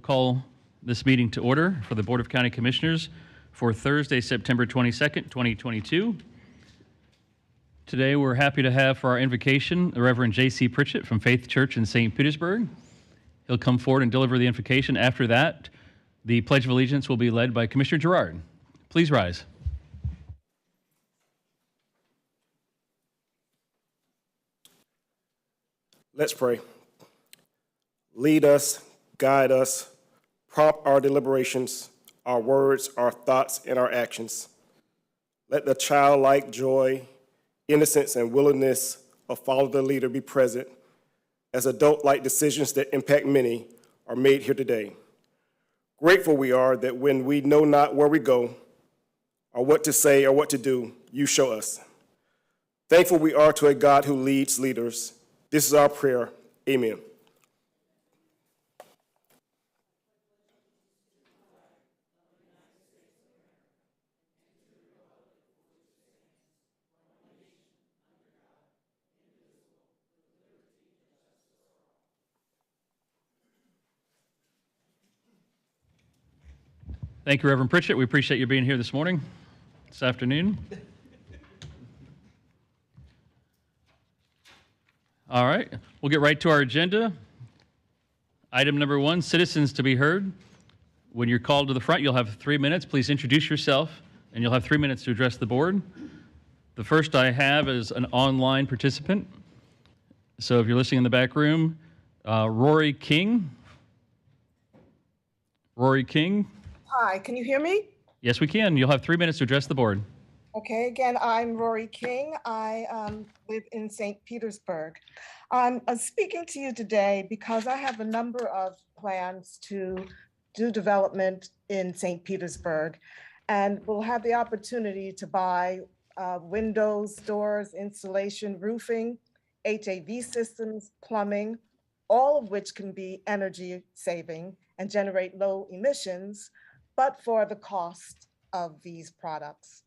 call this meeting to order for the Board of County Commissioners for Thursday, September 22nd, 2022. Today, we're happy to have for our invocation the Reverend J.C. Pritchett from Faith Church in St. Petersburg. He'll come forward and deliver the invocation. After that, the Pledge of Allegiance will be led by Commissioner Gerard. Please rise. Let's pray. Lead us, guide us, prompt our deliberations, our words, our thoughts, and our actions. Let the childlike joy, innocence, and willingness of follow the leader be present as adult-like decisions that impact many are made here today. Grateful we are that when we know not where we go, or what to say or what to do, you show us. Thankful we are to a God who leads leaders. This is our prayer. Amen. Thank you, Reverend Pritchett. We appreciate you being here this morning, this afternoon. All right, we'll get right to our agenda. Item number 1, citizens to be heard. When you're called to the front, you'll have 3 minutes. Please introduce yourself, and you'll have 3 minutes to address the board. The first I have is an online participant. So if you're listening in the back room, Rory King. Rory King. Hi, can you hear me? Yes, we can. You'll have 3 minutes to address the board. Okay, again, I'm Rory King. I live in St. Petersburg. I'm speaking to you today because I have a number of plans to do development in St. Petersburg, and we'll have the opportunity to buy windows, doors, insulation, roofing, HAV systems, plumbing, all of which can be energy saving and generate low emissions, but for the cost of these products,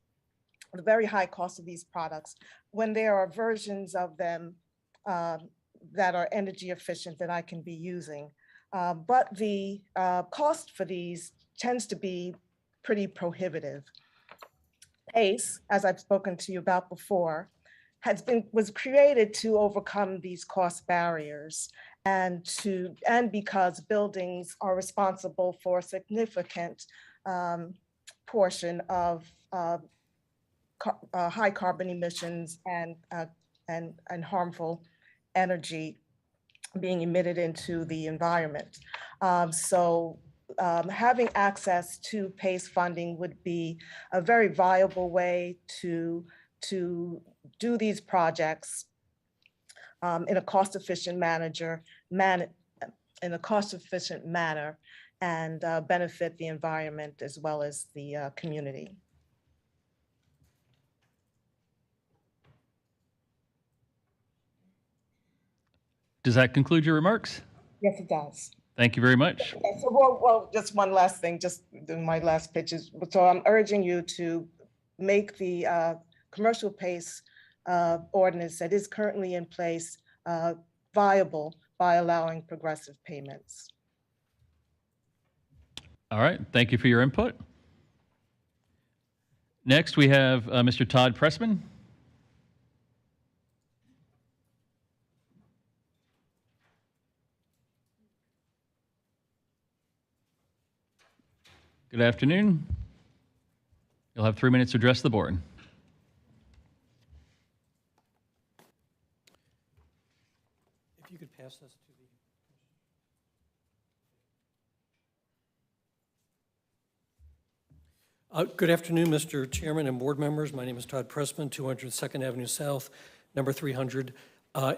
the very high cost of these products, when there are versions of them that are energy efficient that I can be using. But the cost for these tends to be pretty prohibitive. PACE, as I've spoken to you about before, was created to overcome these cost barriers and because buildings are responsible for a significant portion of high carbon emissions and harmful energy being emitted into the environment. So having access to PACE funding would be a very viable way to do these projects in a cost-efficient manner and benefit the environment as well as the community. Does that conclude your remarks? Yes, it does. Thank you very much. Okay, so, well, just one last thing, just my last pitch is, so I'm urging you to make the commercial PACE ordinance that is currently in place viable by allowing progressive payments. All right, thank you for your input. Next, we have Mr. Todd Pressman. Good afternoon. You'll have 3 minutes to address the board. If you could pass this to the... Good afternoon, Mr. Chairman and board members. My name is Todd Pressman, 200 2nd Avenue South, number 300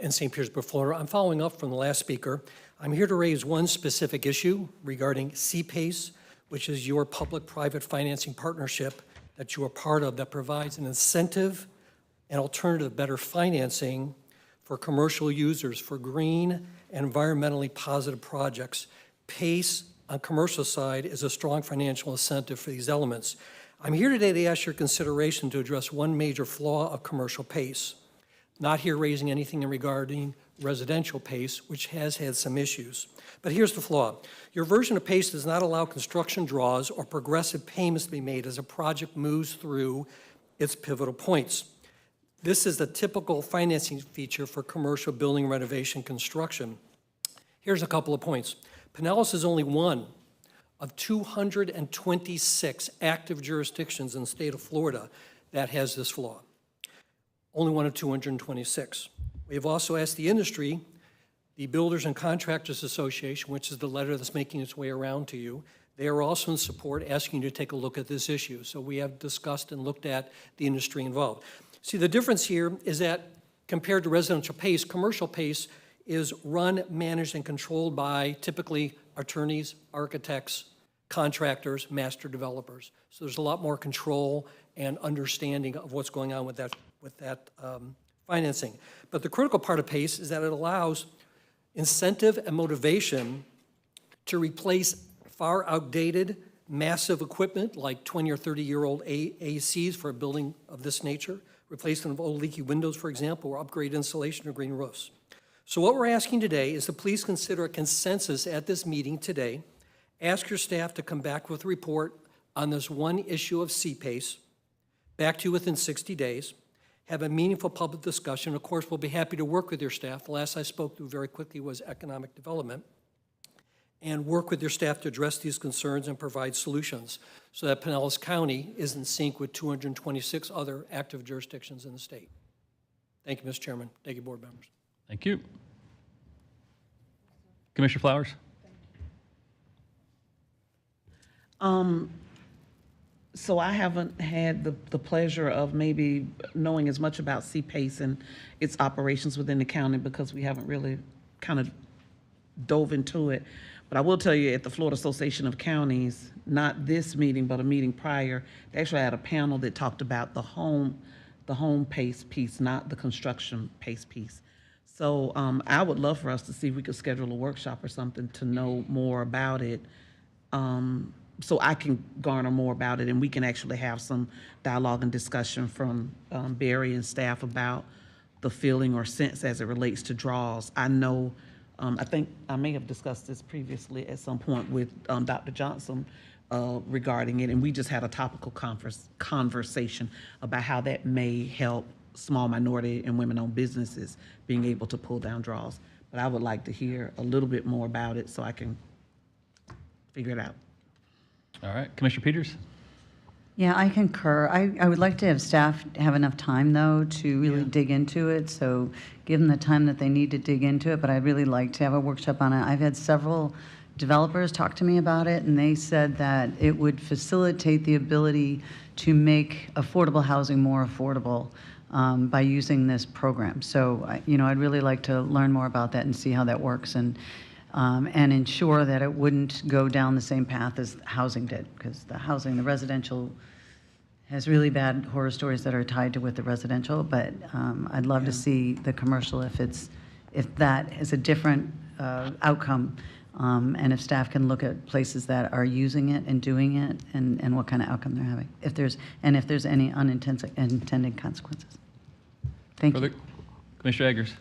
in St. Petersburg, Florida. I'm following up from the last speaker. I'm here to raise one specific issue regarding CPACE, which is your public-private financing partnership that you are part of that provides an incentive and alternative better financing for commercial users for green and environmentally positive projects. PACE on commercial side is a strong financial incentive for these elements. I'm here today to ask your consideration to address one major flaw of commercial PACE. Not here raising anything regarding residential PACE, which has had some issues. But here's the flaw. Your version of PACE does not allow construction draws or progressive payments to be made as a project moves through its pivotal points. This is the typical financing feature for commercial building renovation construction. Here's a couple of points. Pinellas is only one of 226 active jurisdictions in the state of Florida that has this flaw. Only one of 226. We have also asked the industry, the Builders and Contractors Association, which is the letter that's making its way around to you, they are also in support, asking you to take a look at this issue. So we have discussed and looked at the industry involved. See, the difference here is that compared to residential PACE, commercial PACE is run, managed, and controlled by typically attorneys, architects, contractors, master developers. So there's a lot more control and understanding of what's going on with that financing. But the critical part of PACE is that it allows incentive and motivation to replace far outdated, massive equipment like 20 or 30-year-old ACs for a building of this nature, replacement of old leaky windows, for example, or upgrade insulation or green roofs. So what we're asking today is to please consider a consensus at this meeting today. Ask your staff to come back with a report on this one issue of CPACE, back to you within 60 days, have a meaningful public discussion. Of course, we'll be happy to work with your staff. The last I spoke to very quickly was economic development, and work with your staff to address these concerns and provide solutions so that Pinellas County is in sync with 226 other active jurisdictions in the state. Thank you, Mr. Chairman. Thank you, board members. Thank you. Commissioner Flowers? So I haven't had the pleasure of maybe knowing as much about CPACE and its operations within the county because we haven't really kind of dove into it. But I will tell you, at the Florida Association of Counties, not this meeting, but a meeting prior, they actually had a panel that talked about the home PACE piece, not the construction PACE piece. So I would love for us to see if we could schedule a workshop or something to know more about it, so I can garner more about it and we can actually have some dialogue and discussion from Barry and staff about the feeling or sense as it relates to draws. I know, I think I may have discussed this previously at some point with Dr. Johnson regarding it, and we just had a topical conversation about how that may help small minority and women-owned businesses being able to pull down draws. But I would like to hear a little bit more about it so I can figure it out. All right, Commissioner Peters? Yeah, I concur. I would like to have staff have enough time, though, to really dig into it. So give them the time that they need to dig into it, but I'd really like to have a workshop on it. I've had several developers talk to me about it, and they said that it would facilitate the ability to make affordable housing more affordable by using this program. So, I'd really like to learn more about that and see how that works and ensure that it wouldn't go down the same path as housing did, because the residential has really bad horror stories that are tied to with the residential, but I'd love to see the commercial if that is a different outcome, and if staff can look at places that are using it and doing it and what kind of outcome they're having, if there's any unintended consequences. Thank you. Commissioner Eggers?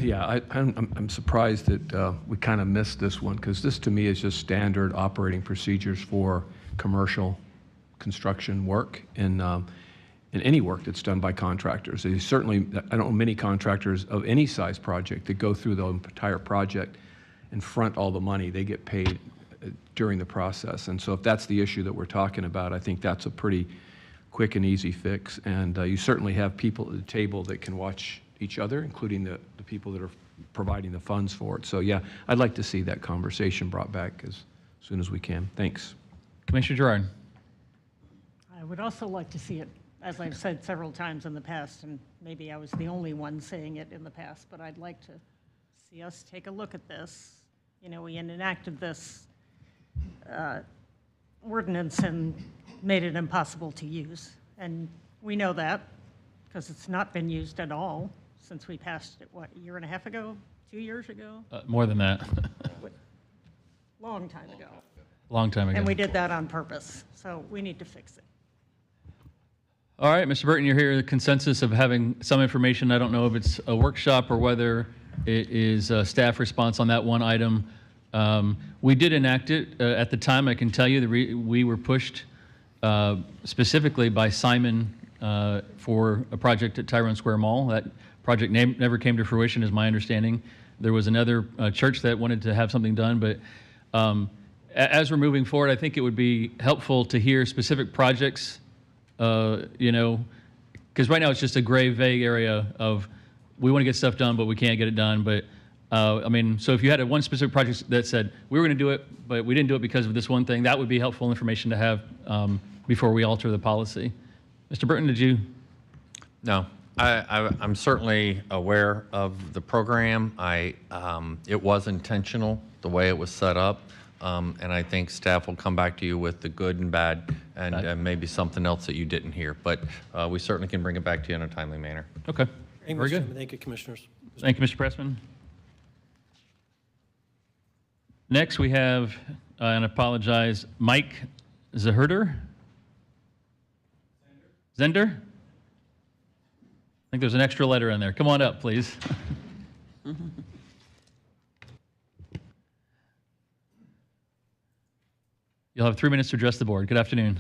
Yeah, I'm surprised that we kind of missed this one, because this to me is just standard operating procedures for commercial construction work in any work that's done by contractors. Certainly, I don't know many contractors of any size project that go through the entire project and front all the money. They get paid during the process. And so if that's the issue that we're talking about, I think that's a pretty quick and easy fix. And you certainly have people at the table that can watch each other, including the people that are providing the funds for it. So yeah, I'd like to see that conversation brought back as soon as we can. Thanks. Commissioner Gerard? I would also like to see it, as I've said several times in the past, and maybe I was the only one saying it in the past, but I'd like to see us take a look at this. We enacted this ordinance and made it impossible to use. And we know that because it's not been used at all since we passed it, what, a year and a half ago, 2 years ago? More than that. Long time ago. Long time ago. And we did that on purpose, so we need to fix it. All right, Mr. Burton, you're here, the consensus of having some information. I don't know if it's a workshop or whether it is a staff response on that one item. We did enact it at the time. I can tell you that we were pushed specifically by Simon for a project at Tyrone Square Mall. That project never came to fruition, is my understanding. There was another church that wanted to have something done, but as we're moving forward, I think it would be helpful to hear specific projects, you know, because right now it's just a gray, vague area of we want to get stuff done, but we can't get it done. But I mean, so if you had one specific project that said we were going to do it, but we didn't do it because of this one thing, that would be helpful information to have before we alter the policy. Mr. Burton, did you? No, I'm certainly aware of the program. It was intentional the way it was set up, and I think staff will come back to you with the good and bad, and maybe something else that you didn't hear. But we certainly can bring it back to you in a timely manner. Okay. Thank you, Very Mr. good. Chairman. Thank you, Commissioners. Thank you, Mr. Pressman. Next, we have, and apologize, Mike Zaherder. Zender? I think there's an extra letter in there. Come on up, please. You'll have 3 minutes to address the board. Good afternoon.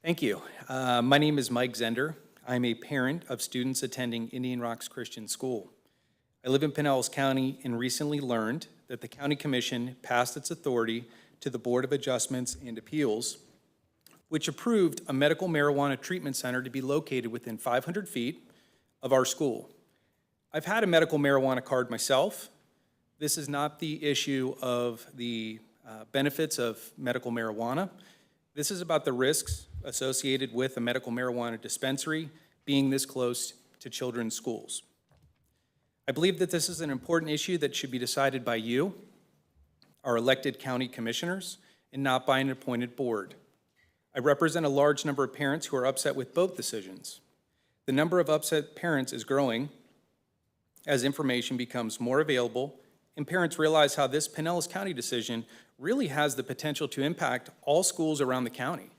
Thank you. My name is Mike Zender. I'm a parent of students attending Indian Rocks Christian School. I live in Pinellas County and recently learned that the County Commission passed its authority to the Board of Adjustments and Appeals, which approved a medical marijuana treatment center to be located within 500 feet of our school. I've had a medical marijuana card myself. This is not the issue of the benefits of medical marijuana. This is about the risks associated with a medical marijuana dispensary being this close to children's schools. I believe that this is an important issue that should be decided by you, our elected county commissioners, and not by an appointed board. I represent a large number of parents who are upset with both decisions. The number of upset parents is growing as information becomes more available and parents realize how this Pinellas County decision really has the potential to impact all schools around the county.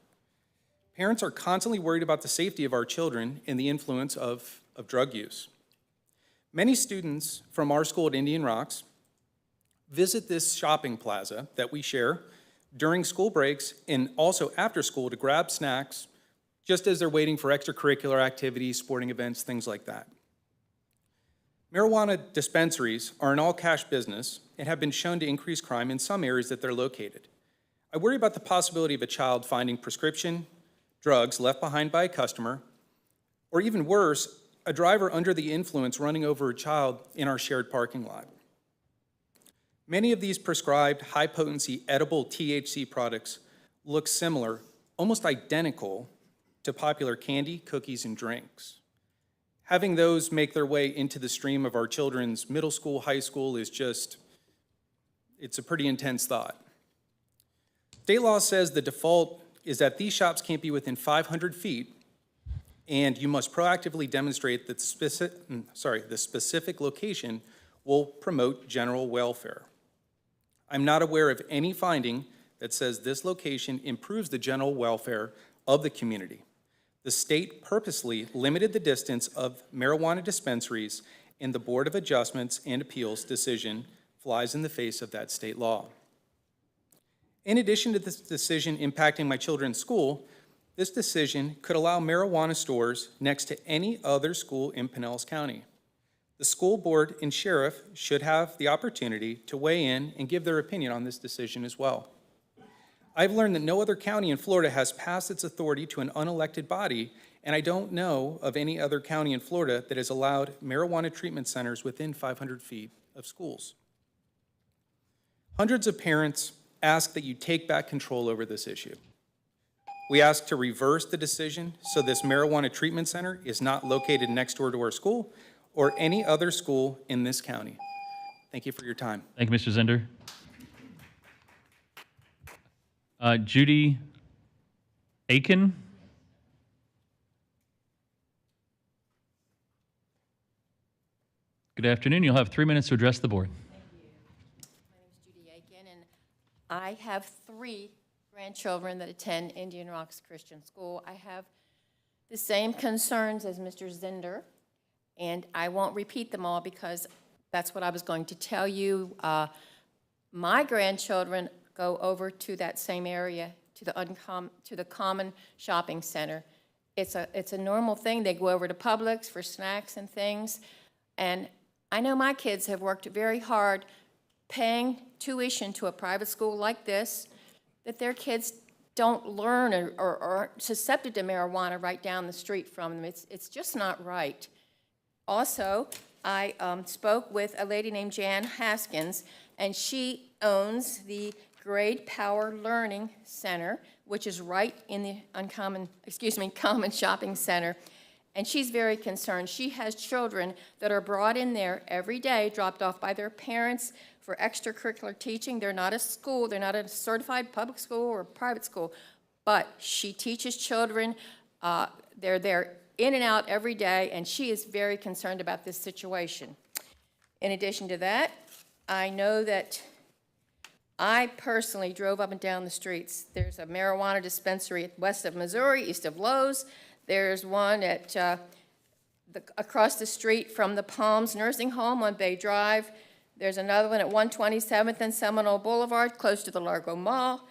Parents are constantly worried about the safety of our children and the influence of drug use. Many students from our school at Indian Rocks visit this shopping plaza that we share during school breaks and also after school to grab snacks just as they're waiting for extracurricular activities, sporting events, things like that. Marijuana dispensaries are an all-cash business and have been shown to increase crime in some areas that they're located. I worry about the possibility of a child finding prescription drugs left behind by a customer, or even worse, a driver under the influence running over a child in our shared parking lot. Many of these prescribed high-potency edible THC products look similar, almost identical to popular candy, cookies, and drinks. Having those make their way into the stream of our children's middle school, high school is just, it's a pretty intense thought. State law says the default is that these shops can't be within 500 feet, and you must proactively demonstrate that the specific location will promote general welfare. I'm not aware of any finding that says this location improves the general welfare of the community. The state purposely limited the distance of marijuana dispensaries, and the Board of Adjustments and Appeals decision flies in the face of that state law. In addition to this decision impacting my children's school, this decision could allow marijuana stores next to any other school in Pinellas County. The school board and sheriff should have the opportunity to weigh in and give their opinion on this decision as well. I've learned that no other county in Florida has passed its authority to an unelected body, and I don't know of any other county in Florida that has allowed marijuana treatment centers within 500 feet of schools. Hundreds of parents ask that you take back control over this issue. We ask to reverse the decision so this marijuana treatment center is not located next door to our school or any other school in this county. Thank you for your time. Thank you, Mr. Zender. Judy Aiken. Good afternoon. You'll have 3 minutes to address the board. Thank you. My name is Judy Aiken, and I have 3 grandchildren that attend Indian Rocks Christian School. I have the same concerns as Mr. Zinder, and I won't repeat them all because that's what I was going to tell you. My grandchildren go over to that same area, to the common shopping center. It's a normal thing. They go over to Publix for snacks and things. And I know my kids have worked very hard paying tuition to a private school like this, that their kids don't learn or are susceptible to marijuana right down the street from them. It's just not right. Also, I spoke with a lady named Jan Haskins, and she owns the Grade Power Learning Center, which is right in the common shopping center. And she's very concerned. She has children that are brought in there every day, dropped off by their parents for extracurricular teaching. They're not a school, they're not a certified public school or private school, but she teaches children. They're there in and out every day, and she is very concerned about this situation. In addition to that, I know that I personally drove up and down the streets. There's a marijuana dispensary west of Missouri, east of Lowe's. There's one at across the street from the Palms Nursing Home on Bay Drive. There's another one at 127th and Seminole Boulevard, close to the Largo Mall.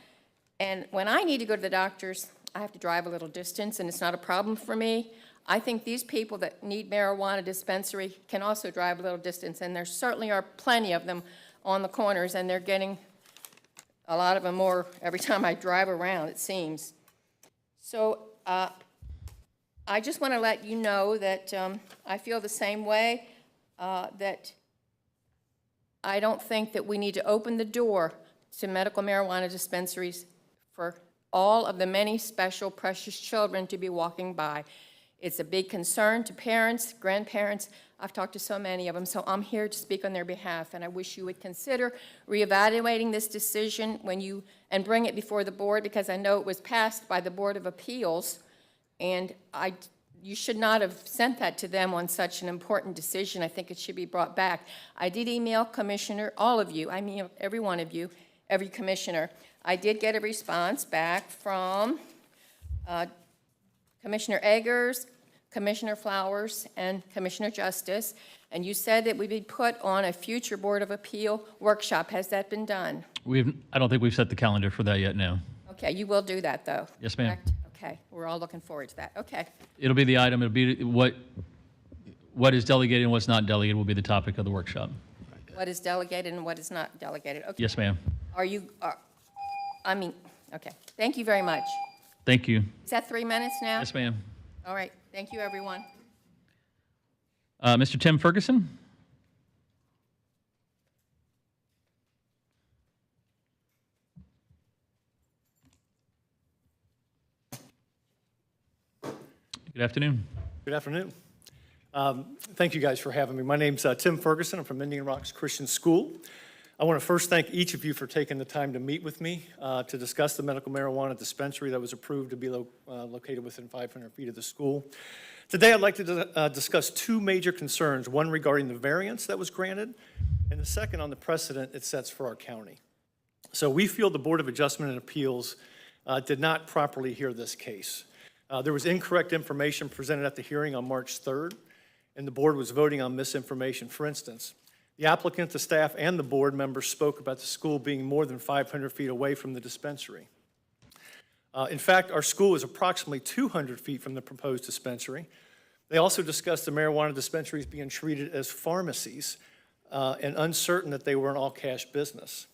And when I need to go to the doctor's, I have to drive a little distance, and it's not a problem for me. I think these people that need marijuana dispensary can also drive a little distance, and there certainly are plenty of them on the corners, and they're getting a lot of them more every time I drive around, it seems. So I just want to let you know that I feel the same way, that I don't think that we need to open the door to medical marijuana dispensaries for all of the many special, precious children to be walking by. It's a big concern to parents, grandparents. I've talked to so many of them, so I'm here to speak on their behalf, and I wish you would consider reevaluating this decision and bring it before the board, because I know it was passed by the Board of Appeals, and you should not have sent that to them on such an important decision. I think it should be brought back. I did email Commissioner, all of you, I mean every one of you, every commissioner. I did get a response back from Commissioner Eggers, Commissioner Flowers, and Commissioner Justice, and you said that we be put on a future Board of Appeal workshop. Has that been done? I don't think we've set the calendar for that yet, no. Okay, you will do that, though? Yes, ma'am. Correct? Okay, we're all looking forward to that. Okay. It'll be the item, it'll be what is delegated and what's not delegated will be the topic of the workshop. What is delegated and what is not delegated? Okay. Yes, ma'am. Okay. Thank you very much. Thank you. Is that 3 minutes now? Yes, ma'am. All right. Thank you, everyone. Mr. Tim Ferguson? Good afternoon. Good afternoon. Thank you guys for having me. My name's Tim Ferguson. I'm from Indian Rocks Christian School. I want to first thank each of you for taking the time to meet with me to discuss the medical marijuana dispensary that was approved to be located within 500 feet of the school. Today, I'd like to discuss two major concerns, one regarding the variance that was granted, and the second on the precedent it sets for our county. So we feel the Board of Adjustment and Appeals did not properly hear this case. There was incorrect information presented at the hearing on March 3rd, and the board was voting on misinformation. For instance, the applicant, the staff, and the board members spoke about the school being more than 500 feet away from the dispensary. In fact, our school is approximately 200 feet from the proposed dispensary. They also discussed the marijuana dispensaries being treated as pharmacies and uncertain that they were an all-cash business.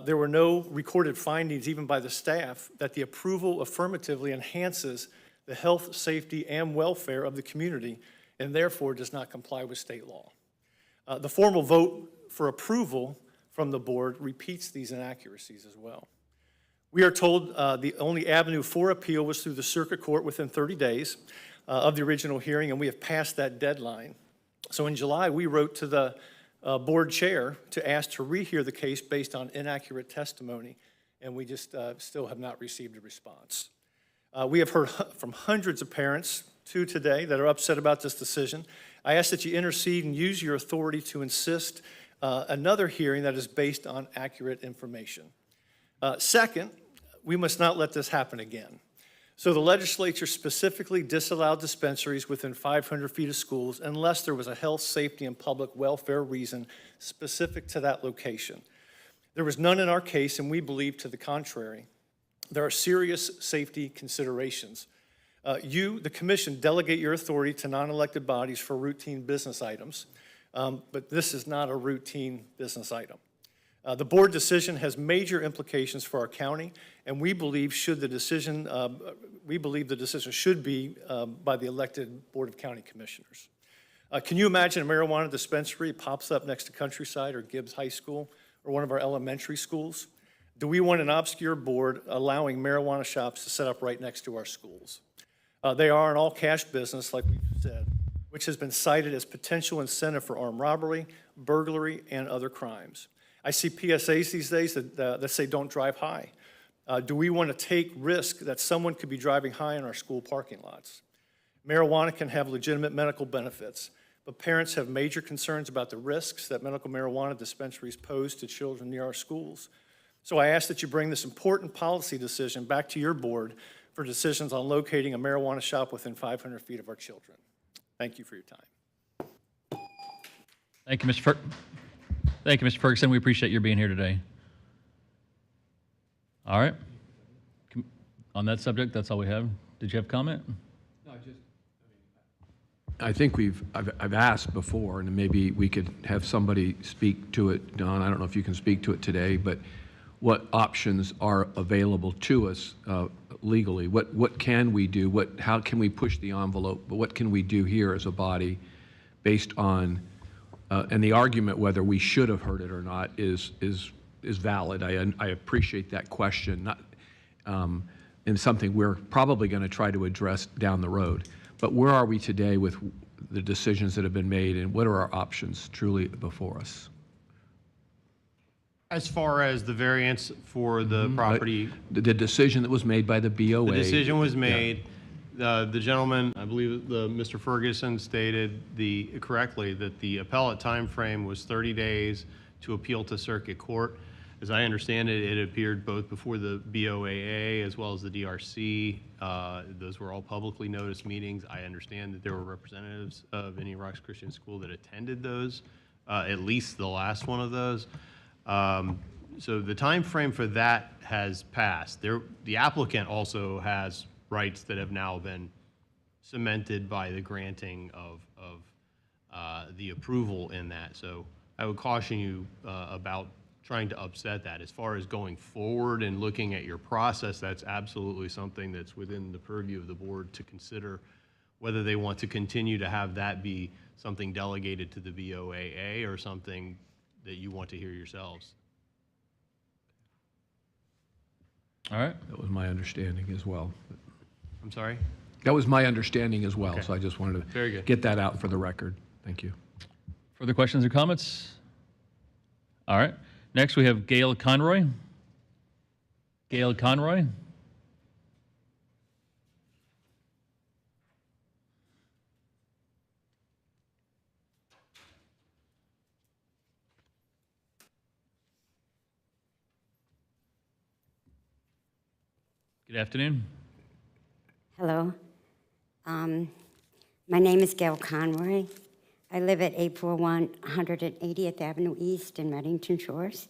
There were no recorded findings, even by the staff, that the approval affirmatively enhances the health, safety, and welfare of the community, and therefore does not comply with state law. The formal vote for approval from the board repeats these inaccuracies as well. We are told the only avenue for appeal was through the circuit court within 30 days of the original hearing, and we have passed that deadline. So in July, we wrote to the board chair to ask to rehear the case based on inaccurate testimony, and we just still have not received a response. We have heard from hundreds of parents, too, today that are upset about this decision. I ask that you intercede and use your authority to insist another hearing that is based on accurate information. Second, We must not let this happen again. So the legislature specifically disallowed dispensaries within 500 feet of schools unless there was a health, safety, and public welfare reason specific to that location. There was none in our case, and we believe to the contrary. There are serious safety considerations. You, the commission, delegate your authority to non-elected bodies for routine business items, but this is not a routine business item. The board decision has major implications for our county, and we believe the decision should be by the elected Board of County Commissioners. Can you imagine a marijuana dispensary pops up next to Countryside or Gibbs High School or one of our elementary schools? Do we want an obscure board allowing marijuana shops to set up right next to our schools? They are an all-cash business, like we said, which has been cited as potential incentive for armed robbery, burglary, and other crimes. I see PSAs these days that say don't drive high. Do we want to take risk that someone could be driving high in our school parking lots? Marijuana can have legitimate medical benefits, but parents have major concerns about the risks that medical marijuana dispensaries pose to children near our schools. So I ask that you bring this important policy decision back to your board for decisions on locating a marijuana shop within 500 feet of our children. Thank you for your time. Thank you, Mr. Ferguson. We appreciate your being here today. All right. On that subject, that's all we have. Did you have a comment? No, I think I've asked before, and maybe we could have somebody speak to it. Don, I don't know if you can speak to it today, but what options are available to us legally? What can we do? How can we push the envelope? But what can we do here as a body based on, and the argument whether we should have heard it or not is valid. I appreciate that question, and something we're probably going to try to address down the road. But where are we today with the decisions that have been made, and what are our options truly before us? As far as the variance for the property, The decision that was made by the BOA. the decision was made. The gentleman, I believe Mr. Ferguson stated correctly that the appellate time frame was 30 days to appeal to circuit court. As I understand it, it appeared both before the BOAA as well as the DRC. Those were all publicly noticed meetings. I understand that there were representatives of Indian Rocks Christian School that attended those, at least the last one of those. So the time frame for that has passed. The applicant also has rights that have now been cemented by the granting of the approval in that. So I would caution you about trying to upset that. As far as going forward and looking at your process, that's absolutely something that's within the purview of the board to consider whether they want to continue to have that be something delegated to the BOAA or something that you want to hear yourselves. All right. That was my understanding as well. I'm sorry? That was my understanding as well, Okay. so I just wanted Very to good. get that out for the record. Thank you. Further questions or comments? All right. Next, we have Gail Conroy. Gail Conroy. Good afternoon. Hello. My name is Gail Conroy. I live at 841 180th Avenue East in Reddington Shores.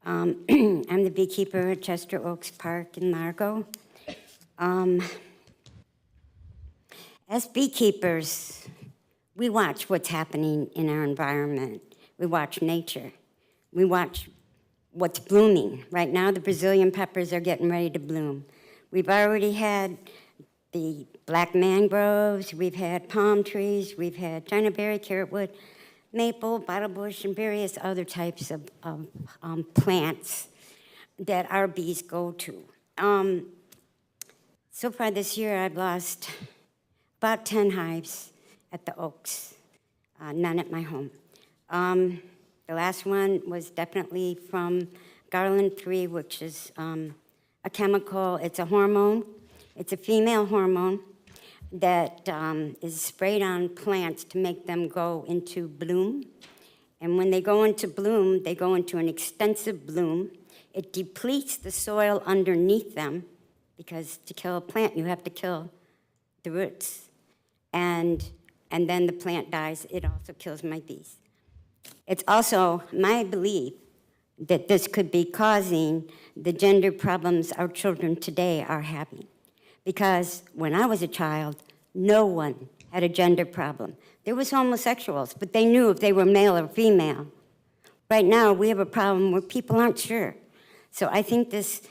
I'm the beekeeper at Chester Oaks Park in Largo. As beekeepers, we watch what's happening in our environment. We watch nature. We watch what's blooming. Right now, the Brazilian peppers are getting ready to bloom. We've already had the black mangroves, we've had palm trees, we've had China berry, carrotwood, maple, bottlebush, and various other types of plants that our bees go to. So far this year, I've lost about 10 hives at the Oaks, none at my home. The last one was definitely from Garland 3, which is a chemical, it's a hormone. It's a female hormone that is sprayed on plants to make them go into bloom. And when they go into bloom, they go into an extensive bloom. It depletes the soil underneath them, because to kill a plant, you have to kill the roots. And then the plant dies. It also kills my bees. It's also my belief that this could be causing the gender problems our children today are having. Because when I was a child, no one had a gender problem. There was homosexuals, but they knew if they were male or female. Right now, we have a problem where people aren't sure. So I think this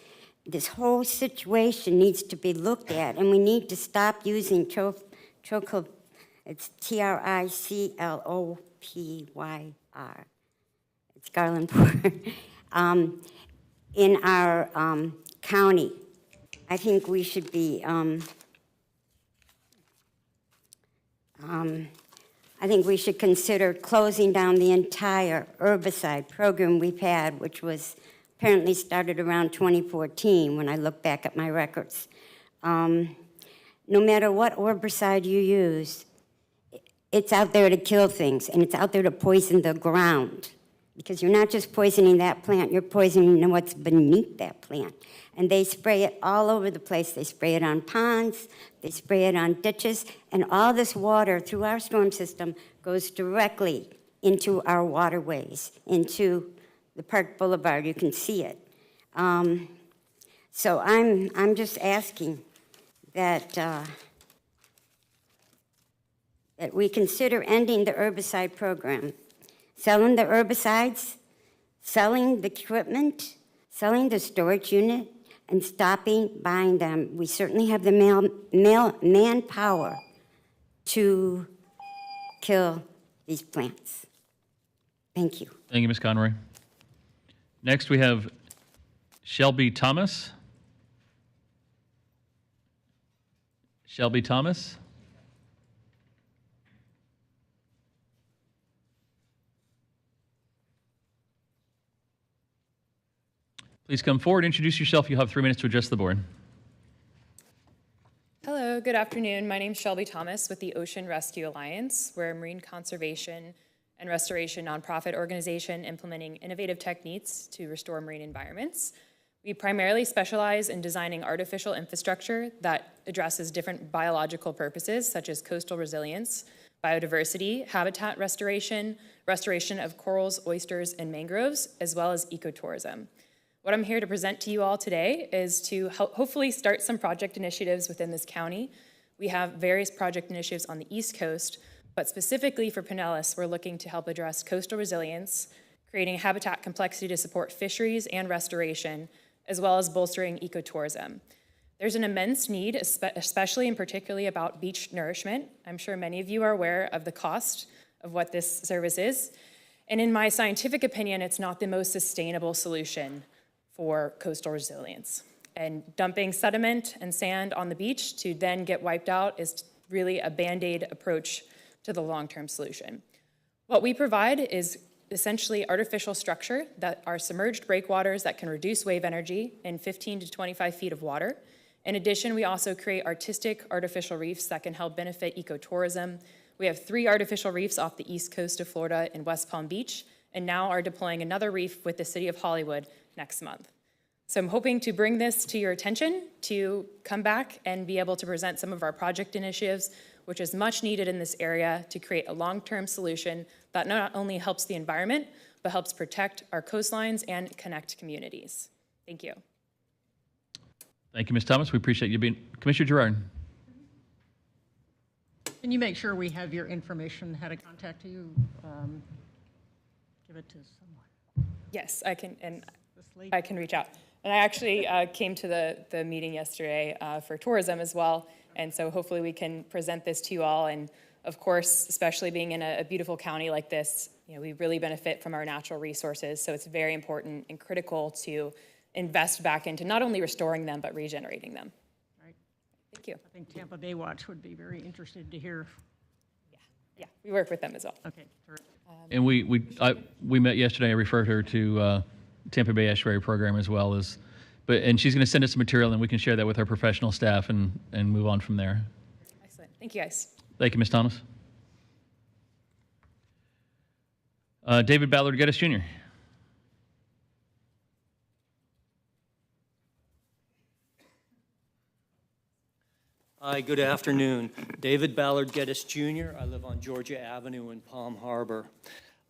whole situation needs to be looked at, and we need to stop using triclopyr. It's TRICLOPYR. It's garland in our county. I think we should be, I think we should consider closing down the entire herbicide program we've had, which was apparently started around 2014 when I look back at my records. No matter what herbicide you use, it's out there to kill things, and it's out there to poison the ground. Because you're not just poisoning that plant, you're poisoning what's beneath that plant. And they spray it all over the place. They spray it on ponds, they spray it on ditches, and all this water through our storm system goes directly into our waterways, into the Park Boulevard. You can see it. So I'm just asking that that we consider ending the herbicide program, selling the herbicides, selling the equipment, selling the storage unit, and stopping buying them. We certainly have the manpower to kill these plants. Thank you. Thank you, Ms. Conroy. Next, we have Shelby Thomas. Shelby Thomas. Please come forward, introduce yourself. You'll have 3 minutes to address the board. Hello, good afternoon. My name is Shelby Thomas with the Ocean Rescue Alliance. We're a marine conservation and restoration nonprofit organization implementing innovative techniques to restore marine environments. We primarily specialize in designing artificial infrastructure that addresses different biological purposes, such as coastal resilience, biodiversity, habitat restoration, restoration of corals, oysters, and mangroves, as well as ecotourism. What I'm here to present to you all today is to hopefully start some project initiatives within this county. We have various project initiatives on the East Coast, but specifically for Pinellas, we're looking to help address coastal resilience, creating habitat complexity to support fisheries and restoration, as well as bolstering ecotourism. There's an immense need, especially and particularly about beach nourishment. I'm sure many of you are aware of the cost of what this service is. And in my scientific opinion, it's not the most sustainable solution for coastal resilience. And dumping sediment and sand on the beach to then get wiped out is really a Band-Aid approach to the long-term solution. What we provide is essentially artificial structure that are submerged breakwaters that can reduce wave energy in 15 to 25 feet of water. In addition, we also create artistic artificial reefs that can help benefit ecotourism. We have 3 artificial reefs off the east coast of Florida in West Palm Beach, and now are deploying another reef with the city of Hollywood next month. So I'm hoping to bring this to your attention to come back and be able to present some of our project initiatives, which is much needed in this area to create a long-term solution that not only helps the environment, but helps protect our coastlines and connect communities. Thank you. Thank you, Ms. Thomas. We appreciate you being, Commissioner Gerard. Can you make sure we have your information, how to contact you? Give it to someone. Yes, I can, and I can reach out. And I actually came to the meeting yesterday for tourism as well, and so hopefully we can present this to you all. And of course, especially being in a beautiful county like this, you know, we really benefit from our natural resources, so it's very important and critical to invest back into not only restoring them, but regenerating them. Right. Thank you. I think Tampa Bay Watch would be very interested to hear. Yeah, we work with them as well. Okay, terrific. And we met yesterday. I referred her to Tampa Bay Estuary Program as well as, and she's going to send us some material and we can share that with our professional staff and move on from there. Excellent. Thank you, guys. Thank you, Ms. Thomas. David Ballard Geddes Jr. Hi, good afternoon. David Ballard Geddes Jr. I live on Georgia Avenue in Palm Harbor.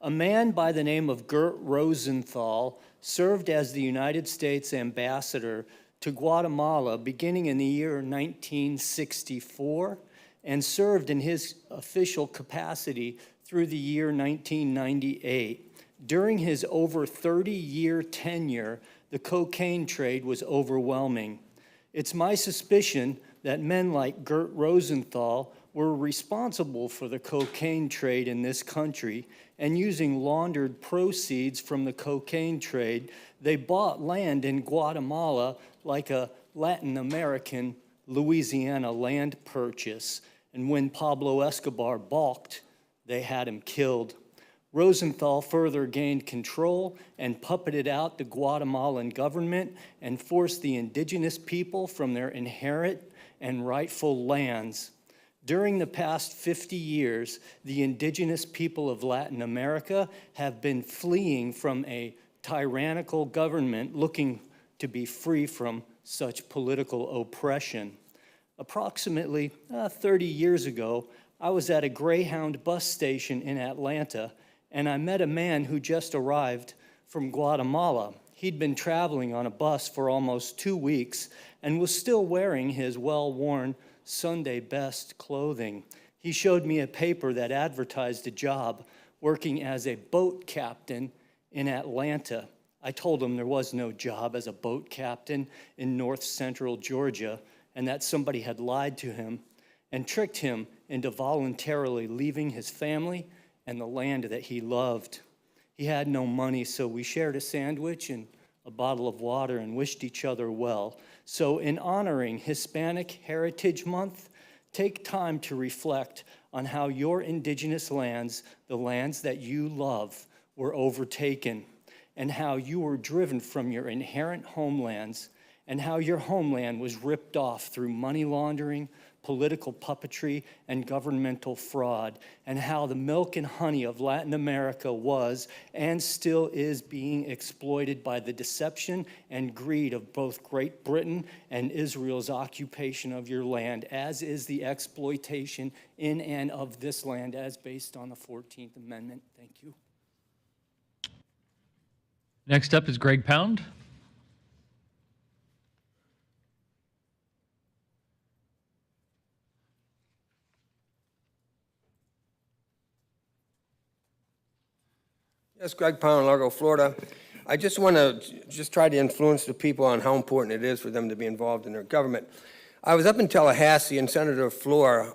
A man by the name of Gert Rosenthal served as the United States ambassador to Guatemala beginning in the year 1964 and served in his official capacity through the year 1998. During his over 30-year tenure, the cocaine trade was overwhelming. It's my suspicion that men like Gert Rosenthal were responsible for the cocaine trade in this country, and using laundered proceeds from the cocaine trade, they bought land in Guatemala like a Latin American Louisiana land purchase. And when Pablo Escobar balked, they had him killed. Rosenthal further gained control and puppeted out the Guatemalan government and forced the indigenous people from their inherent and rightful lands. During the past 50 years, the indigenous people of Latin America have been fleeing from a tyrannical government looking to be free from such political oppression. Approximately 30 years ago, I was at a Greyhound bus station in Atlanta, and I met a man who just arrived from Guatemala. He'd been traveling on a bus for almost 2 weeks and was still wearing his well-worn Sunday best clothing. He showed me a paper that advertised a job working as a boat captain in Atlanta. I told him there was no job as a boat captain in north central Georgia, and that somebody had lied to him and tricked him into voluntarily leaving his family and the land that he loved. He had no money, so we shared a sandwich and a bottle of water and wished each other well. So in honoring Hispanic Heritage Month, take time to reflect on how your indigenous lands, the lands that you love, were overtaken, and how you were driven from your inherent homelands, and how your homeland was ripped off through money laundering, political puppetry, and governmental fraud, and how the milk and honey of Latin America was and still is being exploited by the deception and greed of both Great Britain and Israel's occupation of your land, as is the exploitation in and of this land as based on the 14th Amendment. Thank you. Next up is Greg Pound. Yes, Greg Pound, Largo, Florida. I just want to try to influence the people on how important it is for them to be involved in their government. I was up in Tallahassee, and Senator Flaw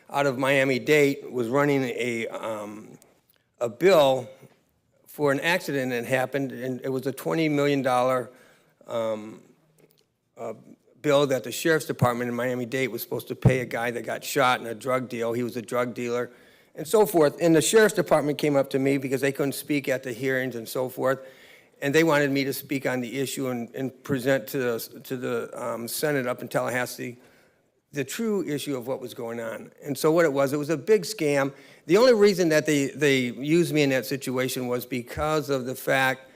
out of Miami-Dade was running a bill for an accident that happened, and it was a $20 million bill that the Sheriff's Department in Miami-Dade was supposed to pay a guy that got shot in a drug deal. He was a drug dealer, and so forth. And the Sheriff's Department came up to me because they couldn't speak at the hearings and so forth, and they wanted me to speak on the issue and present to the Senate up in Tallahassee the true issue of what was going on. And so what it was a big scam. The only reason that they used me in that situation was because of the fact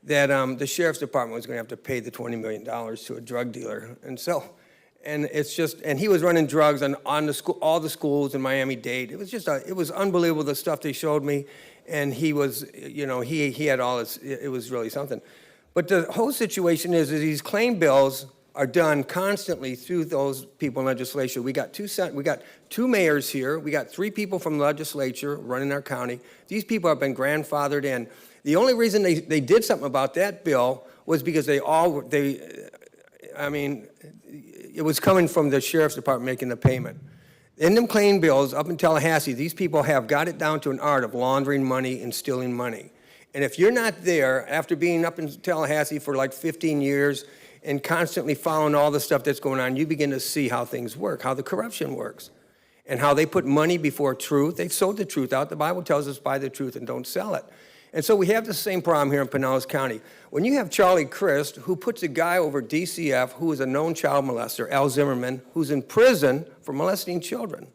that the Sheriff's Department was going to have to pay the $20 million to a drug dealer. And so, and it's just, and he was running drugs on the school, all the schools in Miami-Dade. It was just, it was unbelievable the stuff they showed me. And he was, you know, he had all this, it was really something. But the whole situation is these claim bills are done constantly through those people in legislature. We got two mayors here. We got 3 people from the legislature running our county. These people have been grandfathered in. The only reason they did something about that bill was because it was coming from the Sheriff's Department making the payment. In them claim bills up in Tallahassee, these people have got it down to an art of laundering money and stealing money. And if you're not there, after being up in Tallahassee for like 15 years and constantly following all the stuff that's going on, you begin to see how things work, how the corruption works, and how they put money before truth. They've sold the truth out. The Bible tells us buy the truth and don't sell it. And so we have the same problem here in Pinellas County. When you have Charlie Crist, who puts a guy over DCF, who is a known child molester, Al Zimmerman, who's in prison for molesting children.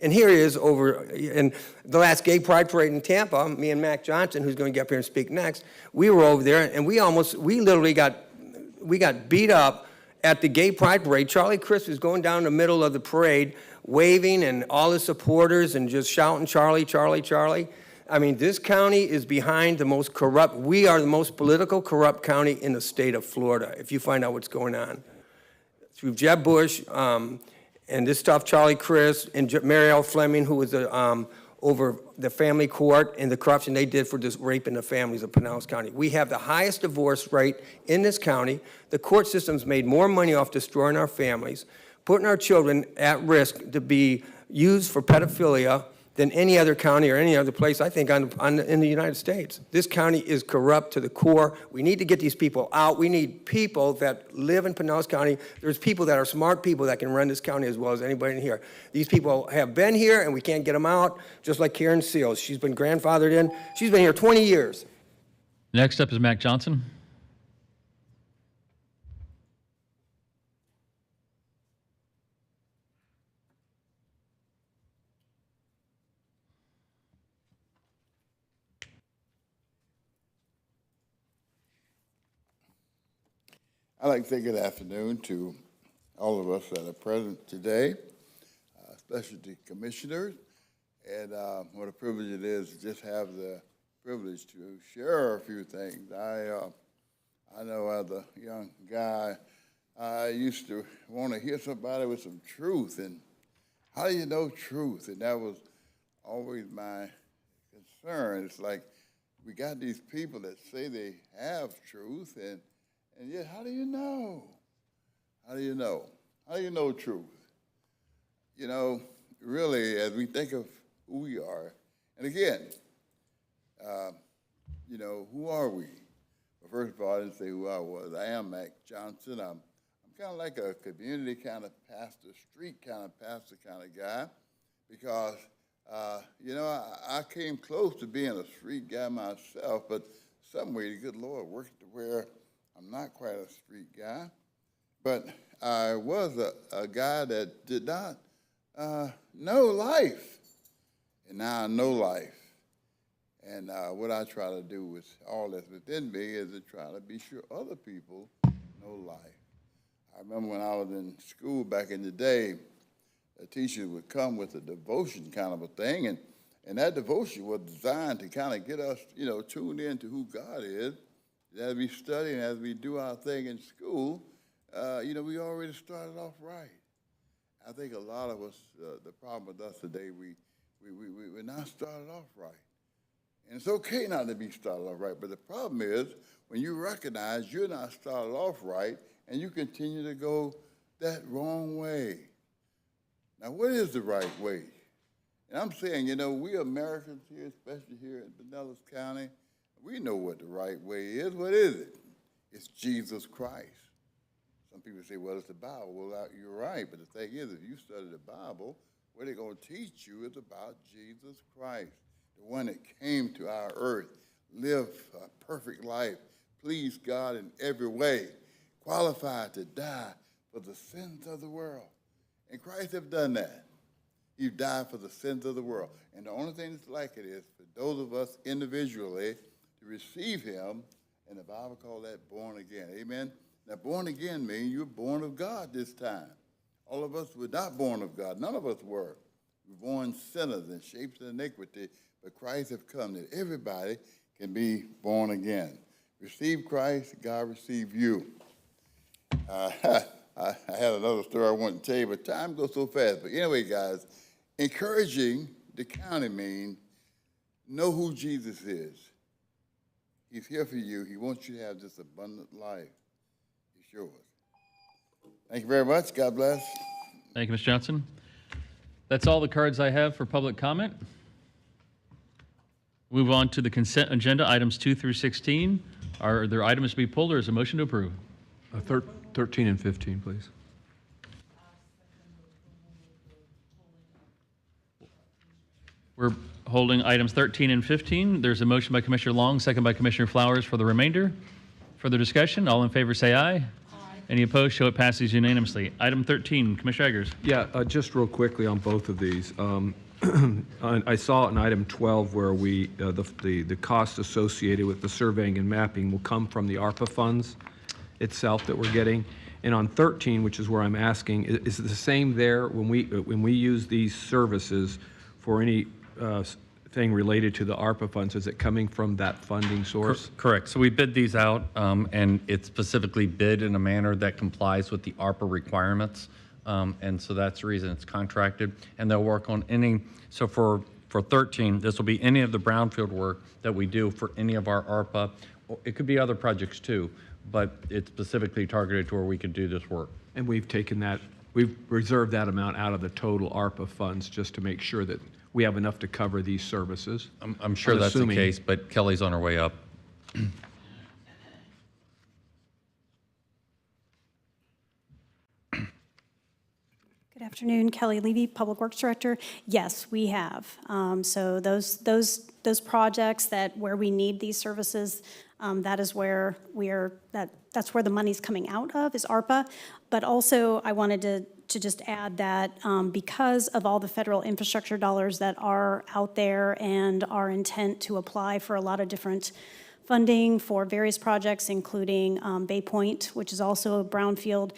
And here he is over in the last gay pride parade in Tampa, me and Mac Johnson, who's going to get up here and speak next, we were over there, and we literally got beat up at the gay pride parade, Charlie Crist was going down the middle of the parade, waving and all his supporters and just shouting, Charlie, Charlie, Charlie. I mean, this county is behind the most corrupt, we are the most political corrupt county in the state of Florida, if you find out what's going on. Through Jeb Bush, and this stuff, Charlie Crist and Mary L. Fleming, who was over the family court and the corruption they did for this raping the families of Pinellas County. We have the highest divorce rate in this county. The court system's made more money off destroying our families, putting our children at risk to be used for pedophilia than any other county or any other place, I think, in the United States. This county is corrupt to the core. We need to get these people out. We need people that live in Pinellas County. There's people that are smart people that can run this county as well as anybody in here. These people have been here, and we can't get them out, just like Karen Seals. She's been grandfathered in. She's been here 20 years. Next up is Mac Johnson. I'd like to say good afternoon to all of us that are present today, especially the commissioners, and what a privilege it is to just have the privilege to share a few things. I know as a young guy, I used to want to hear somebody with some truth, and how do you know truth? And that was always my concern. It's like we got these people that say they have truth, and yet, how do you know? How do you know? How do you know truth? You know, really, as we think of who we are, and again, you know, who are we? Well, first of all, I didn't say who I was. I am Mac Johnson. I'm kind of like a community kind of pastor, street kind of pastor kind of guy, because, you know, I came close to being a street guy myself, but some way the good Lord worked to where I'm not quite a street guy, but I was a guy that did not know life, and now I know life. And what I try to do with all that's within me is to try to be sure other people know life. I remember when I was in school back in the day, a teacher would come with a devotion kind of a thing, and that devotion was designed to kind of get us, you know, tuned in to who God is. As we study and as we do our thing in school, you know, we already started off right. I think a lot of us, the problem with us today, we're not started off right. And it's okay not to be started off right, but the problem is when you recognize you're not started off right and you continue to go that wrong way. Now, what is the right way? And I'm saying, you know, we Americans here, especially here in Pinellas County, we know what the right way is. What is it? It's Jesus Christ. Some people say, well, it's the Bible. Well, you're right, but the thing is, if you study the Bible, what they're going to teach you is about Jesus Christ, the one that came to our earth, lived a perfect life, pleased God in every way, qualified to die for the sins of the world. And Christ have done that. He died for the sins of the world. And the only thing that's like it is for those of us individually to receive him, and the Bible calls that born again. Amen? Now, born again means you're born of God this time. All of us were not born of God. None of us were. We were born sinners and shapes of iniquity, but Christ have come that everybody can be born again. Receive Christ, God receive you. I had another story I wanted to tell you, but time goes so fast. But anyway, guys, encouraging the county means know who Jesus is. He's here for you. He wants you to have this abundant life. It's yours. Thank you very much. God bless. Thank you, Ms. Johnson. That's all the cards I have for public comment. Move on to the consent agenda, items 2 through 16. Are there items to be pulled, or is a motion to approve? 13 and 15, please. We're holding items 13 and 15. There's a motion by Commissioner Long, second by Commissioner Flowers for the remainder. Further discussion? All in favor say aye. Aye. Any opposed? Show it passes unanimously. Item 13, Commissioner Eggers. Yeah, just real quickly on both of these. I saw in item 12 where the cost associated with the surveying and mapping will come from the ARPA funds itself that we're getting. And on 13, which is where I'm asking, is it the same there when we use these services for any thing related to the ARPA funds? Is it coming from that funding source? Correct. So we bid these out, and it's specifically bid in a manner that complies with the ARPA requirements. And so that's the reason it's contracted. And they'll work on any, so for 13, this will be any of the brownfield work that we do for any of our ARPA. It could be other projects too, but it's specifically targeted to where we could do this work. And we've taken that, we've reserved that amount out of the total ARPA funds just to make sure that we have enough to cover these services. I'm sure that's the case, but Kelly's on her way up. Good afternoon, Kelly Levy, Public Works Director. Yes, we have. So those projects where we need these services, that is where that's where the money's coming out of, is ARPA. But also, I wanted to just add that because of all the federal infrastructure dollars that are out there and our intent to apply for a lot of different funding for various projects, including Bay Point, which is also a brownfield,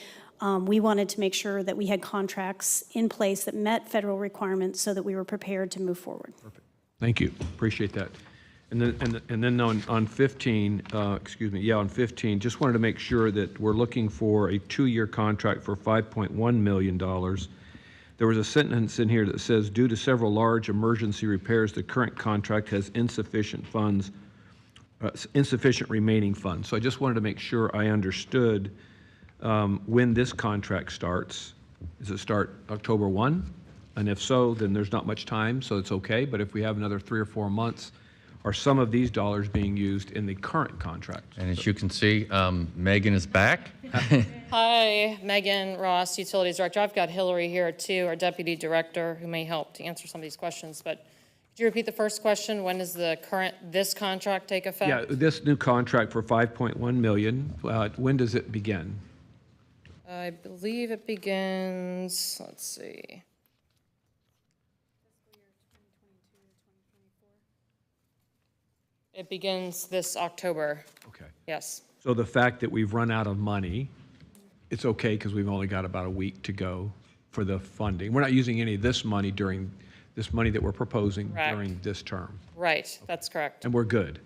we wanted to make sure that we had contracts in place that met federal requirements so that we were prepared to move forward. Perfect. Thank you. Appreciate that. And then on 15, on 15, just wanted to make sure that we're looking for a 2-year contract for $5.1 million. There was a sentence in here that says, due to several large emergency repairs, the current contract has insufficient remaining funds. So I just wanted to make sure I understood when this contract starts. Does it start October 1? And if so, then there's not much time, so it's okay. But if we have another 3 or 4 months, are some of these dollars being used in the current contract? And as you can see, Megan is back. Hi, Megan Ross, Utilities Director. I've got Hillary here too, our Deputy Director, who may help to answer some of these questions. But could you repeat the first question? When does this contract take effect? Yeah, this new contract for $5.1 million, when does it begin? I believe it begins, let's see. It begins this October. Okay. Yes. So the fact that we've run out of money, it's okay because we've only got about a week to go for the funding. We're not using any of this money during this money that we're proposing Correct. during this term. Right, that's correct. And we're good.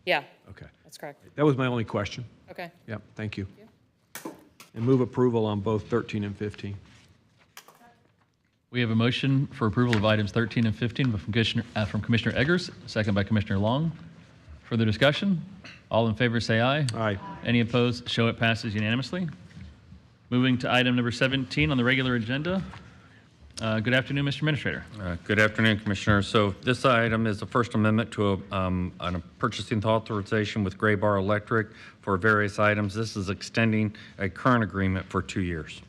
Yeah. Okay. That's correct. That was my only question. Okay. Yep, thank you. And move approval on both 13 and 15. We have a motion for approval of items 13 and 15 from Commissioner Eggers, second by Commissioner Long. Further discussion? All in favor say aye. Aye. Any opposed? Show it passes unanimously. Moving to item number 17 on the regular agenda. Good afternoon, Mr. Administrator. Good afternoon, Commissioner. So this item is the First Amendment to a purchasing authorization with Gray Bar Electric for various items. This is extending a current agreement for 2 years.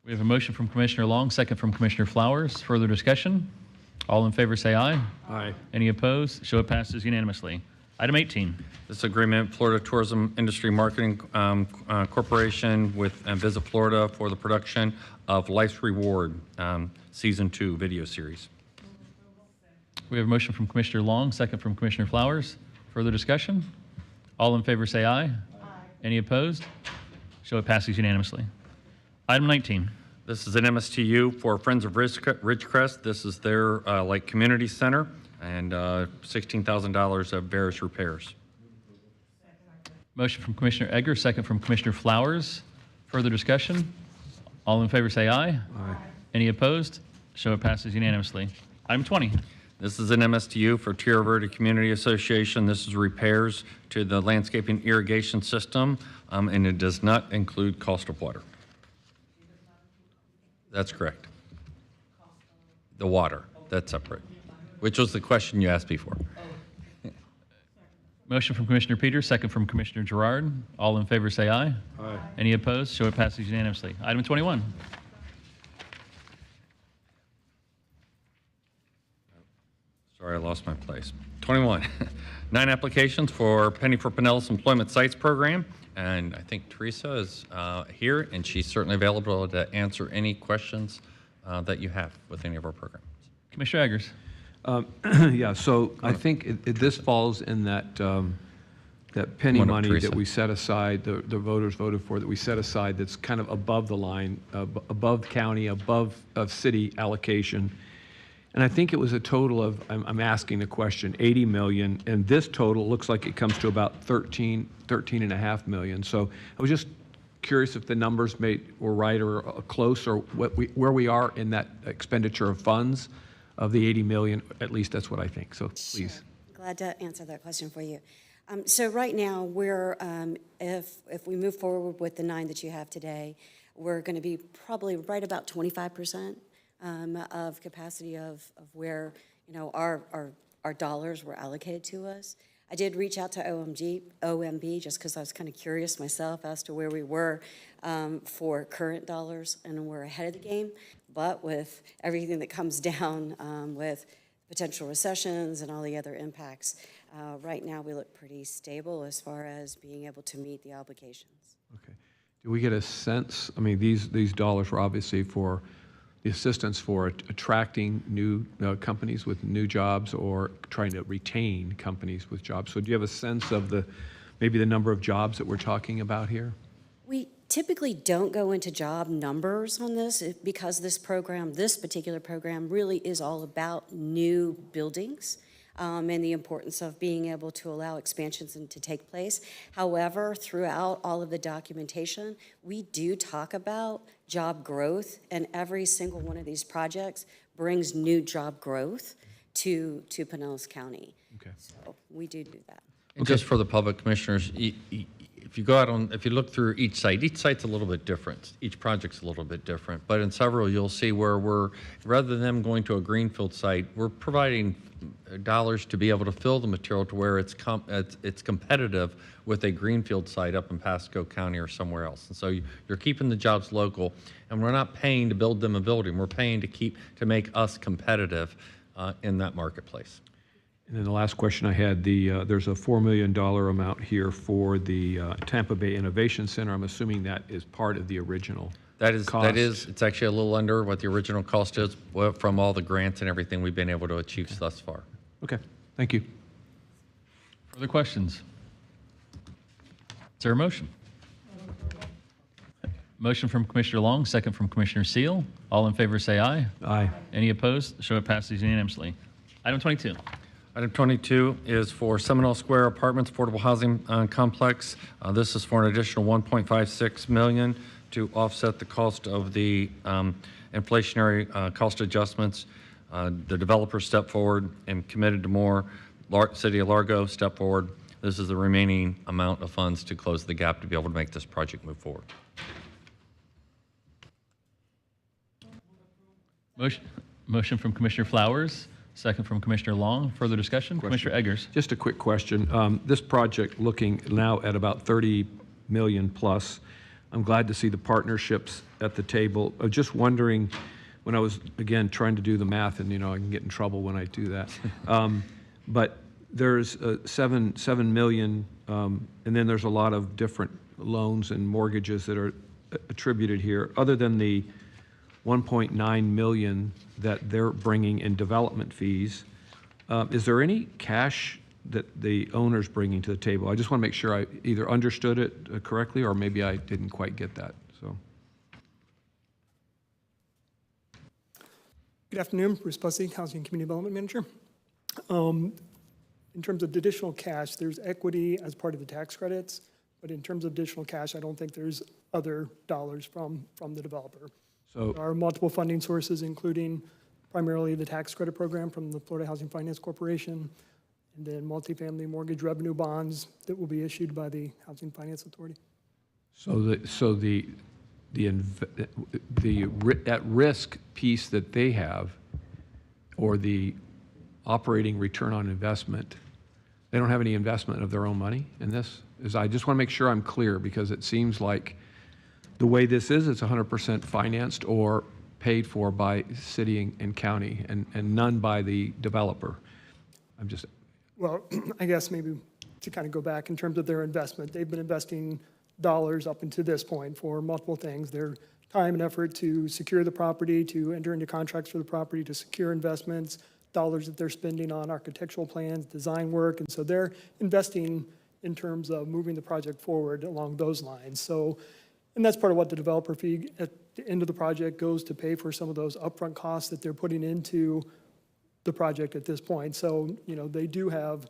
We have a motion from Commissioner Long, second from Commissioner Flowers. Further discussion? All in favor say aye. Aye. Any opposed? Show it passes unanimously. Item 18. This agreement, Florida Tourism Industry Marketing Corporation with Visit Florida for the production of Life's Reward Season 2 video series. We have a motion from Commissioner Long, second from Commissioner Flowers. Further discussion? All in favor say aye. Aye. Any opposed? Show it passes unanimously. Item 19. This is an MSTU for Friends of Ridgecrest. This is their like community center and $16,000 of various repairs. Motion from Commissioner Egger, second from Commissioner Flowers. Further discussion? All in favor say aye. Aye. Any opposed? Show it passes unanimously. Item 20. This is an MSTU for Tierra Verde Community Association. This is repairs to the landscaping irrigation system, and it does not include cost of water. That's correct. The water, that's separate, which was the question you asked before. Motion from Commissioner Peters, second from Commissioner Gerard. All in favor say aye. Aye. Any opposed? Show it passes unanimously. Item 21. Sorry, I lost my place. 21, 9 applications for Penny for Pinellas Employment Sites Program. And I think Teresa is here, and she's certainly available to answer any questions that you have with any of our programs. Commissioner Eggers. Yeah, so I think this falls in that penny Come on up, money Teresa. that we set aside, the voters voted for, that we set aside, that's kind of above the line, above county, above city allocation. And I think it was a total of, I'm asking the question, 80 million, and this total looks like it comes to about 13.5 million. So I was just curious if the numbers were right or close, or where we are in that expenditure of funds of the 80 million. At least that's what I think. So please. Glad to answer that question for you. So right now, we're, if we move forward with the 9 that you have today, we're going to be probably right about 25% of capacity of where, you know, our dollars were allocated to us. I did reach out to OMB just because I was kind of curious myself as to where we were for current dollars, and we're ahead of the game. But with everything that comes down with potential recessions and all the other impacts, right now we look pretty stable as far as being able to meet the obligations. Okay. Do we get a sense, I mean, these dollars were obviously for the assistance for attracting new companies with new jobs or trying to retain companies with jobs. So do you have a sense of maybe the number of jobs that we're talking about here? We typically don't go into job numbers on this because this particular program really is all about new buildings. And the importance of being able to allow expansions to take place. However, throughout all of the documentation, we do talk about job growth, and every single one of these projects brings new job growth to Pinellas County. Okay. So we do that. And just for the public commissioners, if you go out if you look through each site's a little bit different. Each project's a little bit different, but in several you'll see where rather than them going to a greenfield site, we're providing dollars to be able to fill the material to where it's competitive with a greenfield site up in Pasco County or somewhere else. And so you're keeping the jobs local, and we're not paying to build them a building. We're paying to make us competitive in that marketplace. And then the last question I had, there's a $4 million amount here for the Tampa Bay Innovation Center. I'm assuming that is part of the original cost. It's actually a little under what the original cost is from all the grants and everything we've been able to achieve thus far. Okay, thank you. Further questions? Is there a motion? Motion from Commissioner Long, second from Commissioner Seal. All in favor say aye. Aye. Any opposed? Show it passes unanimously. Item 22. Item 22 is for Seminole Square Apartments Affordable Housing Complex. This is for an additional $1.56 million to offset the cost of the inflationary cost adjustments. The developer stepped forward and committed to more. City of Largo stepped forward. This is the remaining amount of funds to close the gap to be able to make this project move forward. Motion from Commissioner Flowers, second from Commissioner Long. Further discussion? Commissioner Eggers. Just a quick question. This project looking now at about 30 million plus. I'm glad to see the partnerships at the table. I'm just wondering, when I was, again, trying to do the math, and, you know, I can get in trouble when I do that. But there's 7 million, and then there's a lot of different loans and mortgages that are attributed here. Other than the 1.9 million that they're bringing in development fees, is there any cash that the owner's bringing to the table? I just want to make sure I either understood it correctly, or maybe I didn't quite get that. So, good afternoon, Bruce Bussey, Housing and Community Development Manager. In terms of additional cash, there's equity as part of the tax credits, but in terms of additional cash, I don't think there's other dollars from the developer. So there are multiple funding sources, including primarily the tax credit program from the Florida Housing Finance Corporation, and then multifamily mortgage revenue bonds that will be issued by the Housing Finance Authority. So the at-risk piece that they have, or the operating return on investment, they don't have any investment of their own money in this? I just want to make sure I'm clear, because it seems like the way this is, it's 100% financed or paid for by city and county, and none by the developer. I'm just... Well, I guess maybe to kind of go back in terms of their investment, they've been investing dollars up until this point for multiple things. Their time and effort to secure the property, to enter into contracts for the property, to secure investments, dollars that they're spending on architectural plans, design work, and so they're investing in terms of moving the project forward along those lines. So, and that's part of what the developer fee at the end of the project goes to pay for some of those upfront costs that they're putting into the project at this point. So, you know, they do have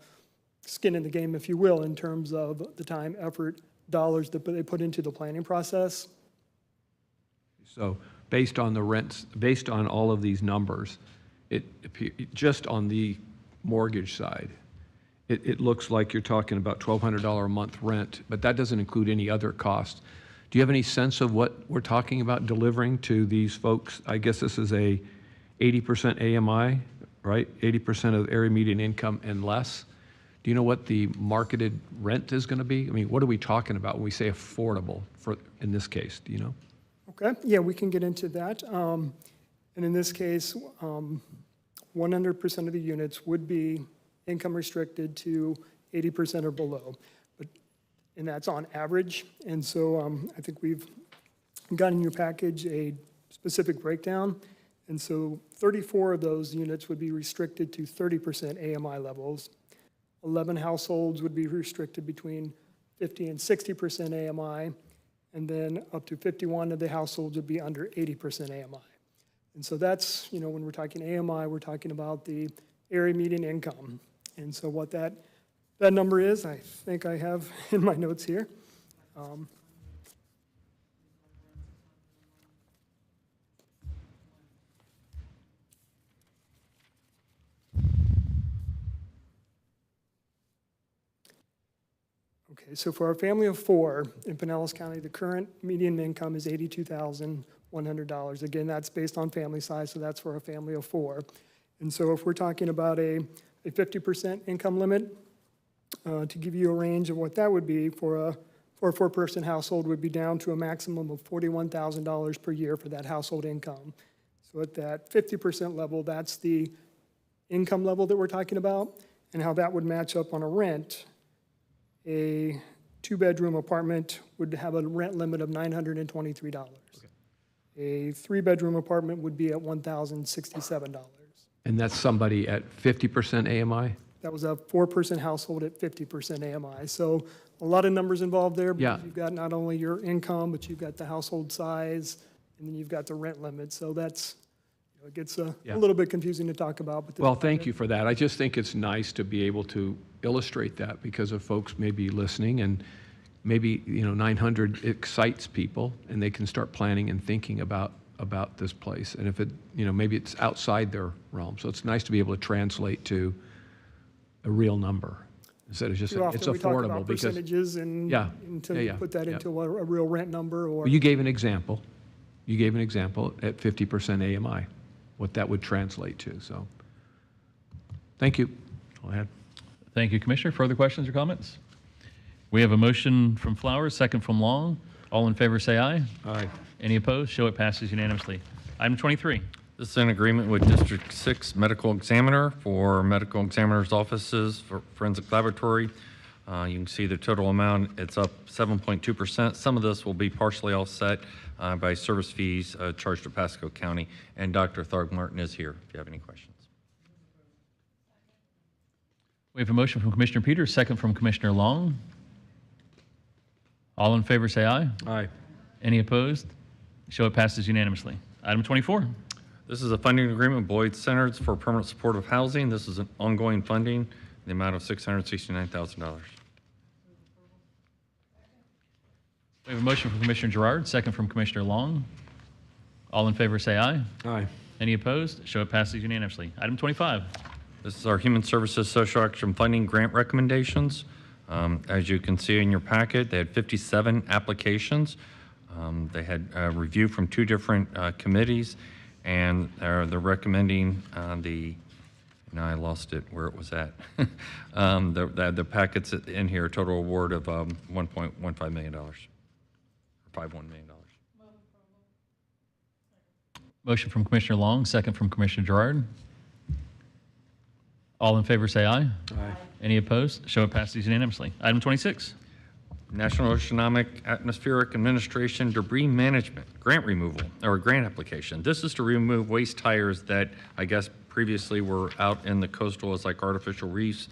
skin in the game, if you will, in terms of the time, effort, dollars that they put into the planning process. So based on the rents, based on all of these numbers, just on the mortgage side, it looks like you're talking about $1,200 a month rent, but that doesn't include any other costs. Do you have any sense of what we're talking about delivering to these folks? I guess this is a 80% AMI, right? 80% of area median income and less. Do you know what the marketed rent is going to be? I mean, what are we talking about when we say affordable for, in this case? Do you know? Okay, yeah, we can get into that. And in this case, 100% of the units would be income restricted to 80% or below. And that's on average. And so I think we've got in your package a specific breakdown. And so 34 of those units would be restricted to 30% AMI levels. 11 households would be restricted between 50 and 60% AMI. And then up to 51 of the households would be under 80% AMI. And so that's, you know, when we're talking AMI, we're talking about the area median income. And so what that number is, I think I have in my notes here. Okay, so for our family of four in Pinellas County, the current median income is $82,100. Again, that's based on family size, so that's for a family of four. And so if we're talking about a 50% income limit, to give you a range of what that would be for a four-person household would be down to a maximum of $41,000 per year for that household income. So at that 50% level, that's the income level that we're talking about, and how that would match up on a rent. A two-bedroom apartment would have a rent limit of $923. Okay. A three-bedroom apartment would be at $1,067. And that's somebody at 50% AMI? That was a four-person household at 50% AMI. So a lot of numbers involved there. Because Yeah. You've got not only your income, but you've got the household size, and then you've got the rent limit. So that's, you know, it gets a little bit confusing to talk about. But Well, thank you for that. I just think it's nice to be able to illustrate that because of folks maybe listening, and maybe, you know, 900 excites people and they can start planning and thinking about this place. And if it, you know, maybe it's outside their realm. So it's nice to be able to translate to a real number instead of just too often it's we talk affordable about because percentages and to put that into a real rent number or. Well, you gave an example. You gave an example at 50% AMI, what that would translate to. So, thank you. Go ahead. Thank you, Commissioner. Further questions or comments? We have a motion from Flowers, second from Long. All in favor say aye. Aye. Any opposed? Show it passes unanimously. Item 23. This is an agreement with District 6 Medical Examiner for medical examiner's offices for forensic laboratory. You can see the total amount, it's up 7.2%. Some of this will be partially offset by service fees charged to Pasco County. And Dr. Tharg-Martin is here if you have any questions. We have a motion from Commissioner Peters, second from Commissioner Long. All in favor say aye. Aye. Any opposed? Show it passes unanimously. Item 24. This is a funding agreement with Boyd Centers for permanent supportive housing. This is an ongoing funding in the amount of $669,000. We have a motion from Commissioner Gerard, second from Commissioner Long. All in favor say aye. Aye. Any opposed? Show it passes unanimously. Item 25. This is our Human Services Social Action Funding grant recommendations. As you can see in your packet, they had 57 applications. They had a review from 2 different committees, and they're recommending I lost it where it was at. The packets in here, total award of $1.15 million, or $51 million. Motion from Commissioner Long, second from Commissioner Gerard. All in favor say aye. Aye. Any opposed? Show it passes unanimously. Item 26. National Oceanic Atmospheric Administration Debris Management Grant Removal, or grant application. This is to remove waste tires that I guess previously were out in the coastal as like artificial reefs.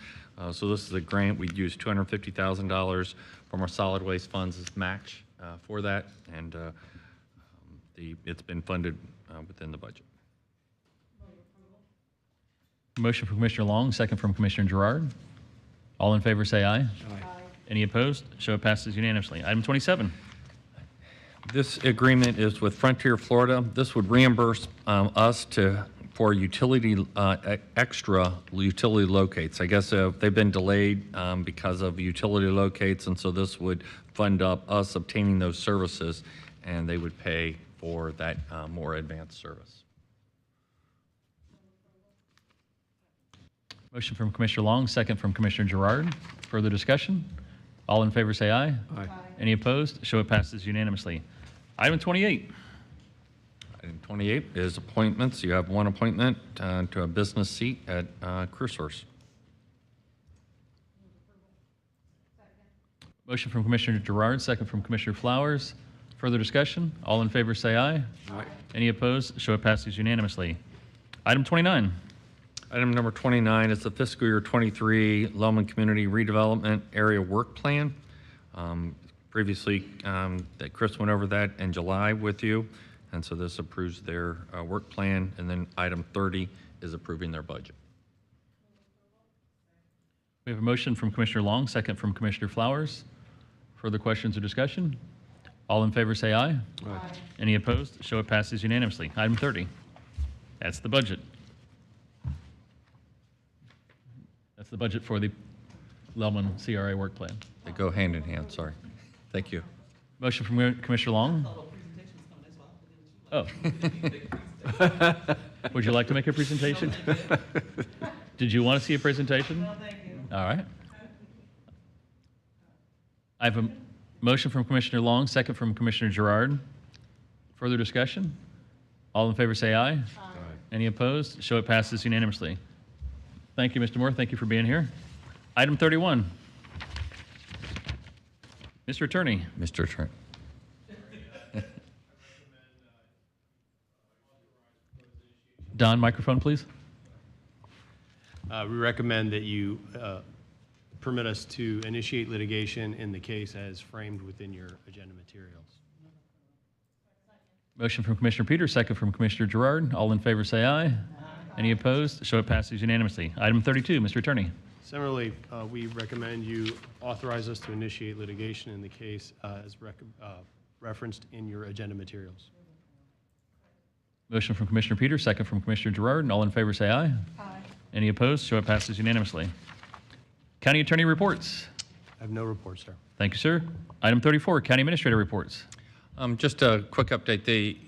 So this is a grant. We'd use $250,000 from our solid waste funds as match for that, and it's been funded within the budget. Motion from Commissioner Long, second from Commissioner Gerard. All in favor say aye. Aye. Any opposed? Show it passes unanimously. Item 27. This agreement is with Frontier, Florida. This would reimburse us for utility, extra utility locates. I guess they've been delayed because of utility locates, and so this would fund up us obtaining those services, and they would pay for that more advanced service. Motion from Commissioner Long, second from Commissioner Gerard. Further discussion? All in favor say aye. Aye. Any opposed? Show it passes unanimously. Item 28. Item 28 is appointments. You have one appointment to a business seat at CareerSource. Motion from Commissioner Gerard, second from Commissioner Flowers. Further discussion? All in favor say aye. Aye. Any opposed? Show it passes unanimously. Item 29. Item number 29 is the fiscal year 23 Lowman Community Redevelopment Area Work Plan. Previously, that Chris went over that in July with you, and so this approves their work plan, and then item 30 is approving their budget. We have a motion from Commissioner Long, second from Commissioner Flowers. Further questions or discussion? All in favor say aye. Aye. Any opposed? Show it passes unanimously. Item 30. That's the budget. That's the budget for the Lellman CRA work plan. They go hand in hand, sorry. Thank you. Motion from Commissioner Long. Oh. Would you like to make a presentation? Did you want to see a presentation? No, thank you. All right. I have a motion from Commissioner Long, second from Commissioner Gerard. Further discussion? All in favor say aye. Aye. Any opposed? Show it passes unanimously. Thank you, Mr. Moore. Thank you for being here. Item 31. Mr. Attorney. Mr. Attorney. Don, microphone, please. We recommend that you permit us to initiate litigation in the case as framed within your agenda materials. Motion from Commissioner Peters, second from Commissioner Gerard. All in favor say aye. Aye. Any opposed? Show it passes unanimously. Item 32, Mr. Attorney. Similarly, we recommend you authorize us to initiate litigation in the case as referenced in your agenda materials. Motion from Commissioner Peters, second from Commissioner Gerard. All in favor say aye. Aye. Any opposed? Show it passes unanimously. County Attorney reports. I have no report, sir. Thank you, sir. Item 34, County Administrator reports. Just a quick update.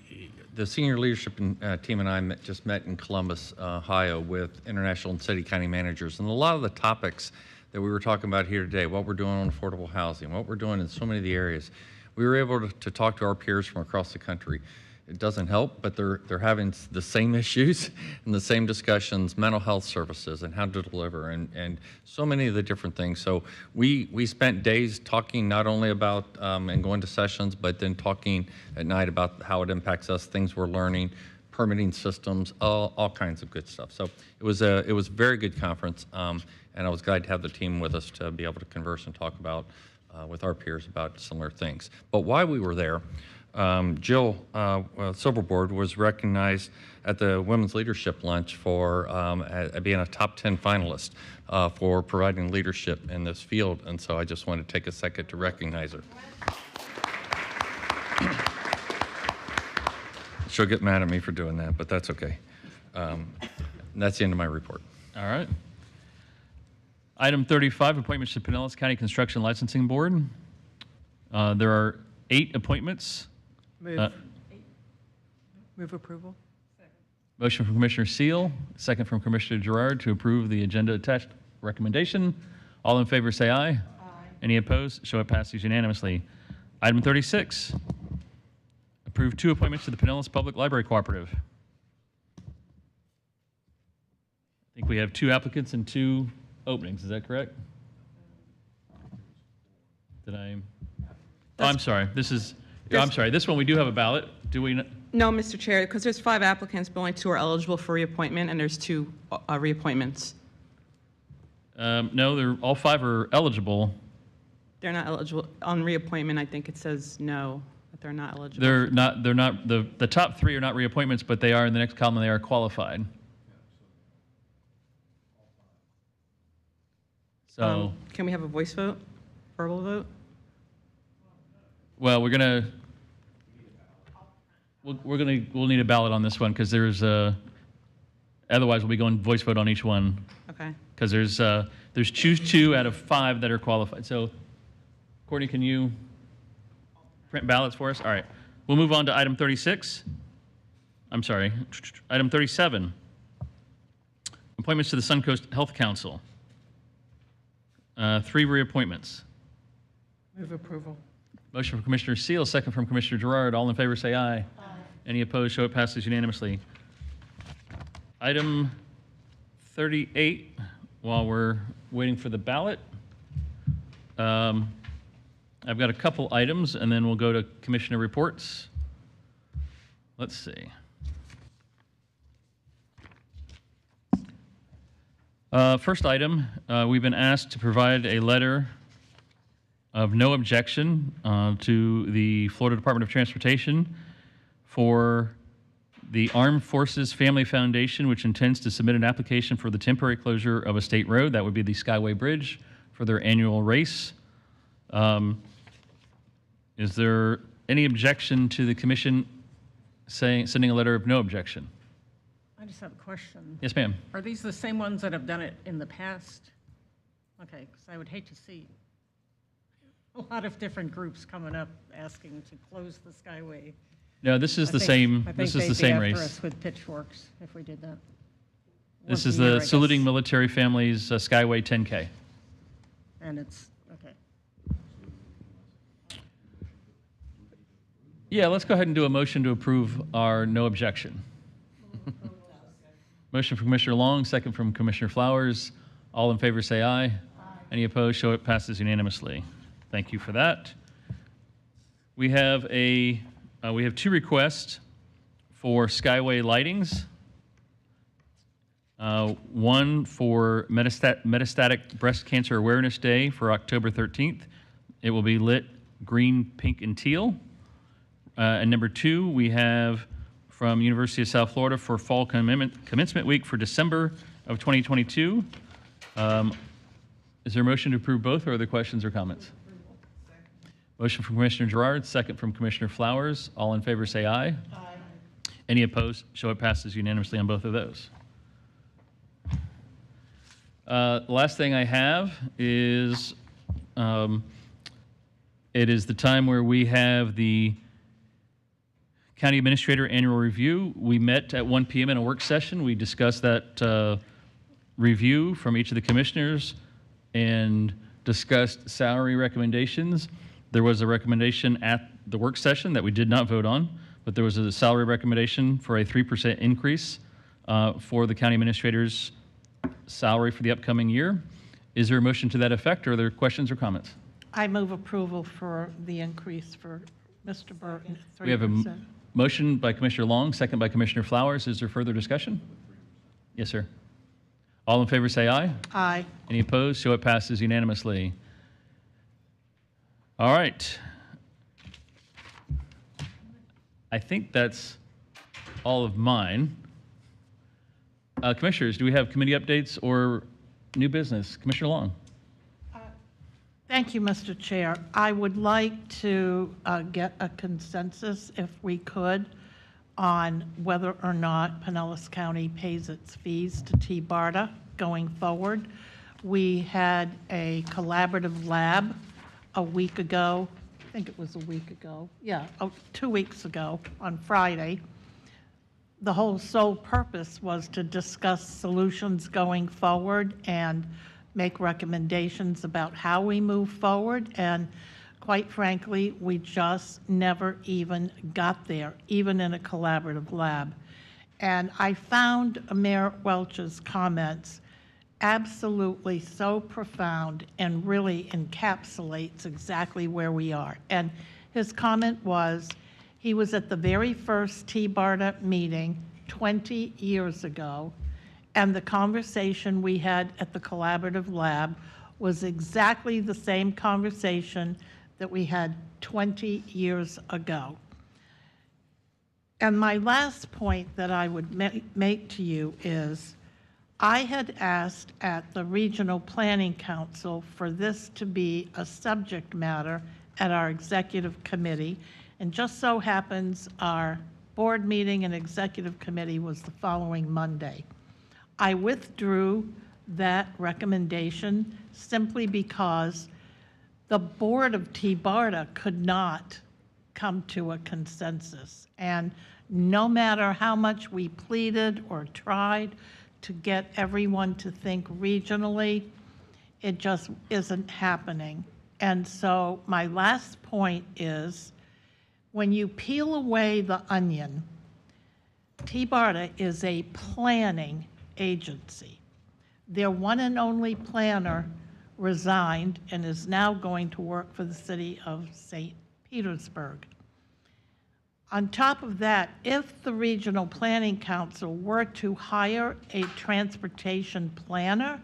The senior leadership team and I just met in Columbus, Ohio with international and city county managers. And a lot of the topics that we were talking about here today, what we're doing on affordable housing, what we're doing in so many of the areas, we were able to talk to our peers from across the country. It doesn't help, but they're having the same issues and the same discussions, mental health services and how to deliver and so many of the different things. So we spent days talking not only about and going to sessions, but then talking at night about how it impacts us, things we're learning, permitting systems, all kinds of good stuff. So it was a very good conference, and I was glad to have the team with us to be able to converse and talk about with our peers about similar things. But while we were there, Jill Silverboard was recognized at the Women's Leadership Lunch for being a top 10 finalist for providing leadership in this field, and so I just want to take a second to recognize her. She'll get mad at me for doing that, but that's okay. And that's the end of my report. All right. Item 35, appointments to Pinellas County Construction Licensing Board. There are 8 appointments. Move approval. Motion from Commissioner Seal, second from Commissioner Gerard to approve the agenda attached recommendation. All in favor say aye. Aye. Any opposed? Show it passes unanimously. Item 36, approve 2 appointments to the Pinellas Public Library Cooperative. I think we have 2 applicants and 2 openings. Is that correct? Did I? Oh, I'm sorry. I'm sorry. This one we do have a ballot. Do we? No, Mr. Chair, because there's 5 applicants, but only 2 are eligible for reappointment, and there's 2 reappointments. No, all 5 are eligible. They're not eligible. On reappointment, I think it says no, that they're not eligible. They're not, the top 3 are not reappointments, but they are in the next column, they are qualified. So, Can we have a voice vote, verbal vote? well, we'll need a ballot on this one because otherwise we'll be going voice vote on each one. Okay. Because there's choose 2 out of 5 that are qualified. So, Courtney, can you print ballots for us? All right. We'll move on to item 36. I'm sorry, item 37. Appointments to the Suncoast Health Council. 3 reappointments. Move approval. Motion from Commissioner Seal, second from Commissioner Gerard. All in favor say aye. Aye. Any opposed? Show it passes unanimously. Item 38, while we're waiting for the ballot, I've got a couple items, and then we'll go to Commissioner reports. Let's see. First item, we've been asked to provide a letter of no objection to the Florida Department of Transportation for the Armed Forces Family Foundation, which intends to submit an application for the temporary closure of a state road, that would be the Skyway Bridge, for their annual race. Is there any objection to the commission sending a letter of no objection? I just have a question. Yes, ma'am. Are these the same ones that have done it in the past? Okay, because I would hate to see a lot of different groups coming up asking to close the Skyway. No, this is the same. This is the same race. I think they'd be after us with pitchforks if we did that. This Once a is year, I the guess. Saluting Military Families Skyway 10K. And it's, okay. Yeah, let's go ahead and do a motion to approve our no objection. Motion from Commissioner Long, second from Commissioner Flowers. All in favor say aye. Aye. Any opposed? Show it passes unanimously. Thank you for that. We have 2 requests for Skyway Lightings. One for Metastatic Breast Cancer Awareness Day for October 13th. It will be lit green, pink, and teal. And number 2, we have from University of South Florida for Fall Commencement Week for December of 2022. Is there a motion to approve both, or are there questions or comments? Motion from Commissioner Gerard, second from Commissioner Flowers. All in favor say aye. Aye. Any opposed? Show it passes unanimously on both of those. The last thing I have is it is the time where we have the County Administrator Annual Review. We met at 1 p.m. in a work session. We discussed that review from each of the commissioners and discussed salary recommendations. There was a recommendation at the work session that we did not vote on, but there was a salary recommendation for a 3% increase for the county administrator's salary for the upcoming year. Is there a motion to that effect, or are there questions or comments? I move approval for the increase for Mr. Burton, 3%. We have a motion by Commissioner Long, second by Commissioner Flowers. Is there further discussion? Yes, sir. All in favor say aye. Aye. Any opposed? Show it passes unanimously. All right. I think that's all of mine. Commissioners, do we have committee updates or new business? Commissioner Long. Thank you, Mr. Chair. I would like to get a consensus, if we could, on whether or not Pinellas County pays its fees to T-BARTA going forward. We had a collaborative lab a week ago. I think it was a week ago. Yeah, 2 weeks ago on Friday. The whole sole purpose was to discuss solutions going forward and make recommendations about how we move forward, and quite frankly, we just never even got there, even in a collaborative lab. And I found Mayor Welch's comments absolutely so profound and really encapsulates exactly where we are. And his comment was, he was at the very first T-BARTA meeting 20 years ago, And the conversation we had at the collaborative lab was exactly the same conversation that we had 20 years ago. And my last point that I would make to you is, I had asked at the Regional Planning Council for this to be a subject matter at our executive committee, and just so happens our board meeting and executive committee was the following Monday. I withdrew that recommendation simply because the board of T-BARTA could not come to a consensus. And no matter how much we pleaded or tried to get everyone to think regionally, it just isn't happening. And so my last point is, when you peel away the onion, T-BARTA is a planning agency. Their one and only planner resigned and is now going to work for the city of St. Petersburg. On top of that, if the Regional Planning Council were to hire a transportation planner,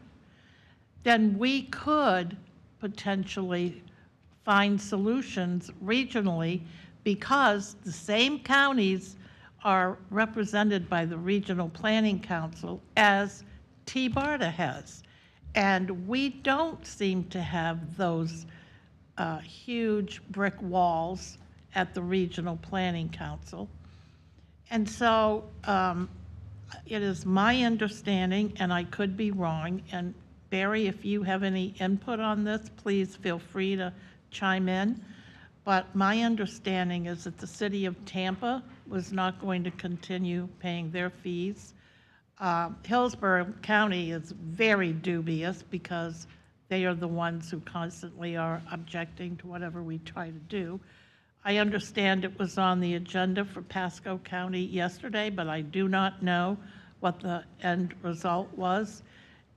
then we could potentially find solutions regionally, because the same counties are represented by the Regional Planning Council as T-BARTA has. And we don't seem to have those huge brick walls at the Regional Planning Council. And so it is my understanding, and I could be wrong, and Barry, if you have any input on this, please feel free to chime in. But my understanding is that the city of Tampa was not going to continue paying their fees. Hillsborough County is very dubious because they are the ones who constantly are objecting to whatever we try to do. I understand it was on the agenda for Pasco County yesterday, but I do not know what the end result was.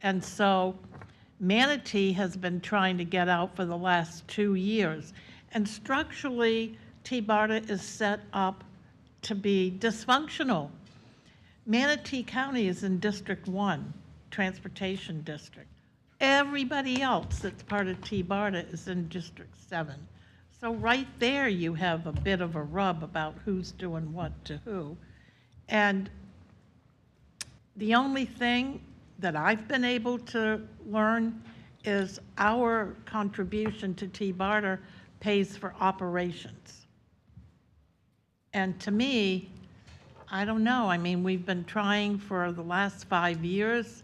And so Manatee has been trying to get out for the last 2 years. And structurally, T-BARTA is set up to be dysfunctional. Manatee County is in District 1, Transportation District. Everybody else that's part of T-BARTA is in District 7. So right there you have a bit of a rub about who's doing what to who. And the only thing that I've been able to learn is our contribution to T-BARTA pays for operations. And to me, I don't know, I mean, we've been trying for the last 5 years.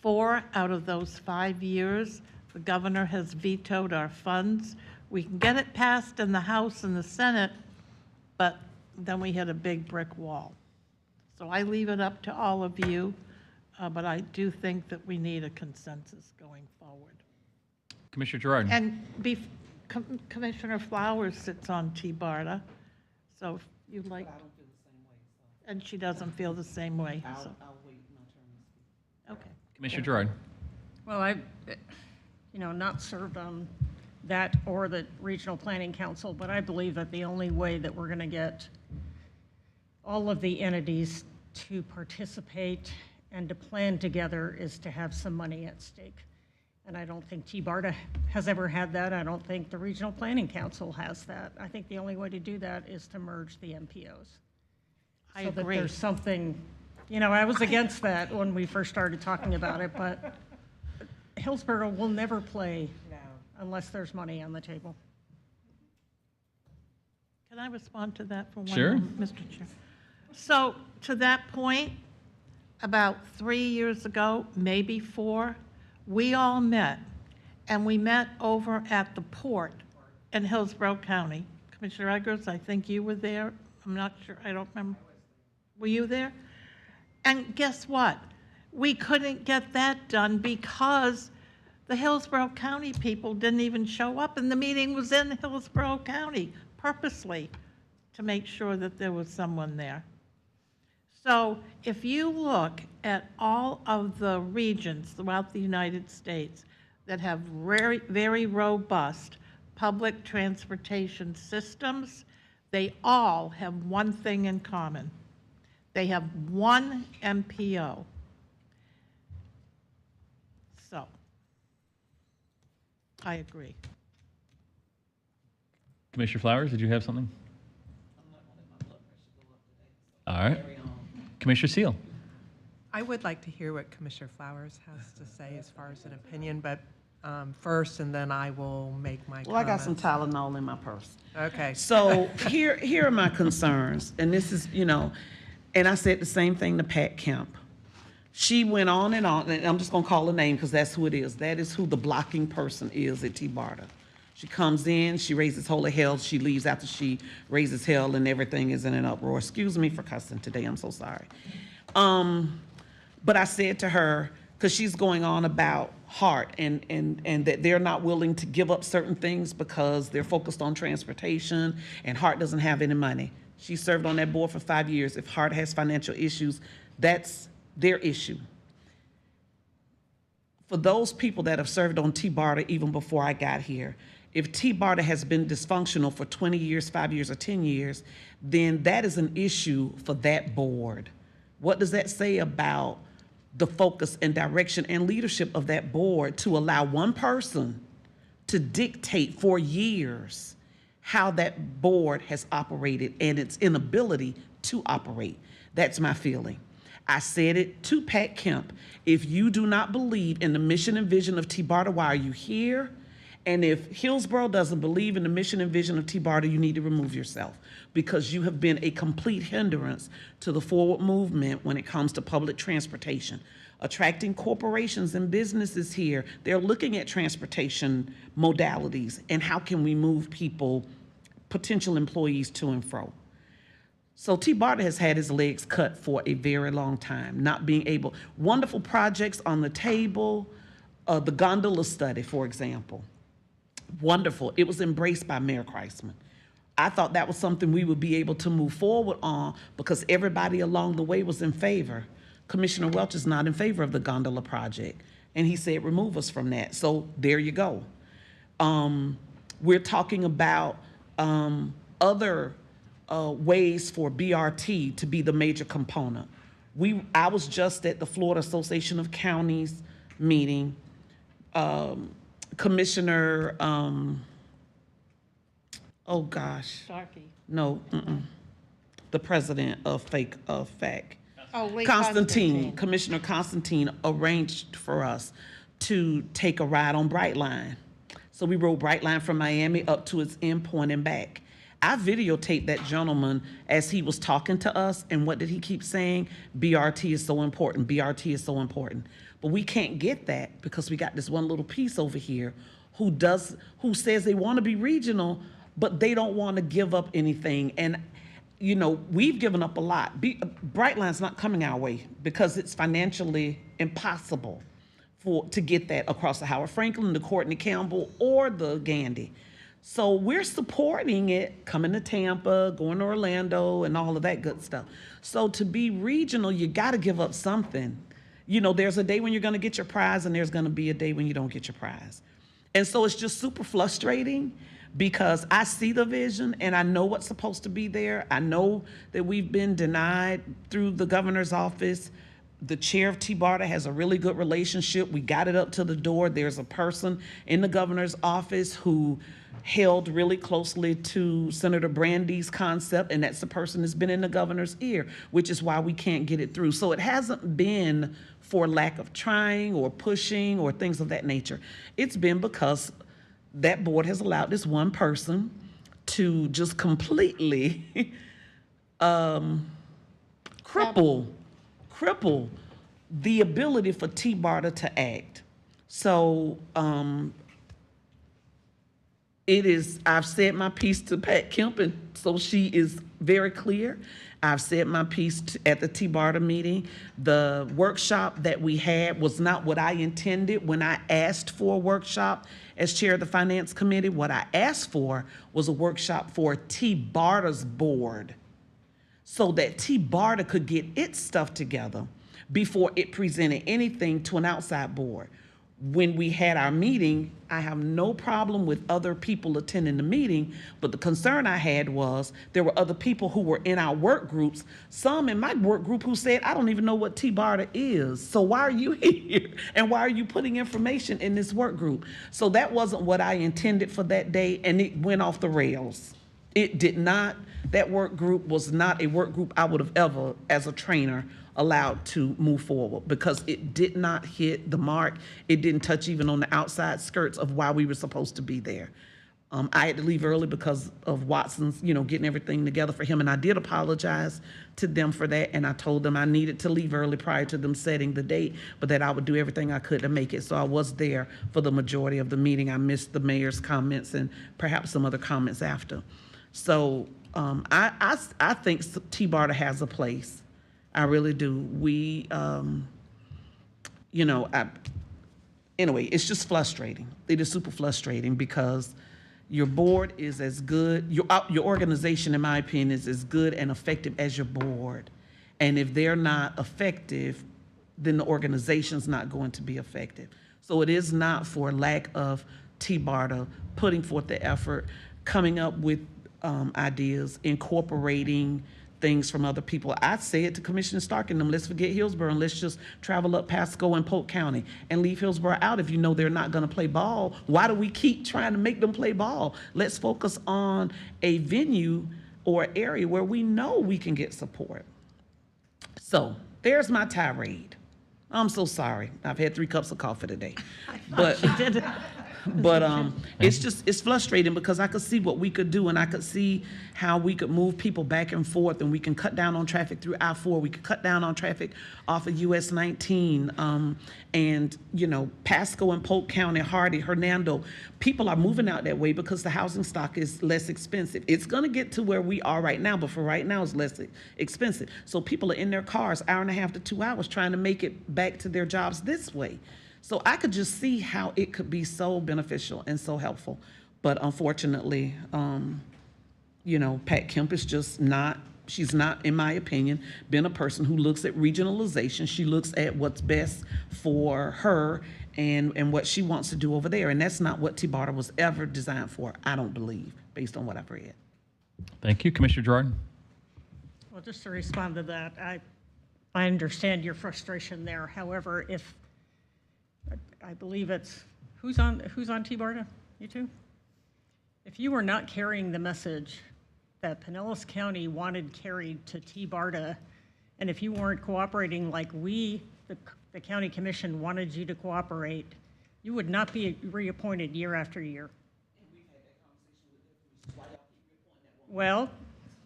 4 out of those 5 years, the governor has vetoed our funds. We can get it passed in the House and the Senate, but then we hit a big brick wall. So I leave it up to all of you, but I do think that we need a consensus going forward. Commissioner Gerard. And Commissioner Flowers sits on T-BARTA, so if you'd like. I don't feel the same way. So. And she doesn't feel the same way. I'll wait my turn to speak. Okay. Commissioner Gerard. Well, I've, not served on that or the Regional Planning Council, but I believe that the only way that we're going to get all of the entities to participate and to plan together is to have some money at stake. And I don't think T-BARTA has ever had that. I don't think the Regional Planning Council has that. I think the only way to do that is to merge the MPOs. I so agree. that there's something, I was against that when we first started talking about it, but Hillsborough will never play unless there's money on the table. Can I respond to that for one Sure. moment, Mr. Chair? So to that point, about 3 years ago, maybe 4, we all met, and we met over at the port in Hillsborough County. Commissioner Eggers, I think you were there. I'm not sure, I don't remember. Were you there? And guess what? We couldn't get that done because the Hillsborough County people didn't even show up, and the meeting was in Hillsborough County purposely to make sure that there was someone there. So if you look at all of the regions throughout the United States that have very, very robust public transportation systems, they all have one thing in common. They have one MPO. So, I agree. Commissioner Flowers, did you have something? All right. Commissioner Seal. I would like to hear what Commissioner Flowers has to say as far as an opinion, but first, and then I will make my Well, I got comments. some Tylenol in my purse. Okay. So here are my concerns, and this is, and I said the same thing to Pat Kemp. She went on, and I'm just gonna call her name because that's who it is. That is who the blocking person is at T-Barter. She comes in, she raises holy hell, she leaves after she raises hell, and everything is in an uproar. Excuse me for cussing today, I'm so sorry. But I said to her, because she's going on about Hart and that they're not willing to give up certain things because they're focused on transportation and Hart doesn't have any money. She served on that board for 5 years. If Hart has financial issues, that's their issue. For those people that have served on T-Barter even before I got here, if T-Barter has been dysfunctional for 20 years, 5 years, or 10 years, then that is an issue for that board. What does that say about the focus and direction and leadership of that board to allow one person to dictate for years how that board has operated and its inability to operate? That's my feeling. I said it to Pat Kemp. If you do not believe in the mission and vision of T-Barter, why are you here? And if Hillsborough doesn't believe in the mission and vision of T-Barter, you need to remove yourself because you have been a complete hindrance to the forward movement when it comes to public transportation. Attracting corporations and businesses here, they're looking at transportation modalities and how can we move people, potential employees to and fro. So T-Barter has had his legs cut for a very long time, not being able, wonderful projects on the table, the gondola study, for example. Wonderful. It was embraced by Mayor Kreisman. I thought that was something we would be able to move forward on because everybody along the way was in favor. Commissioner Welch is not in favor of the gondola project, and he said remove us from that. So there you go. We're talking about other ways for BRT to be the major component. I was just at the Florida Association of Counties meeting. Commissioner, oh gosh. Starkey. No, the president of FAC. Oh, Lee Constantine, Commissioner Constantine arranged for us to take a ride on Brightline. So we rode Brightline from Miami up to its endpoint and back. I videotaped that gentleman as he was talking to us, and what did he keep saying? BRT is so important, BRT is so important. But we can't get that because we got this one little piece over here who says they want to be regional, but they don't want to give up anything. And we've given up a lot. Brightline's not coming our way because it's financially impossible to get that across the Howard Franklin, the Courtney Campbell, or the Gandy. So we're supporting it, coming to Tampa, going to Orlando, and all of that good stuff. So to be regional, you got to give up something. There's a day when you're going to get your prize, and there's going to be a day when you don't get your prize. And so it's just super frustrating because I see the vision, and I know what's supposed to be there. I know that we've been denied through the governor's office. The chair of T-Barter has a really good relationship. We got it up to the door. There's a person in the governor's office who held really closely to Senator Brandy's concept, and that's the person that's been in the governor's ear, which is why we can't get it through. So it hasn't been for lack of trying or pushing or things of that nature. It's been because that board has allowed this one person to just completely cripple the ability for T-Barter to act. So I've said my piece to Pat Kemp, and so she is very clear. I've said my piece at the T-Barter meeting. The workshop that we had was not what I intended when I asked for a workshop as chair of the Finance Committee. What I asked for was a workshop for T-Barter's board so that T-Barter could get its stuff together before it presented anything to an outside board. when we had our meeting, I have no problem with other people attending the meeting, but the concern I had was there were other people who were in our work groups, some in my work group who said, I don't even know what T-BARTA is, so why are you here? And why are you putting information in this work group? So that wasn't what I intended for that day, and it went off the rails. It did not, that work group was not a work group I would have ever, as a trainer, allowed to move forward, because it did not hit the mark. It didn't touch even on the outside skirts of why we were supposed to be there. I had to leave early because of Watson's, getting everything together for him, and I did apologize to them for that, and I told them I needed to leave early prior to them setting the date, but that I would do everything I could to make it. So I was there for the majority of the meeting. I missed the mayor's comments and perhaps some other comments after. So I think T-BARTA has a place. I really do. We, anyway, it's just frustrating. It is super frustrating because your board is as good, your organization, in my opinion, is as good and effective as your board. And if they're not effective, then the organization's not going to be effective. So it is not for lack of T-BARTA putting forth the effort, coming up with ideas, incorporating things from other people. I say it to Commissioner Stark and them, let's forget Hillsborough and let's just travel up Pasco and Polk County and leave Hillsborough out. If you know they're not gonna play ball, why do we keep trying to make them play ball? Let's focus on a venue or area where we know we can get support. So there's my tirade. I'm so sorry. I've had 3 cups of coffee today. But it's frustrating because I could see what we could do, and I could see how we could move people back and forth, and we can cut down on traffic through I-4. We could cut down on traffic off of US 19, and Pasco and Polk County, Hardy, Hernando. People are moving out that way because the housing stock is less expensive. It's going to get to where we are right now, but for right now, it's less expensive. So people are in their cars, 1.5 to 2 hours, trying to make it back to their jobs this way. So I could just see how it could be so beneficial and so helpful. But unfortunately, Pat Kemp is just not, she's not, in my opinion, been a person who looks at regionalization. She looks at what's best for her and what she wants to do over there. And that's not what T-BARTA was ever designed for, I don't believe, based on what I've read. Thank you. Commissioner Jordan. Well, just to respond to that, I understand your frustration there. However, if I believe it's, who's on T-BARTA? You two? If you were not carrying the message that Pinellas County wanted carried to T-BARTA, and if you weren't cooperating like we, the county commission, wanted you to cooperate, you would not be reappointed year after year. Well,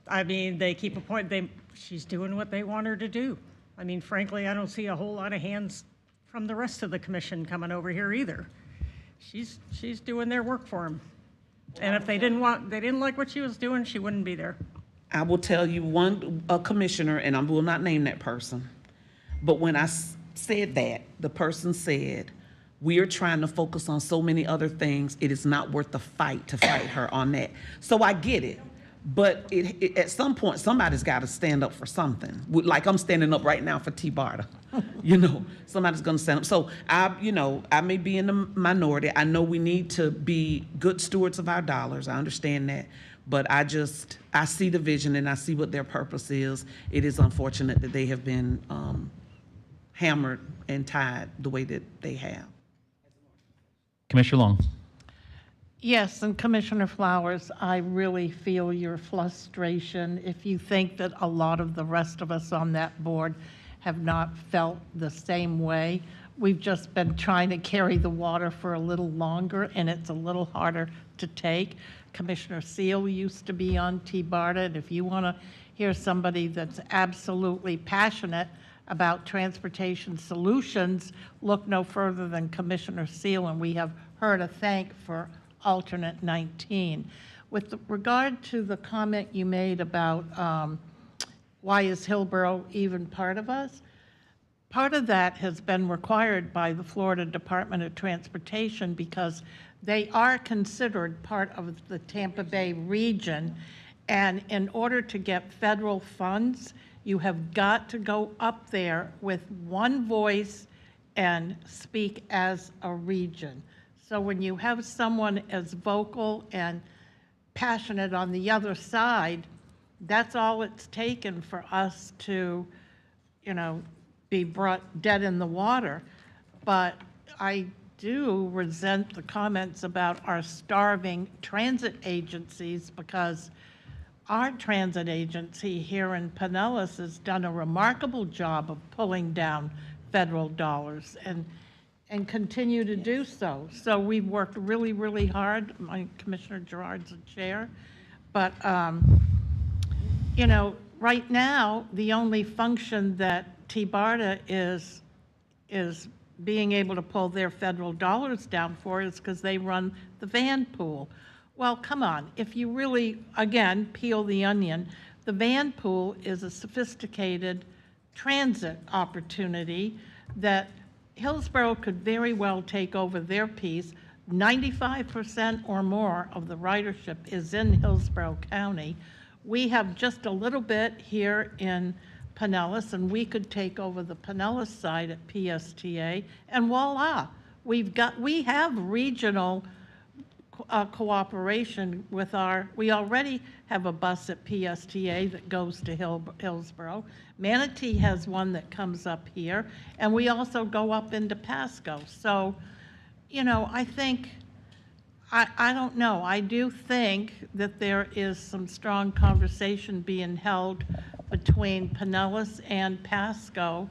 I mean, they keep appointing, she's doing what they want her to do. I mean, frankly, I don't see a whole lot of hands from the rest of the commission coming over here either. She's doing their work for them. And if they didn't like what she was doing, she wouldn't be there. I will tell you a commissioner, and I will not name that person, but when I said that, the person said, we are trying to focus on so many other things, it is not worth the fight to fight her on that. So I get it. But at some point, somebody's got to stand up for something. Like I'm standing up right now for T-BARTA. Somebody's going to stand up. So I may be in the minority. I know we need to be good stewards of our dollars. I understand that. But I see the vision and I see what their purpose is. It is unfortunate that they have been hammered and tied the way that they have. Commissioner Long. Yes, and Commissioner Flowers, I really feel your frustration. If you think that a lot of the rest of us on that board have not felt the same way, we've just been trying to carry the water for a little longer, and it's a little harder to take. Commissioner Seal used to be on T-BARTA, and if you want to hear somebody that's absolutely passionate about transportation solutions, look no further than Commissioner Seal, and we have her to thank for alternate 19. With regard to the comment you made about why is Hillsborough even part of us, part of that has been required by the Florida Department of Transportation because they are considered part of the Tampa Bay region, and in order to get federal funds, you have got to go up there with one voice and speak as a region. So when you have someone as vocal and passionate on the other side, that's all it's taken for us to, be brought dead in the water. But I do resent the comments about our starving transit agencies, because our transit agency here in Pinellas has done a remarkable job of pulling down federal dollars and continue to do so. So we've worked really, really hard. Commissioner Gerard's the chair. But, right now, the only function that TBARTA is being able to pull their federal dollars down for is because they run the van pool. Well, come on, if you really, again, peel the onion, the van pool is a sophisticated transit opportunity that Hillsborough could very well take over their piece. 95% or more of the ridership is in Hillsborough County. We have just a little bit here in Pinellas, and we could take over the Pinellas side at PSTA, and voila, we have regional cooperation with we already have a bus at PSTA that goes to Hillsborough. Manatee has one that comes up here, and we also go up into Pasco. So, I think, I don't know, I do think that there is some strong conversation being held between Pinellas and Pasco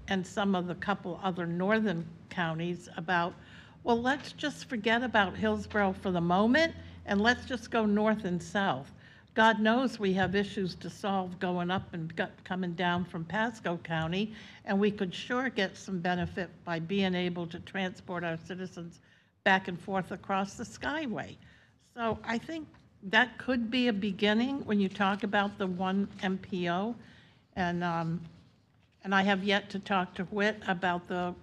and some of the couple other northern counties about, well, let's just forget about Hillsborough for the moment, and let's just go north and south. God knows we have issues to solve going up and coming down from Pasco County, and we could sure get some benefit by being able to transport our citizens back and forth across the Skyway. So I think that could be a beginning when you talk about the one MPO, and I have yet to talk to Whit about the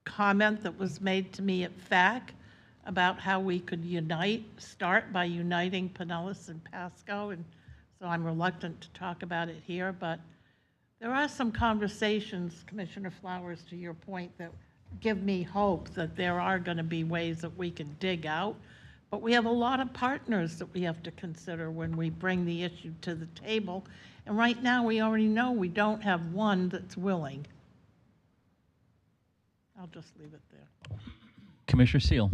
comment that was made to me at FAC about how we could start by uniting Pinellas and Pasco, and so I'm reluctant to talk about it here, but there are some conversations, Commissioner Flowers, to your point, that give me hope that there are going to be ways that we can dig out. But we have a lot of partners that we have to consider when we bring the issue to the table. And right now, we already know we don't have one that's willing. I'll just leave it there. Commissioner Seal.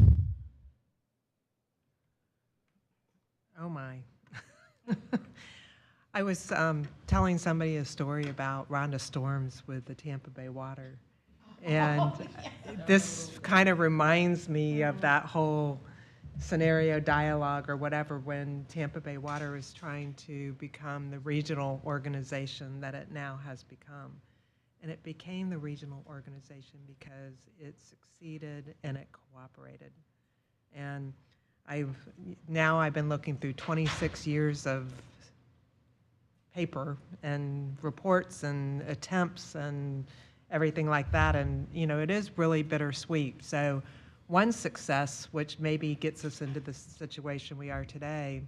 Oh, my. I was telling somebody a story about Rhonda Storms with the Tampa Bay Water. And this kind of reminds me of that whole scenario dialogue or whatever when Tampa Bay Water is trying to become the regional organization that it now has become. And it became the regional organization because it succeeded and it cooperated. And I've been looking through 26 years of paper and reports and attempts and everything like that, and it is really bittersweet. So one success, which maybe gets us into the situation we are today,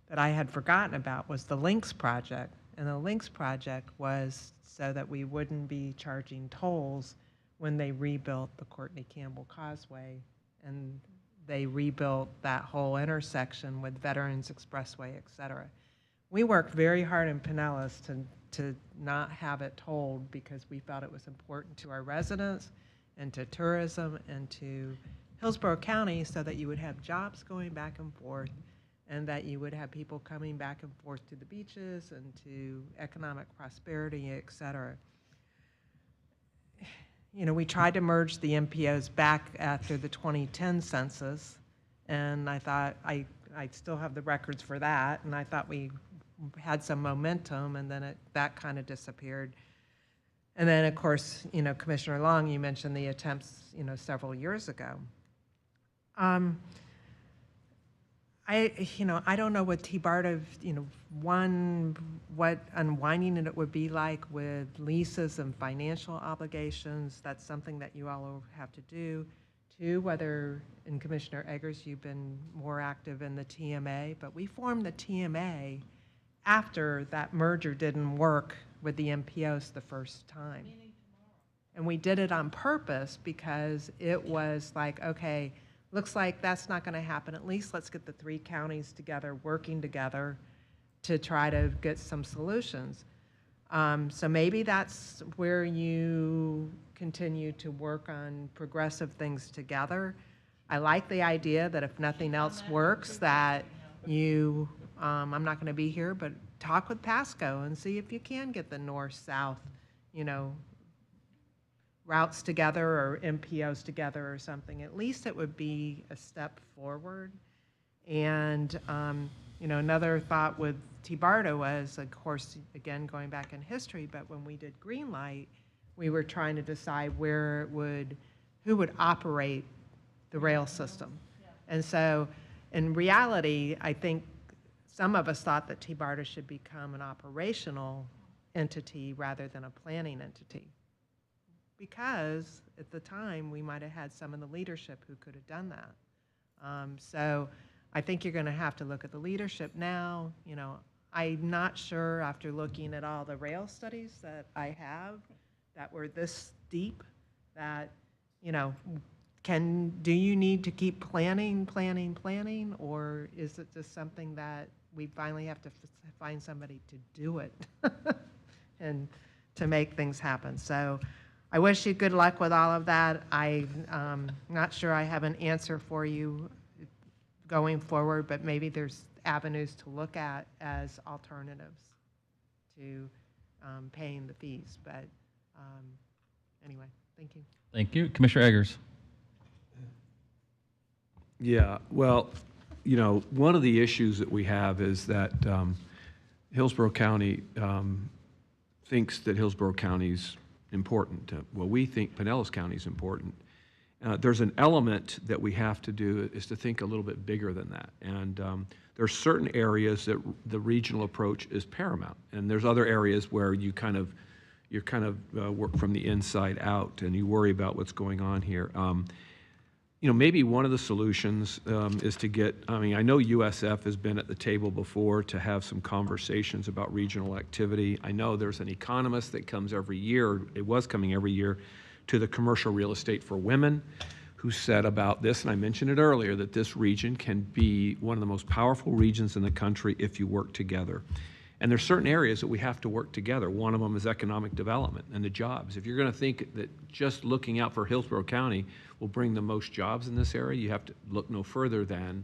that I had forgotten about, was the Lynx Project. And the Lynx Project was so that we wouldn't be charging tolls when they rebuilt the Courtney Campbell Causeway, and they rebuilt that whole intersection with Veterans Expressway, et cetera. We worked very hard in Pinellas to not have it tolled because we felt it was important to our residents and to tourism and to Hillsborough County, so that you would have jobs going back and forth and that you would have people coming back and forth to the beaches and to economic prosperity, et cetera. We tried to merge the MPOs back after the 2010 census, and I thought I still have the records for that, and I thought we had some momentum, and then that kind of disappeared. And then, of course, Commissioner Long, you mentioned the attempts, several years ago. I don't know what TBARTA, what unwinding it would be like with leases and financial obligations. That's something that you all will have to do. Two, whether, and Commissioner Eggers, you've been more active in the TMA, but we formed the TMA after that merger didn't work with the MPOs the first time. And we did it on purpose because it was like, okay, looks like that's not going to happen. At least let's get the 3 counties together, working together to try to get some solutions. So maybe that's where you continue to work on progressive things together. I like the idea that if nothing else works, that you, I'm not going to be here, but talk with Pasco and see if you can get the north-south, routes together or MPOs together or something. At least it would be a step forward. And, another thought with T-BARTA was, of course, again, going back in history, but when we did Greenlight, we were trying to decide who would operate the rail system. And so in reality, I think some of us thought that T-BARTA should become an operational entity rather than a planning entity. Because at the time, we might have had some in the leadership who could have done that. So I think you're going to have to look at the leadership now. I'm not sure after looking at all the rail studies that I have that were this deep that, do you need to keep planning, or is it just something that we finally have to find somebody to do it and to make things happen? So I wish you good luck with all of that. I'm not sure I have an answer for you going forward, but maybe there's avenues to look at as alternatives to paying the fees. But anyway, thank you. Thank you. Commissioner Eggers. Yeah, well, one of the issues that we have is that Hillsborough County thinks that Hillsborough County's important. Well, we think Pinellas County is important. There's an element that we have to do is to think a little bit bigger than that. And there are certain areas that the regional approach is paramount, and there's other areas where you kind of work from the inside out, and you worry about what's going on here. Maybe one of the solutions is to get, I know USF has been at the table before to have some conversations about regional activity. I know there's an economist that comes every year, it was coming every year, to the Commercial Real Estate for Women, who said about this, and I mentioned it earlier, that this region can be one of the most powerful regions in the country if you work together. And there's certain areas that we have to work together. One of them is economic development and the jobs. If you're going to think that just looking out for Hillsborough County will bring the most jobs in this area, you have to look no further than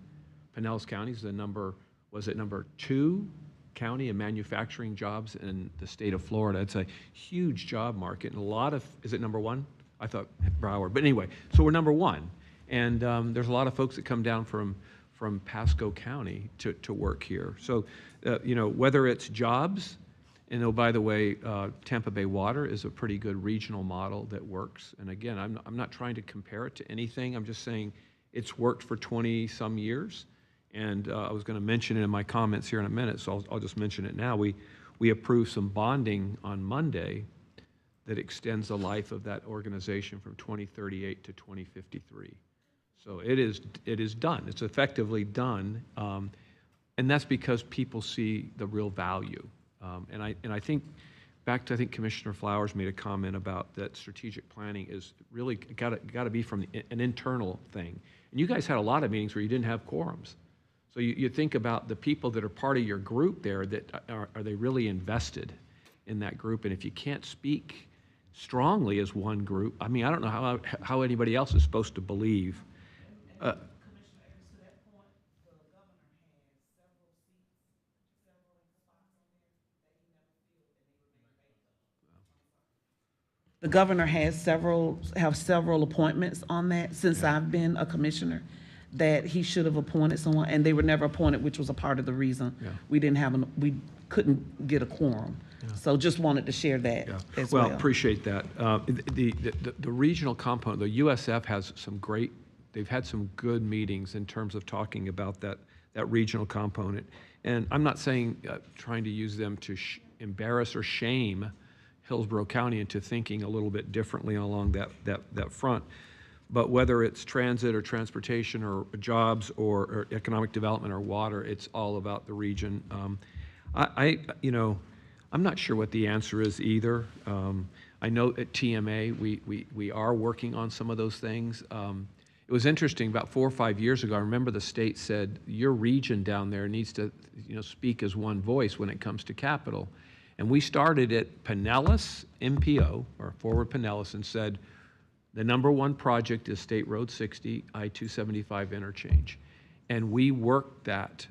Pinellas County is number 2 county in manufacturing jobs in the state of Florida. It's a huge job market, and a lot of, is it number 1? I thought Broward, but anyway, so we're number 1. And there's a lot of folks that come down from Pasco County to work here. So, whether it's jobs, and oh, by the way, Tampa Bay Water is a pretty good regional model that works. And again, I'm not trying to compare it to anything. I'm just saying it's worked for 20-some years. And I was going to mention it in my comments here in a minute, so I'll just mention it now. We approved some bonding on Monday that extends the life of that organization from 2038 to 2053. So it is done. It's effectively done, and that's because people see the real value. And I think back to, I think Commissioner Flowers made a comment about that strategic planning is really got to be from an internal thing. And you guys had a lot of meetings where you didn't have quorums. So you think about the people that are part of your group there, that are they really invested in that group? And if you can't speak strongly as one group, I don't know how anybody else is supposed to believe. The governor has several appointments on that since I've been a commissioner, that he should have appointed someone, and they were never appointed, which was a part of the reason we couldn't get a quorum. So just wanted to share that as well. Well, appreciate that. The regional component, the USF has they've had some good meetings in terms of talking about that regional component. And I'm not saying trying to use them to embarrass or shame Hillsborough County into thinking a little bit differently along that front. But whether it's transit or transportation or jobs or economic development or water, it's all about the region. I'm not sure what the answer is either. I know at TMA, we are working on some of those things. It was interesting, about 4 or 5 years ago, I remember the state said, your region down there needs to, speak as one voice when it comes to capital. And we started at Pinellas, MPO, or Forward Pinellas, and said, the #1 project is State Road 60, I-275 interchange. And we worked that.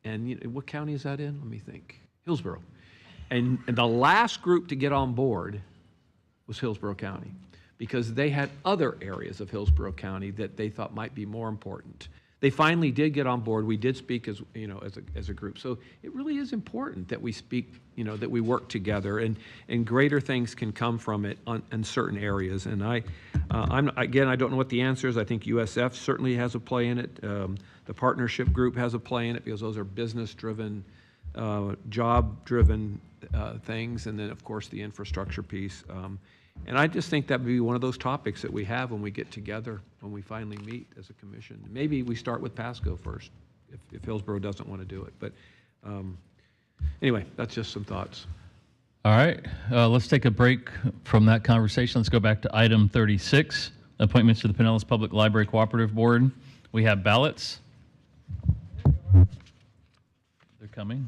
And what county is that in? Let me think. Hillsborough. And the last group to get on board was Hillsborough County, because they had other areas of Hillsborough County that they thought might be more important. They finally did get on board. We did speak as a group. So it really is important that we speak, that we work together, and greater things can come from it in certain areas. And I don't know what the answer is. I think USF certainly has a play in it. The partnership group has a play in it, because those are business-driven, job-driven things, and then of course the infrastructure piece. And I just think that would be one of those topics that we have when we get together, when we finally meet as a commission. Maybe we start with Pasco first, if Hillsborough doesn't want to do it. But anyway, that's just some thoughts. All right, let's take a break from that conversation. Let's go back to item 36, appointments to the Pinellas Public Library Cooperative Board. We have ballots. They're coming.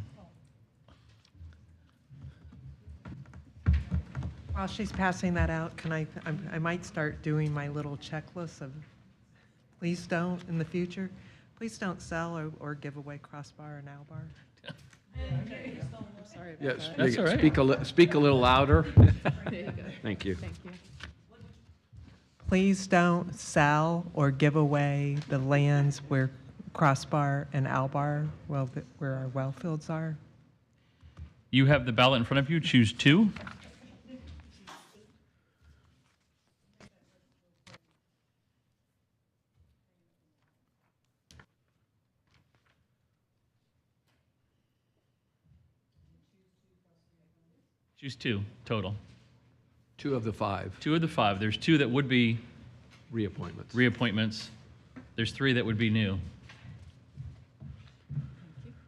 While she's passing that out, can I might start doing my little checklist of, please don't, in the future, please don't sell or give away crossbar and owlbar. I'm sorry about Yes, that. That's all right. Speak a little louder. Thank you. Thank you. Please don't sell or give away the lands where crossbar and owlbar, where our well fields are. You have the ballot in front of you. Choose 2. Choose 2 total. 2 of the 5. 2 of the 5. There's 2 that would be Reappointments. There's 3 that would be new.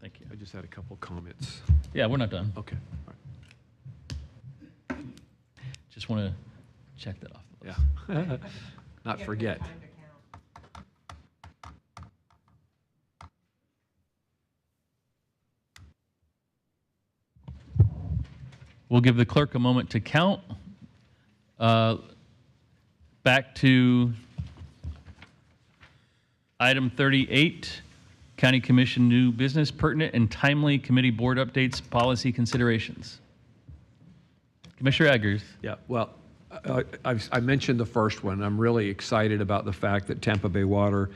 Thank you. I just had a couple comments. Yeah, we're not done. Okay. All Just want to check that off the list. right. Yeah. Not forget. We'll give the clerk a moment to count. Back to item 38, County Commission new business, pertinent and timely committee board updates, policy considerations. Commissioner Eggers. Yeah, well, I mentioned the first one. I'm really excited about the fact that Tampa Bay Water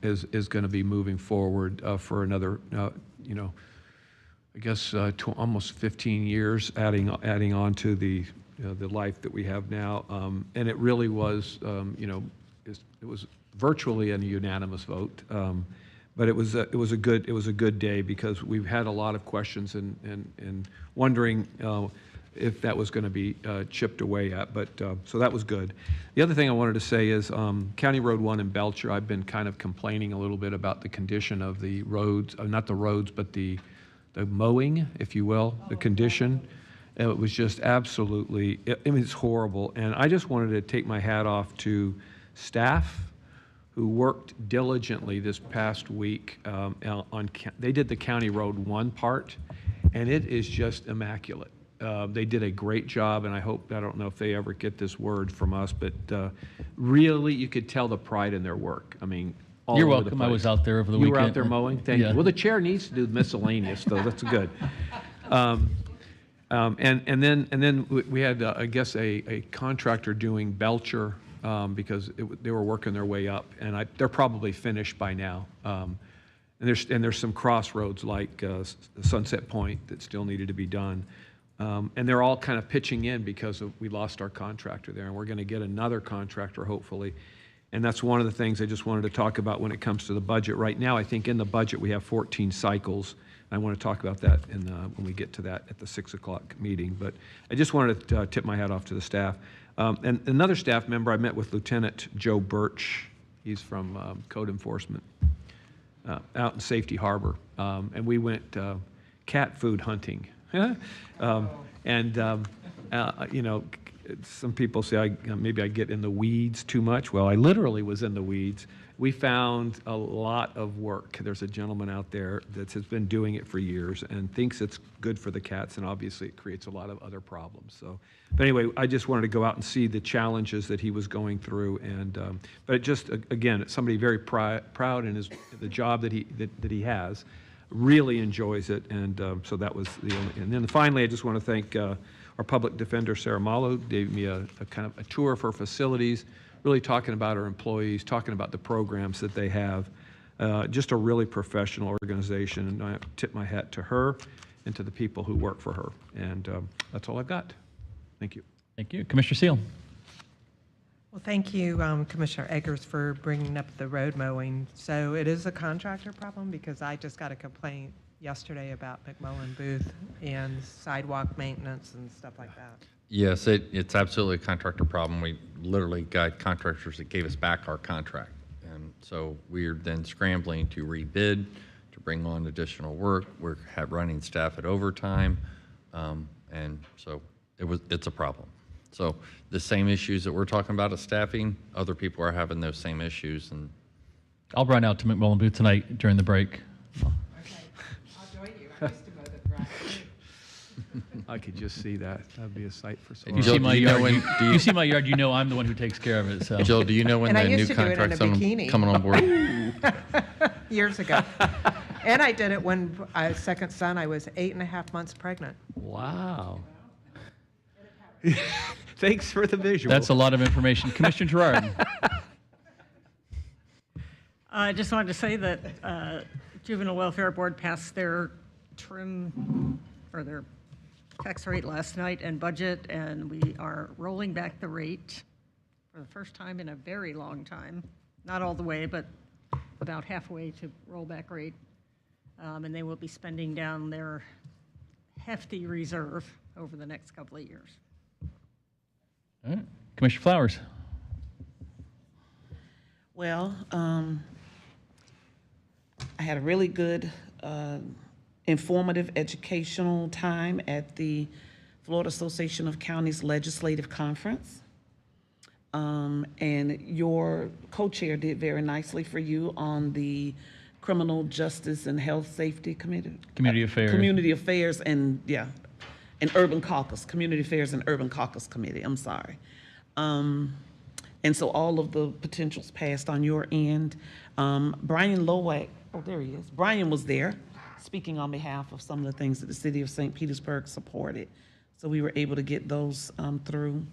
is going to be moving forward for another, I guess almost 15 years, adding on to the life that we have now. And it really was, it was virtually a unanimous vote. But it was a good day, because we've had a lot of questions and wondering if that was going to be chipped away at. But so that was good. The other thing I wanted to say is County Road 1 in Belcher, I've been kind of complaining a little bit about the condition of the roads, not the roads, but the mowing, if you will, the condition. It was just absolutely, it's horrible. And I just wanted to take my hat off to staff who worked diligently this past week they did the County Road 1 part, and it is just immaculate. They did a great job, and I don't know if they ever get this word from us, but really you could tell the pride in their work. I mean, all You're over the welcome. I place. was out there over the You weekend. were out there mowing? Thank Yeah. you. Well, the chair needs to do miscellaneous, though. That's good. And then we had, I guess, a contractor doing Belcher because they were working their way up, and they're probably finished by now. And there's some crossroads like Sunset Point that still needed to be done. And they're all kind of pitching in because we lost our contractor there, and we're going to get another contractor, hopefully. And that's one of the things I just wanted to talk about when it comes to the budget. Right now, I think in the budget we have 14 cycles. I want to talk about that when we get to that at the 6 o'clock meeting. But I just wanted to tip my hat off to the staff. And another staff member, I met with Lieutenant Joe Birch. He's from Code Enforcement out in Safety Harbor. And we went cat food hunting. some people say maybe I get in the weeds too much. Well, I literally was in the weeds. We found a lot of work. There's a gentleman out there that has been doing it for years and thinks it's good for the cats, and obviously it creates a lot of other problems. So, but anyway, I just wanted to go out and see the challenges that he was going through, and but just again, it's somebody very proud in the job that he has, really enjoys it, and so that was the only. And then finally, I just want to thank our public defender Sarah Malo. Gave me a kind of a tour of her facilities, really talking about our employees, talking about the programs that they have. Just a really professional organization, and I tip my hat to her and to the people who work for her. And that's all I've got. Thank you. Thank you. Commissioner Seal. Well, thank you, Commissioner Eggers, for bringing up the road mowing. So it is a contractor problem, because I just got a complaint yesterday about McMullen Booth and sidewalk maintenance and stuff like that. Yes, it's absolutely a contractor problem. We literally got contractors that gave us back our contract. And so we're then scrambling to rebid, to bring on additional work. We're running staff at overtime. And so it's a problem. So the same issues that we're talking about as staffing, other people are having those same issues. And I'll run out to McMullen Booth tonight during the break. Okay, I'll join you. I used to mow the grass. I could just see that. That'd be a sight for If you see my yard, you see my yard, you know I'm the one who takes care of it. So, Jill, do you know when And I the used new to do it in a contract's bikini. coming on board? Years ago. And I did it when I was second son. I was 8.5 months pregnant. Wow. Thanks for the visual. that's a lot of information. Commissioner Gerard. I just wanted to say that Juvenile Welfare Board passed their trim or their tax rate last night and budget, and we are rolling back the rate for the first time in a very long time. Not all the way, but about halfway to rollback rate. And they will be spending down their hefty reserve over the next couple of years. All right. Commissioner Flowers. Well, I had a really good, informative, educational time at the Florida Association of Counties Legislative Conference. And your co-chair did very nicely for you on the Criminal Justice and Health Safety Committee. Community Affairs. Community Affairs and, yeah, and Urban Caucus, Community Affairs and Urban Caucus Committee, I'm sorry. And so all of the potentials passed on your end. Brian Lowak, oh, there he is. Brian was there, speaking on behalf of some of the things that the city of St. Petersburg supported. So we were able to get those through.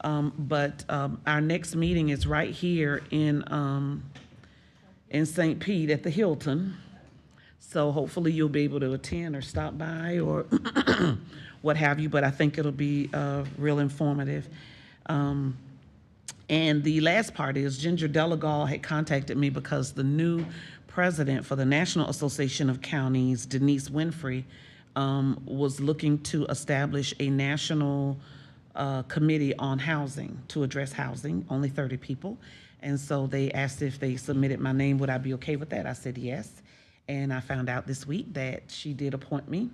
But our next meeting is right here in St. Pete at the Hilton. So hopefully you'll be able to attend or stop by or what have you, but I think it'll be real informative. And the last part is Ginger Delagal had contacted me because the new president for the National Association of Counties, Denise Winfrey, was looking to establish a national committee on housing to address housing, only 30 people. And so they asked if they submitted my name, would I be okay with that? I said yes. And I found out this week that she did appoint me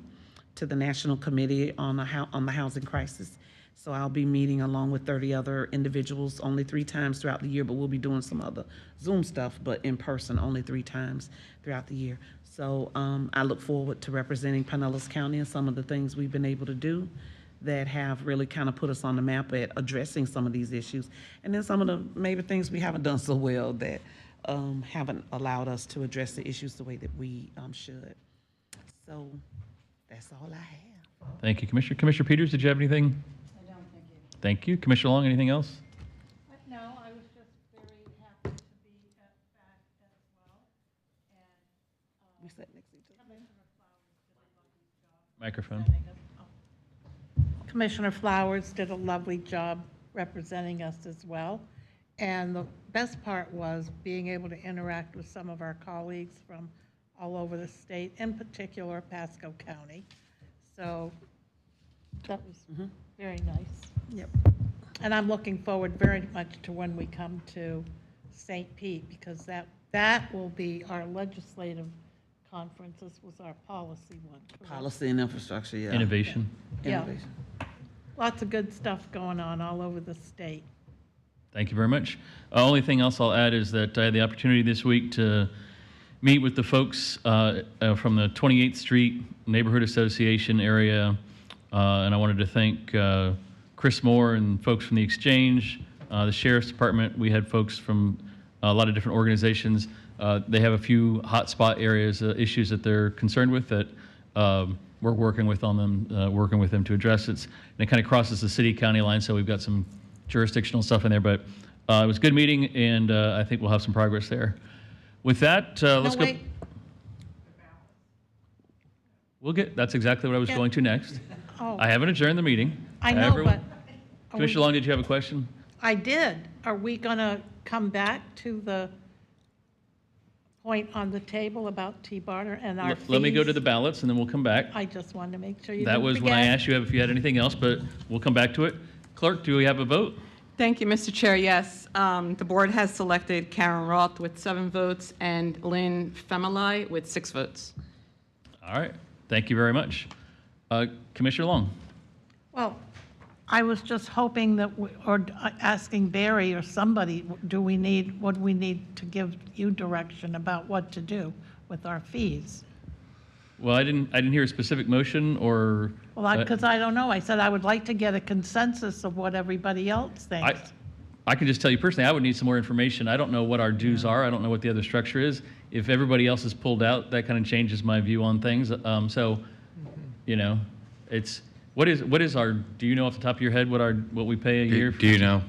to the National Committee on the Housing Crisis. So I'll be meeting along with 30 other individuals only 3 times throughout the year, but we'll be doing some other Zoom stuff, but in person only 3 times throughout the year. So I look forward to representing Pinellas County and some of the things we've been able to do that have really kind of put us on the map at addressing some of these issues. And then some of the maybe things we haven't done so well that haven't allowed us to address the issues the way that we should. So that's all I have. Thank you, Commissioner. Commissioner Peters, did you have anything? I don't, thank you. Thank you. Commissioner Long, anything else? No, I was just very happy to be back as well. And We sat next to each other. Microphone. Commissioner Flowers did a lovely job representing us as well. And the best part was being able to interact with some of our colleagues from all over the state, in particular Pasco County. So that was very nice. Yep. And I'm looking forward very much to when we come to St. Pete, because that will be our legislative conference. This was our policy one. correct? Policy and infrastructure, yeah. Innovation. Yeah. Innovation. Lots of good stuff going on all over the state. Thank you very much. Only thing else I'll add is that I had the opportunity this week to meet with the folks from the 28th Street Neighborhood Association area, and I wanted to thank Chris Moore and folks from the Exchange, the Sheriff's Department. We had folks from a lot of different organizations. They have a few hotspot areas, issues that they're concerned with that we're working with them to address it. And it kind of crosses the city-county line, so we've got some jurisdictional stuff in there. But it was a good meeting, and I think we'll have some progress there. With that, let's go. That's exactly what I was going to next. Oh. I haven't adjourned the meeting. I know, but. Commissioner Long, did you have a question? I did. Are we going to come back to the point on the table about T-Barter and our fees? Let me go to the ballots, and then we'll come back. I just wanted to make sure you That didn't was when I forget. asked you if you had anything else, but we'll come back to it. Clerk, do we have a vote? Thank you, Mr. Chair. Yes, the board has selected Karen Roth with 7 votes and Lynn Femalai with 6 votes. All right. Thank you very much. Commissioner Long. Well, I was just hoping that, or asking Barry or somebody, what do we need to give you direction about what to do with our fees? Well, I didn't hear a specific motion or. Well, because I don't know. I said I would like to get a consensus of what everybody else thinks. I can just tell you personally, I would need some more information. I don't know what our dues are. I don't know what the other structure is. If everybody else is pulled out, that kind of changes my view on things. You know, it's, what is our, do you know off the top of your head what we pay a year? Do you know?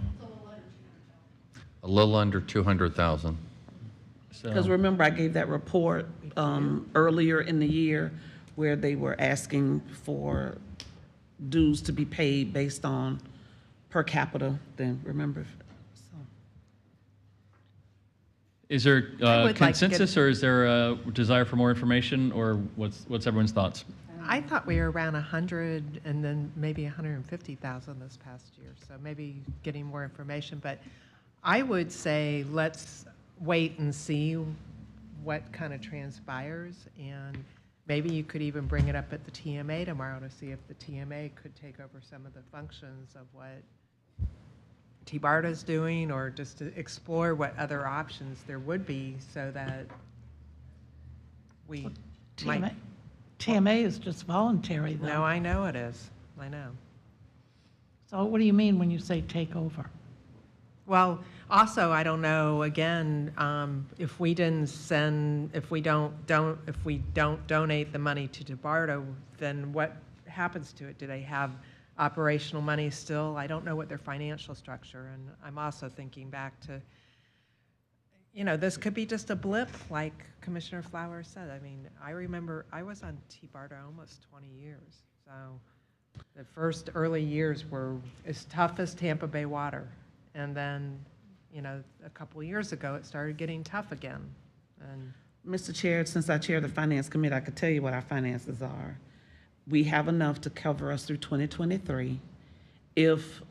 A little under 200,000. Because remember, I gave that report earlier in the year where they were asking for dues to be paid based on per capita, then remember. So. Is there like consensus or is there a desire for more information, or what's everyone's thoughts? I thought we were around 100 and then maybe 150,000 this past year, so maybe getting more information. But I would say let's wait and see what kind of transpires, and maybe you could even bring it up at the TMA tomorrow to see if the TMA could take over some of the functions of what T-BARTA's doing, or just to explore what other options there would be so that we might. TMA is just voluntary, though. No, I know it is. I know. So what do you mean when you say take over? Well, also, I don't know, again, if we don't donate the money to T-BARTA, then what happens to it? Do they have operational money still? I don't know what their financial structure, and I'm also thinking back to, you know, this could be just a blip, like Commissioner Flower said. I mean, I remember I was on T-BARTA almost 20 years, so the first early years were as tough as Tampa Bay water. And then, you know, a couple of years ago, it started getting tough again. And Mr. Chair, since I chair the Finance Committee, I could tell you what our finances are. We have enough to cover us through 2023. If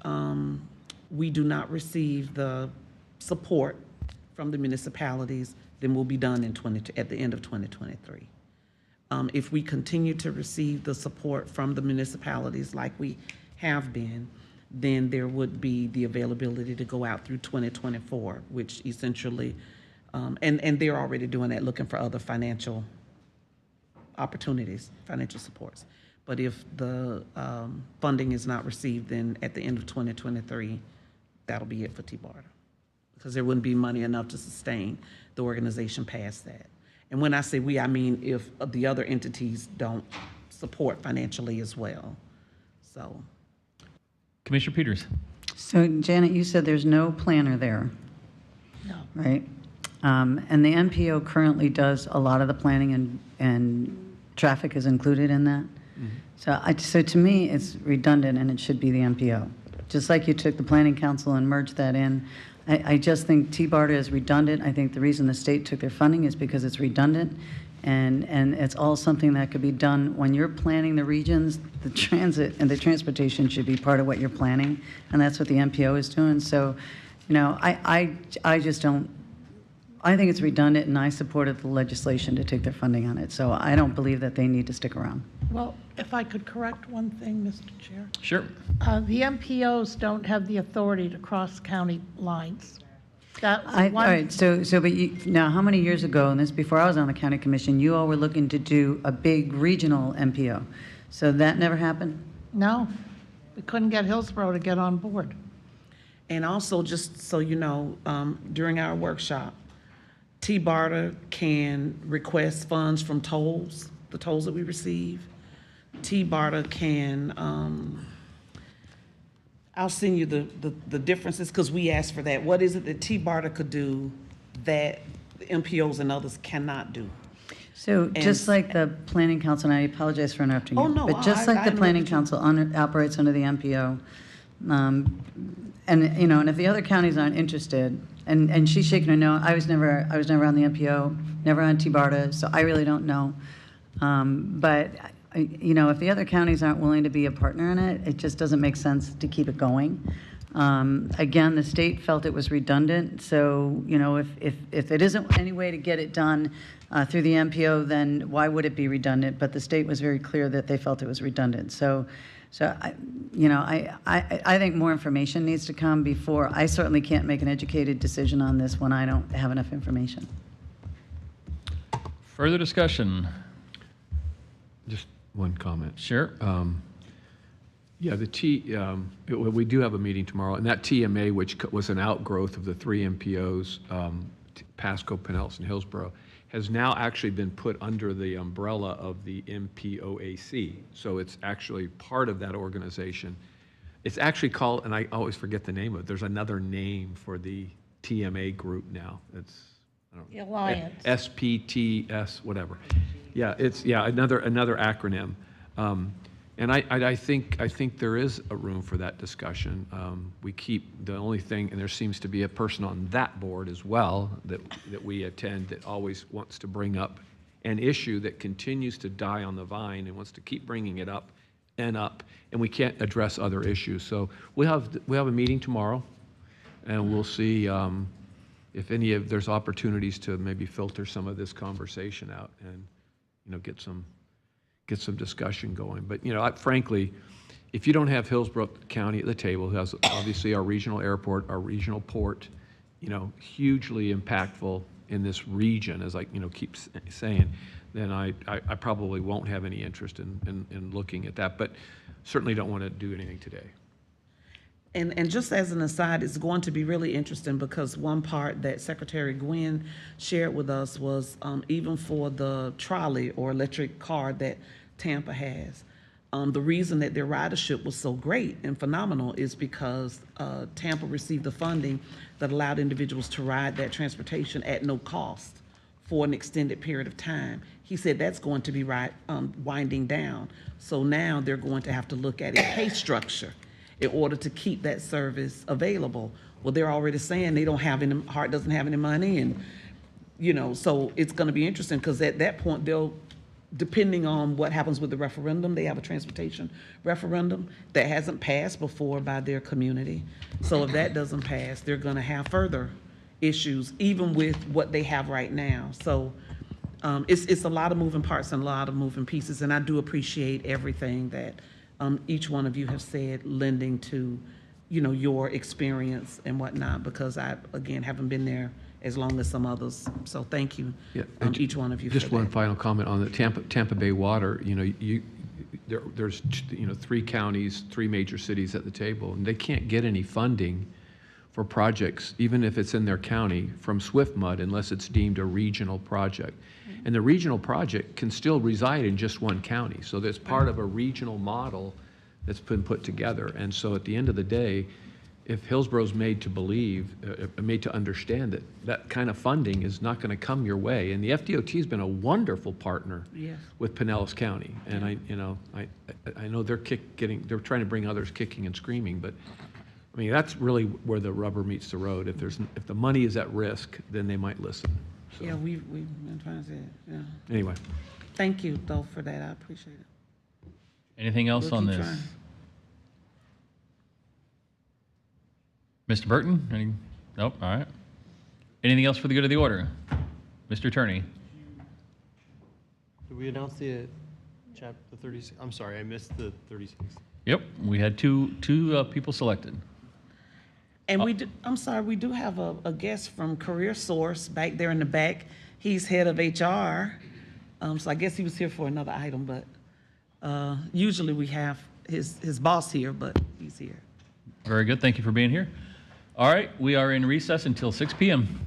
we do not receive the support from the municipalities, then we'll be done at the end of 2023. If we continue to receive the support from the municipalities like we have been, then there would be the availability to go out through 2024, which essentially, and they're already doing that, looking for other financial opportunities, financial supports. But if the funding is not received, then at the end of 2023, that'll be it for T-BARTA, because there wouldn't be money enough to sustain the organization past that. And when I say we, I mean if the other entities don't support financially as well. So. Commissioner Peters. So Janet, you said there's no planner there. No. Right? And the NPO currently does a lot of the planning, and traffic is included in that. Mm-hmm. So to me, it's redundant, and it should be the NPO. Just like you took the Planning Council and merged that in, I just think T-BARTA is redundant. I think the reason the state took their funding is because it's redundant, and it's all something that could be done when you're planning the regions. The transit and the transportation should be part of what you're planning, and that's what the NPO is doing. So, you know, I just don't I think it's redundant, and I supported the legislation to take their funding on it, so I don't believe that they need to stick around. Well, if I could correct one thing, Mr. Chair. Sure. The MPOs don't have the authority to cross county lines. That's All one. right, but now, how many years ago, and this before I was on the county commission, you all were looking to do a big regional MPO. So that never happened? No, we couldn't get Hillsborough to get on board. And also, just so you know, during our workshop, T-Barter can request funds from tolls, the tolls that we receive. T-Barter can, I'll send you the differences, because we asked for that. What is it that T-Barter could do that the MPOs and others cannot do? So just like the planning council, and I apologize for interrupting you. Oh, no, But just I like the know planning what you- council operates under the MPO, and, you know, and if the other counties aren't interested, and she's shaking her no, I was never on the MPO, never on T-Barta, so I really don't know. But, you know, if the other counties aren't willing to be a partner in it, it just doesn't make sense to keep it going. Again, the state felt it was redundant, so, you know, if it isn't any way to get it done through the MPO, then why would it be redundant? But the state was very clear that they felt it was redundant. So I think more information needs to come before, I certainly can't make an educated decision on this when I don't have enough information. Further discussion? Just one comment. Sure. Yeah, we do have a meeting tomorrow, and that TMA, which was an outgrowth of the three MPOs, Pasco, Pinellas, and Hillsborough, has now actually been put under the umbrella of the MPOAC. So it's actually part of that organization. It's actually called, and I always forget the name of it, there's another name for the TMA group now. It's, I don't know. The Alliance. SPTS, whatever. Yeah, it's, another acronym. And I think there is a room for that discussion. We keep, the only thing, and there seems to be a person on that board as well that we attend that always wants to bring up an issue that continues to die on the vine and wants to keep bringing it up, and we can't address other issues. So we have a meeting tomorrow, and we'll see if there's opportunities to maybe filter some of this conversation out and, you know, get some discussion going. But, you know, frankly, if you don't have Hillsborough County at the table, who has obviously our regional airport, our regional port, you know, hugely impactful in this region, as I, you know, keep saying, then I probably won't have any interest in looking at that, but certainly don't want to do anything today. And just as an aside, it's going to be really interesting because one part that Secretary Gwynn shared with us was even for the trolley or electric car that Tampa has, the reason that their ridership was so great and phenomenal is because Tampa received the funding that allowed individuals to ride that transportation at no cost for an extended period of time. He said that's going to be winding down. So now they're going to have to look at a pay structure in order to keep that service available. Well, they're already saying they don't have any, Hart doesn't have any money, and, you know, so it's gonna be interesting, because at that point, they'll, depending on what happens with the referendum, they have a transportation referendum that hasn't passed before by their community. So if that doesn't pass, they're gonna have further issues, even with what they have right now. So it's a lot of moving parts and a lot of moving pieces, and I do appreciate everything that each one of you have said, lending to, you know, your experience and whatnot, because I, again, haven't been there as long as some others. So thank you, each one of you. Just for one that. final comment on the Tampa Bay Water. You know, there's you know, three counties, three major cities at the table, and they can't get any funding for projects, even if it's in their county, from SwiftMud unless it's deemed a regional project. And the regional project can still reside in just one county. So that's part of a regional model that's been put together. And so at the end of the day, if Hillsborough's made to believe, made to understand that that kind of funding is not going to come your way, and the FDOT has been a wonderful partner with Pinellas County. And I know they're trying to bring others kicking and screaming, but I mean, that's really where the rubber meets the road. If the money is at risk, then they might listen. So. Yeah, we've been trying to say it, yeah. Anyway. Thank you, though, for that. I appreciate it. Anything else on keep this? trying. Mr. Burton? Nope, all right. Anything else for the good of the order? Mr. Attorney? Did we announce the chapter 36? I'm sorry, I missed the 36. Yep, we had two people selected. And we do, I'm sorry, we do have a guest from Career Source back there in the back. He's head of HR. So I guess he was here for another item, but usually we have his boss here, but he's here. Very good, thank you for being here. All right, we are in recess until 6 p.m.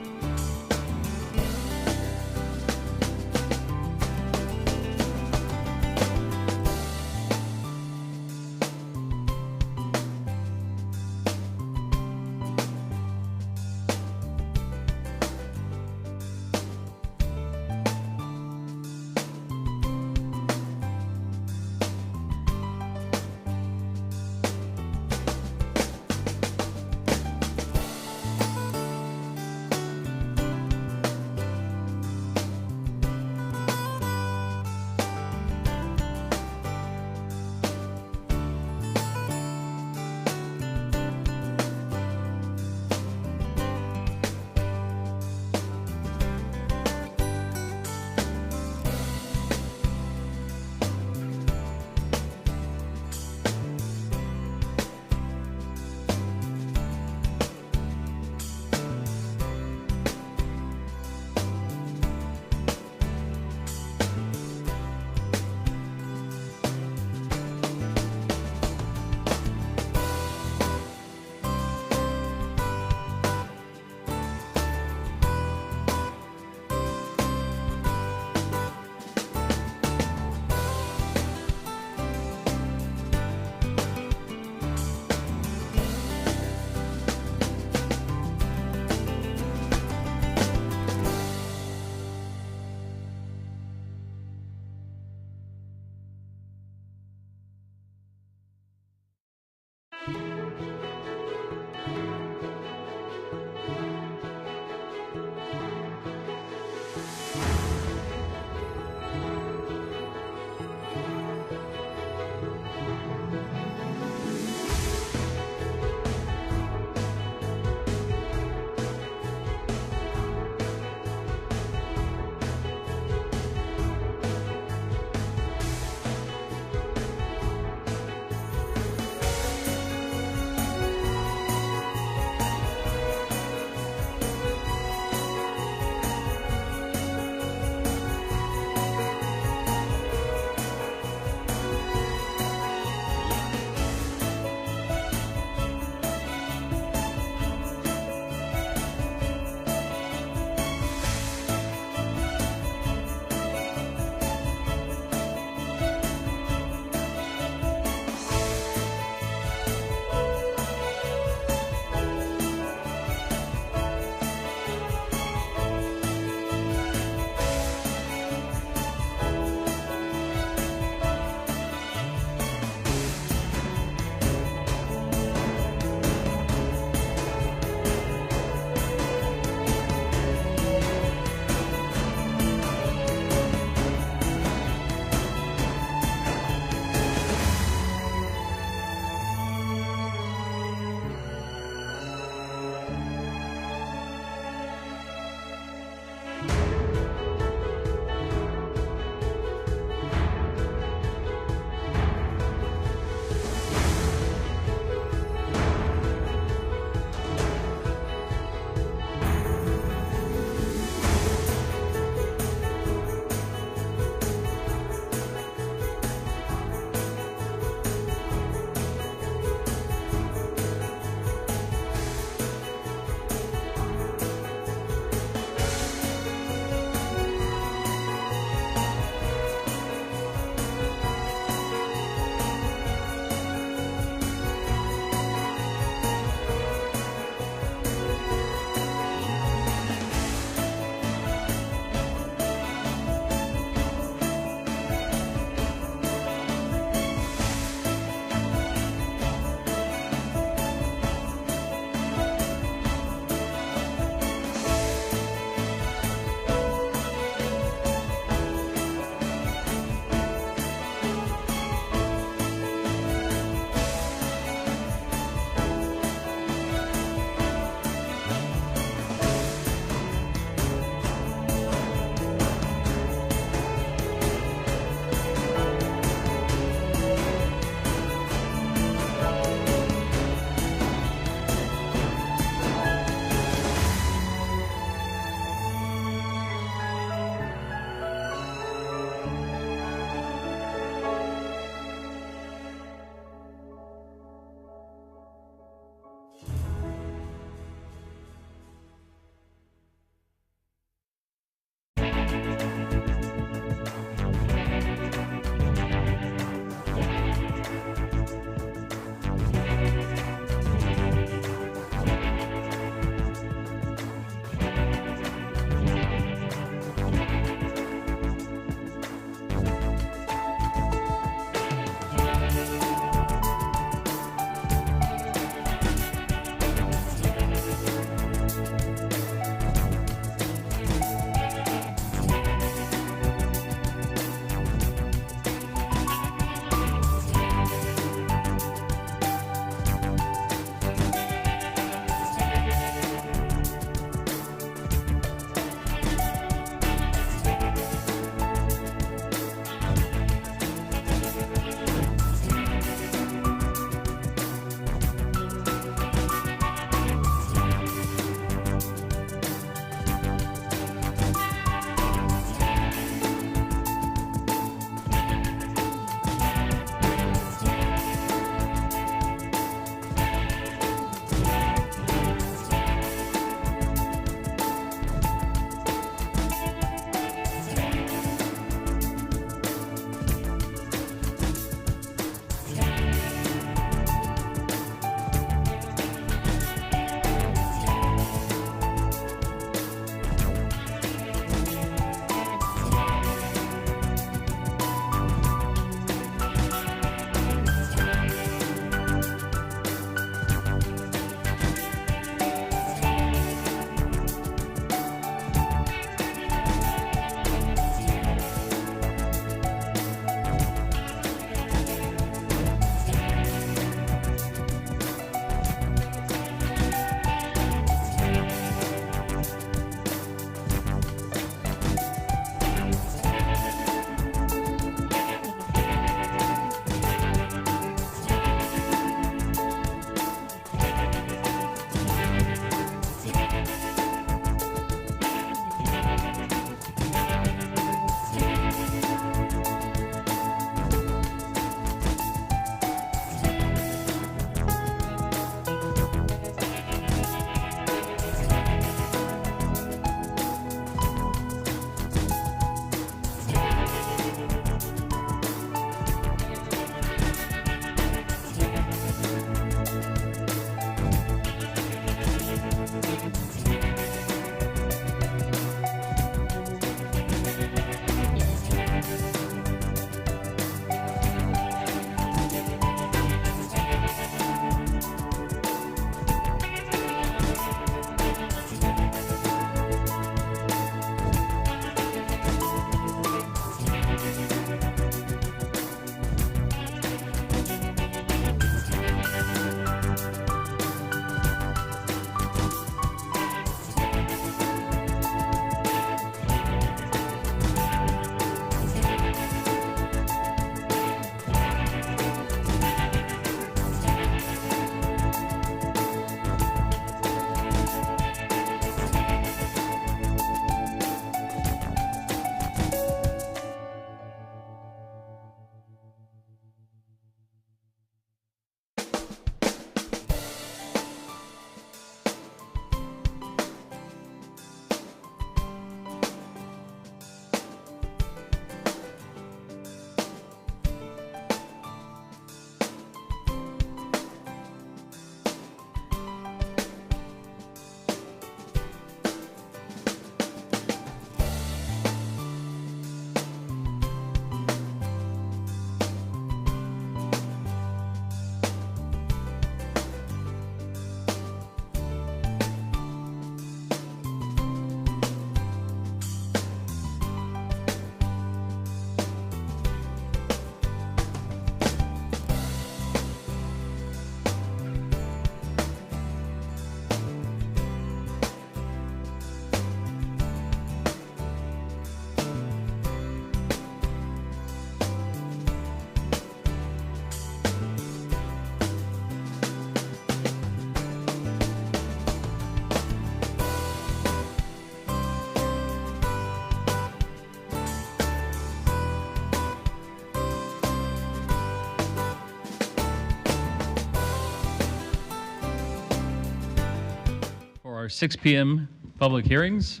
our 6 p.m. public hearings.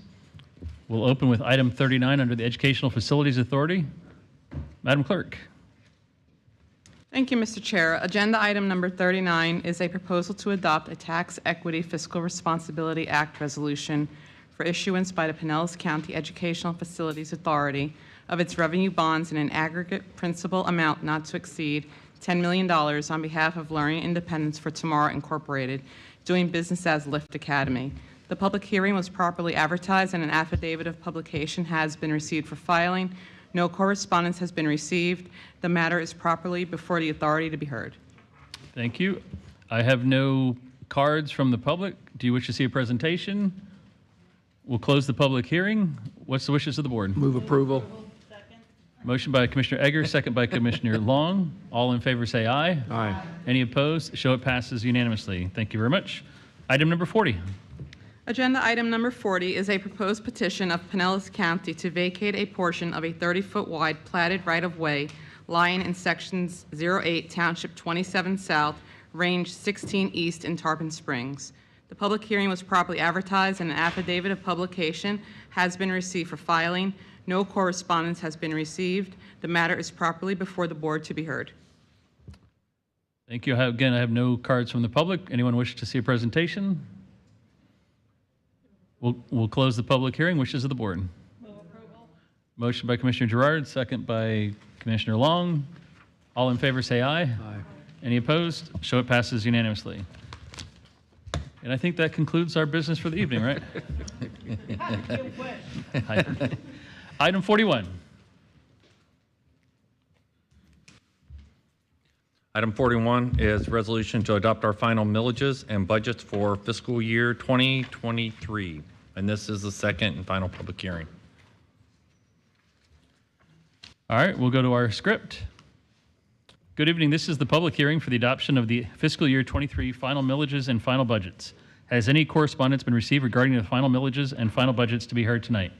We'll open with item 39 under the Educational Facilities Authority. Madam Clerk. Thank you, Mr. Chair. Agenda item number 39 is a proposal to adopt a Tax Equity Fiscal Responsibility Act resolution for issuance by the Pinellas County Educational Facilities Authority of its revenue bonds in an aggregate principal amount not to exceed $10 million on behalf of Learning Independence for Tomorrow Incorporated, doing business as Lift Academy. The public hearing was properly advertised and an affidavit of publication has been received for filing. No correspondence has been received. The matter is properly before the authority to be heard. Thank you. I have no cards from the public. Do you wish to see a presentation? We'll close the public hearing. What's the wishes of the board? Move approval. Motion by Commissioner Egger, second by Commissioner Long. All in favor say aye. Aye. Any opposed? Show it passes unanimously. Thank you very much. Item number 40. Agenda item number 40 is a proposed petition of Pinellas County to vacate a portion of a 30-foot wide platted right-of-way lying in sections 08, Township 27 South, Range 16 East in Tarpon Springs. The public hearing was properly advertised and an affidavit of publication has been received for filing. No correspondence has been received. The matter is properly before the board to be heard. Thank you. Again, I have no cards from the public. Anyone wish to see a presentation? We'll close the public hearing. Wishes of the board. Motion by Commissioner Gerard, second by Commissioner Long. All in favor say aye. Aye. Any opposed? Show it passes unanimously. And I think that concludes our business for the evening, right? Item 41. Item 41 is resolution to adopt our final millages and budgets for fiscal year 2023. And this is the second and final public hearing. All right, we'll go to our script. Good evening. This is the public hearing for the adoption of the fiscal year 23 final millages and final budgets. Has any correspondence been received regarding the final millages and final budgets to be heard tonight?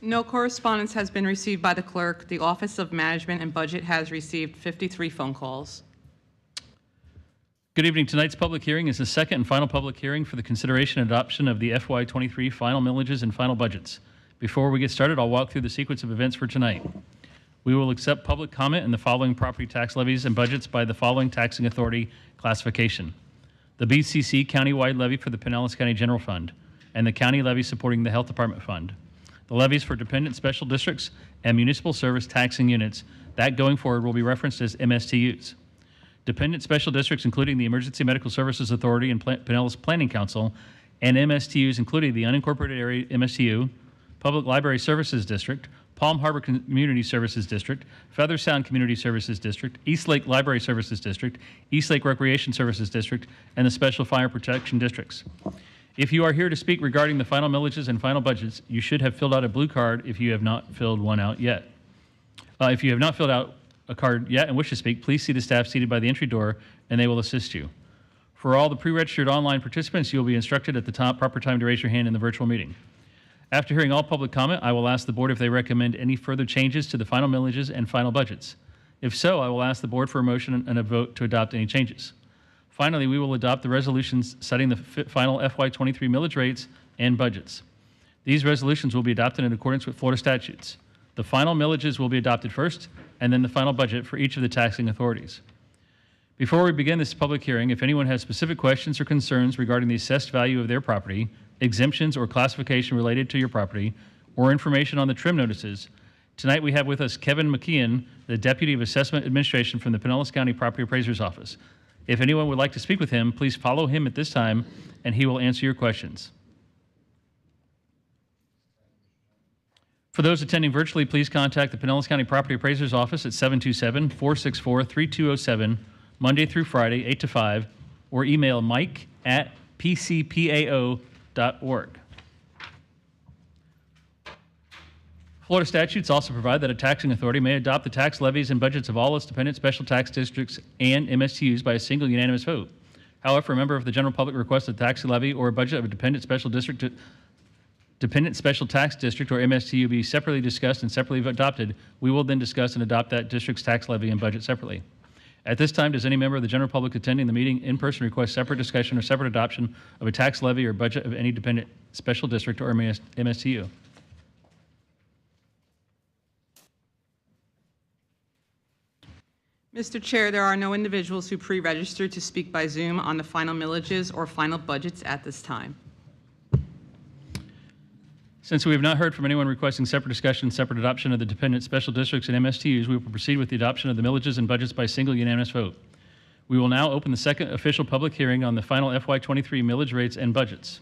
No correspondence has been received by the clerk. The Office of Management and Budget has received 53 phone calls. Good evening. Tonight's public hearing is the second and final public hearing for the consideration and adoption of the FY23 final millages and final budgets. Before we get started, I'll walk through the sequence of events for tonight. We will accept public comment in the following property tax levies and budgets by the following taxing authority classification: the BCC countywide levy for the Pinellas County General Fund and the county levy supporting the Health Department Fund. The levies for dependent special districts and municipal service taxing units that going forward will be referenced as MSTUs. Dependent special districts, including the Emergency Medical Services Authority and Pinellas Planning Council, and MSTUs, including the Unincorporated Area MSTU, Public Library Services District, Palm Harbor Community Services District, Feather Sound Community Services District, East Lake Library Services District, East Lake Recreation Services District, and the Special Fire Protection Districts. If you are here to speak regarding the final millages and final budgets, you should have filled out a blue card if you have not filled one out yet. If you have not filled out a card yet and wish to speak, please see the staff seated by the entry door and they will assist you. For all the pre-registered online participants, you will be instructed at the top proper time to raise your hand in the virtual meeting. After hearing all public comment, I will ask the board if they recommend any further changes to the final millages and final budgets. If so, I will ask the board for a motion and a vote to adopt any changes. Finally, we will adopt the resolutions setting the final FY23 millage rates and budgets. These resolutions will be adopted in accordance with Florida statutes. The final millages will be adopted first, and then the final budget for each of the taxing authorities. Before we begin this public hearing, if anyone has specific questions or concerns regarding the assessed value of their property, exemptions or classification related to your property, or information on the trim notices, tonight we have with us Kevin McKeon, the Deputy of Assessment Administration from the Pinellas County Property Appraiser's Office. If anyone would like to speak with him, please follow him at this time, and he will answer your questions. For those attending virtually, please contact the Pinellas County Property Appraiser's Office at 727-464-3207, Monday through Friday, 8 to 5, or email mike@pcpao.org. Florida statutes also provide that a taxing authority may adopt the tax levies and budgets of all its dependent special tax districts and MSTUs by a single unanimous vote. However, a member of the general public requests a tax levy or a budget of a dependent special tax district or MSTU be separately discussed and separately adopted, we will then discuss and adopt that district's tax levy and budget separately. At this time, does any member of the general public attending the meeting in person request separate discussion or separate adoption of a tax levy or budget of any dependent special district or MSTU? Mr. Chair, there are no individuals who pre-registered to speak by Zoom on the final millages or final budgets at this time. Since we have not heard from anyone requesting separate discussion, separate adoption of the dependent special districts and MSTUs, we will proceed with the adoption of the millages and budgets by single unanimous vote. We will now open the second official public hearing on the final FY23 millage rates and budgets.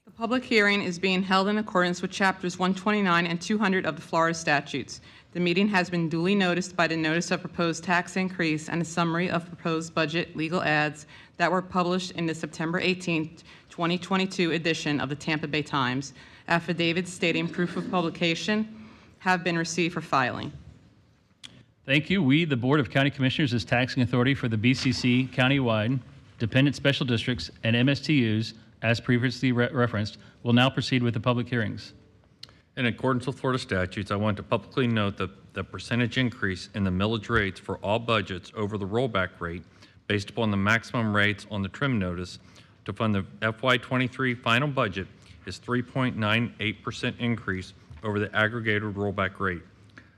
The public hearing is being held in accordance with Chapters 129 and 200 of the Florida statutes. The meeting has been duly noticed by the notice of proposed tax increase and a summary of proposed budget legal ads that were published in the September 18, 2022 edition of the Tampa Bay Times. Affidavits stating proof of publication have been received for filing. Thank you. We, the Board of County Commissioners, as taxing authority for the BCC countywide, dependent special districts, and MSTUs, as previously referenced, will now proceed with the public hearings. In accordance with Florida statutes, I want to publicly note that the percentage increase in the millage rates for all budgets over the rollback rate based upon the maximum rates on the trim notice to fund the FY23 final budget is 3.98% increase over the aggregated rollback rate.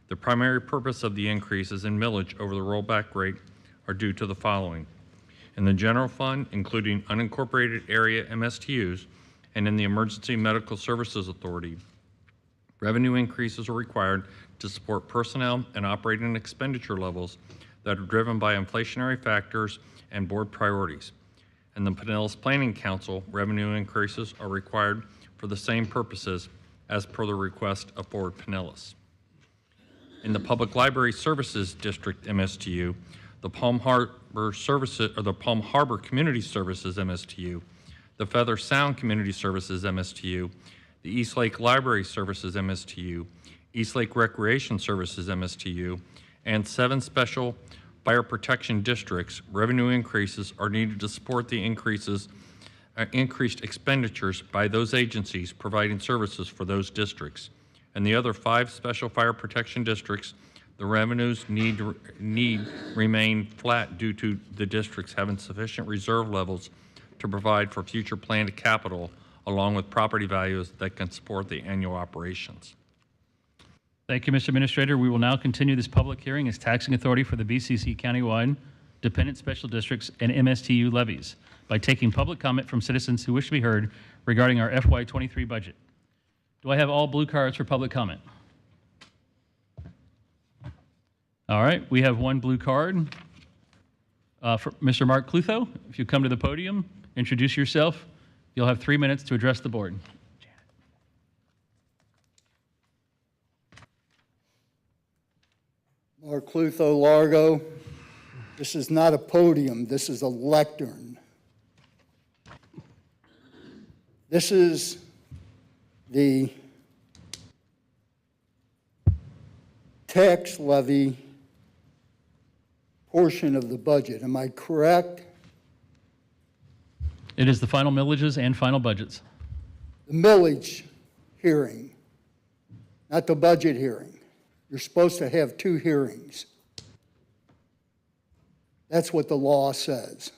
The primary purpose of the increases in millage over the rollback rate are due to the following. In the general fund, including unincorporated area MSTUs, and in the Emergency Medical Services Authority, revenue increases are required to support personnel and operating expenditure levels that are driven by inflationary factors and board priorities. In the Pinellas Planning Council, revenue increases are required for the same purposes as per the request of Board Pinellas. In the Public Library Services District MSTU, the Palm Harbor Services or the Palm Harbor Community Services MSTU, the Feather Sound Community Services MSTU, the East Lake Library Services MSTU, East Lake Recreation Services MSTU, and 7 special fire protection districts, revenue increases are needed to support the increased expenditures by those agencies providing services for those districts. And the other 5 special fire protection districts, the revenues need remain flat due to the districts having sufficient reserve levels to provide for future planned capital along with property values that can support the annual operations. Thank you, Mr. Administrator. We will now continue this public hearing as taxing authority for the BCC countywide, dependent special districts, and MSTU levies by taking public comment from citizens who wish to be heard regarding our FY23 budget. Do I have all blue cards for public comment? All right, we have one blue card. For Mr. Mark Clutho, if you come to the podium, introduce yourself. You'll have 3 minutes to address the board. Mark Clutho, Largo. This is not a podium, this is a lectern. This is the tax levy portion of the budget. Am I correct? It is the final millages and final budgets. The millage hearing, not the budget hearing. You're supposed to have 2 hearings. That's what the law says.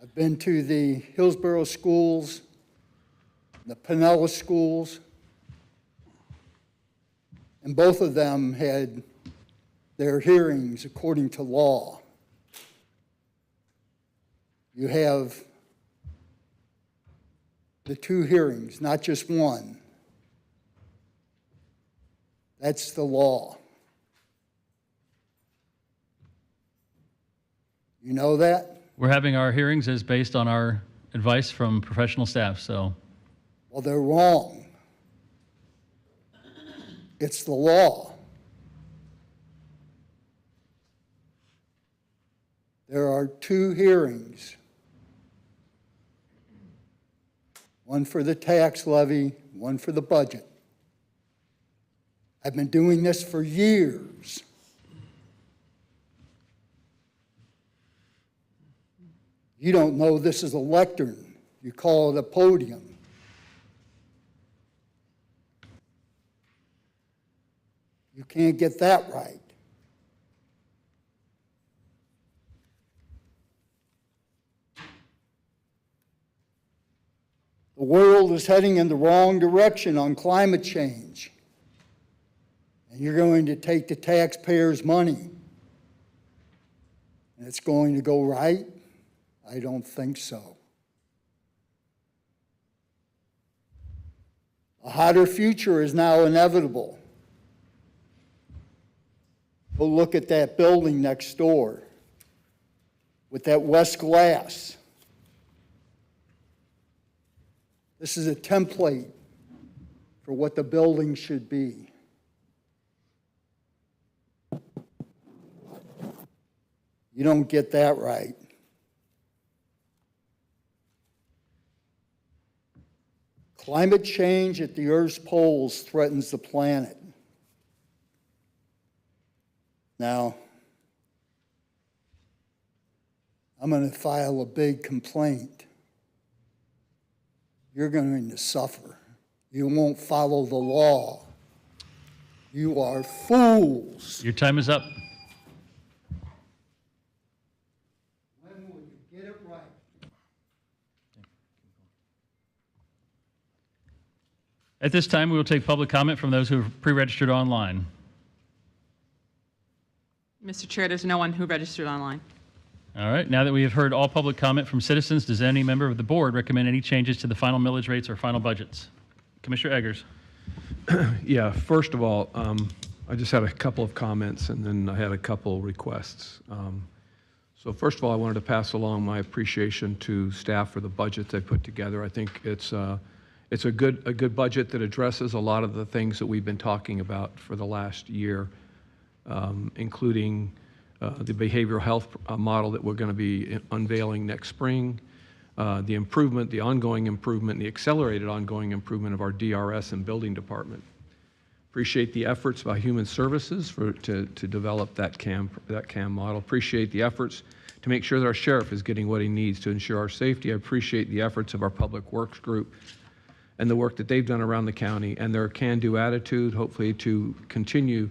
I've been to the Hillsborough schools, the Pinellas schools, and both of them had their hearings according to law. You have the 2 hearings, not just one. That's the law. You know that? We're having our hearings as based on our advice from professional staff, so. Well, they're wrong. It's the law. There are 2 hearings. One for the tax levy, one for the budget. I've been doing this for years. You don't know this is a lectern. You call it a podium. You can't get that right. The world is heading in the wrong direction on climate change. And you're going to take the taxpayers' money. And it's going to go right? I don't think so. A hotter future is now inevitable. Go look at that building next door with that West glass. This is a template for what the building should be. You don't get that right. Climate change at the Earth's poles threatens the planet. Now, I'm going to file a big complaint. You're going to suffer. You won't follow the law. You are fools. Your time is up. When will you get it right? At this time, we will take public comment from those who have pre-registered online. Mr. Chair, there's no one who registered online. All right, now that we have heard all public comment from citizens, does any member of the board recommend any changes to the final millage rates or final budgets? Commissioner Eggers. Yeah, first of all, I just had a couple of comments and then I had a couple requests. So first of all, I wanted to pass along my appreciation to staff for the budget they put together. I think it's a good budget that addresses a lot of the things that we've been talking about for the last year, including the behavioral health model that we're going to be unveiling next spring, the ongoing improvement, the accelerated ongoing improvement of our DRS and building department. Appreciate the efforts by Human Services to develop that CAM model. Appreciate the efforts to make sure that our sheriff is getting what he needs to ensure our safety. I appreciate the efforts of our Public Works group and the work that they've done around the county and their can-do attitude, hopefully to continue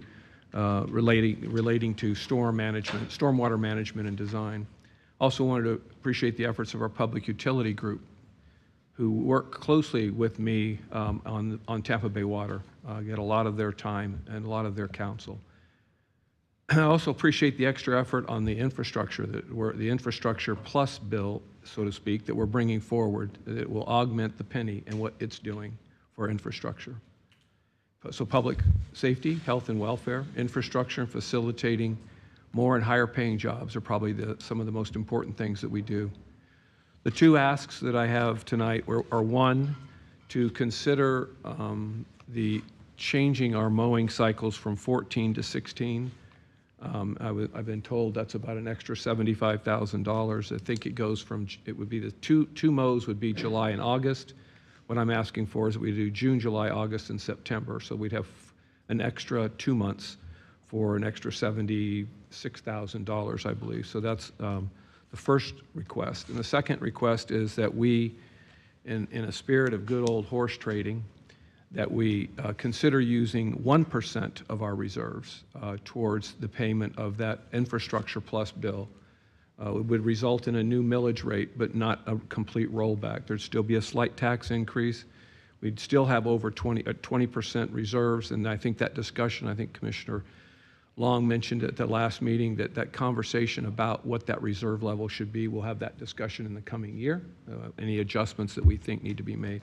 relating to stormwater management and design. Also wanted to appreciate the efforts of our public utility group who work closely with me on Tampa Bay Water, get a lot of their time and a lot of their counsel. I also appreciate the extra effort on the infrastructure, the infrastructure plus bill, so to speak, that we're bringing forward that will augment the penny and what it's doing for infrastructure. So public safety, health and welfare, infrastructure, and facilitating more and higher paying jobs are probably some of the most important things that we do. The two asks that I have tonight are one, to consider the changing our mowing cycles from 14 to 16. I've been told that's about an extra $75,000. I think it goes from, it would be the two mows would be July and August. What I'm asking for is that we do June, July, August, and September. So we'd have an extra 2 months for an extra $76,000, I believe. So that's the first request. And the second request is that we, in a spirit of good old horse trading, that we consider using 1% of our reserves towards the payment of that infrastructure plus bill. It would result in a new millage rate, but not a complete rollback. There'd still be a slight tax increase. We'd still have over 20% reserves, and I think that discussion, I think Commissioner Long mentioned at the last meeting, that conversation about what that reserve level should be, we'll have that discussion in the coming year, any adjustments that we think need to be made.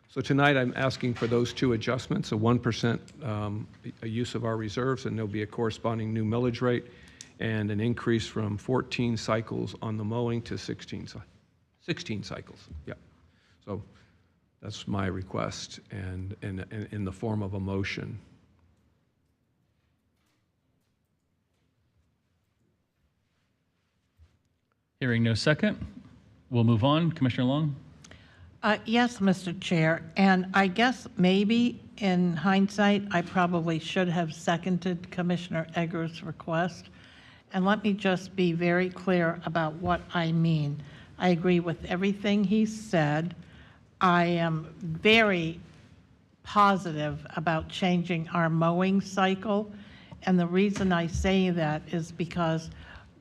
So tonight I'm asking for those two adjustments, a 1% use of our reserves, and there'll be a corresponding new millage rate, and an increase from 14 cycles on the mowing to 16 cycles. Yeah. So that's my request, and in the form of a motion. Hearing no second, we'll move on. Commissioner Long? Yes, Mr. Chair, and I guess maybe in hindsight, I probably should have seconded Commissioner Eggers' request. And let me just be very clear about what I mean. I agree with everything he said. I am very positive about changing our mowing cycle. And the reason I say that is because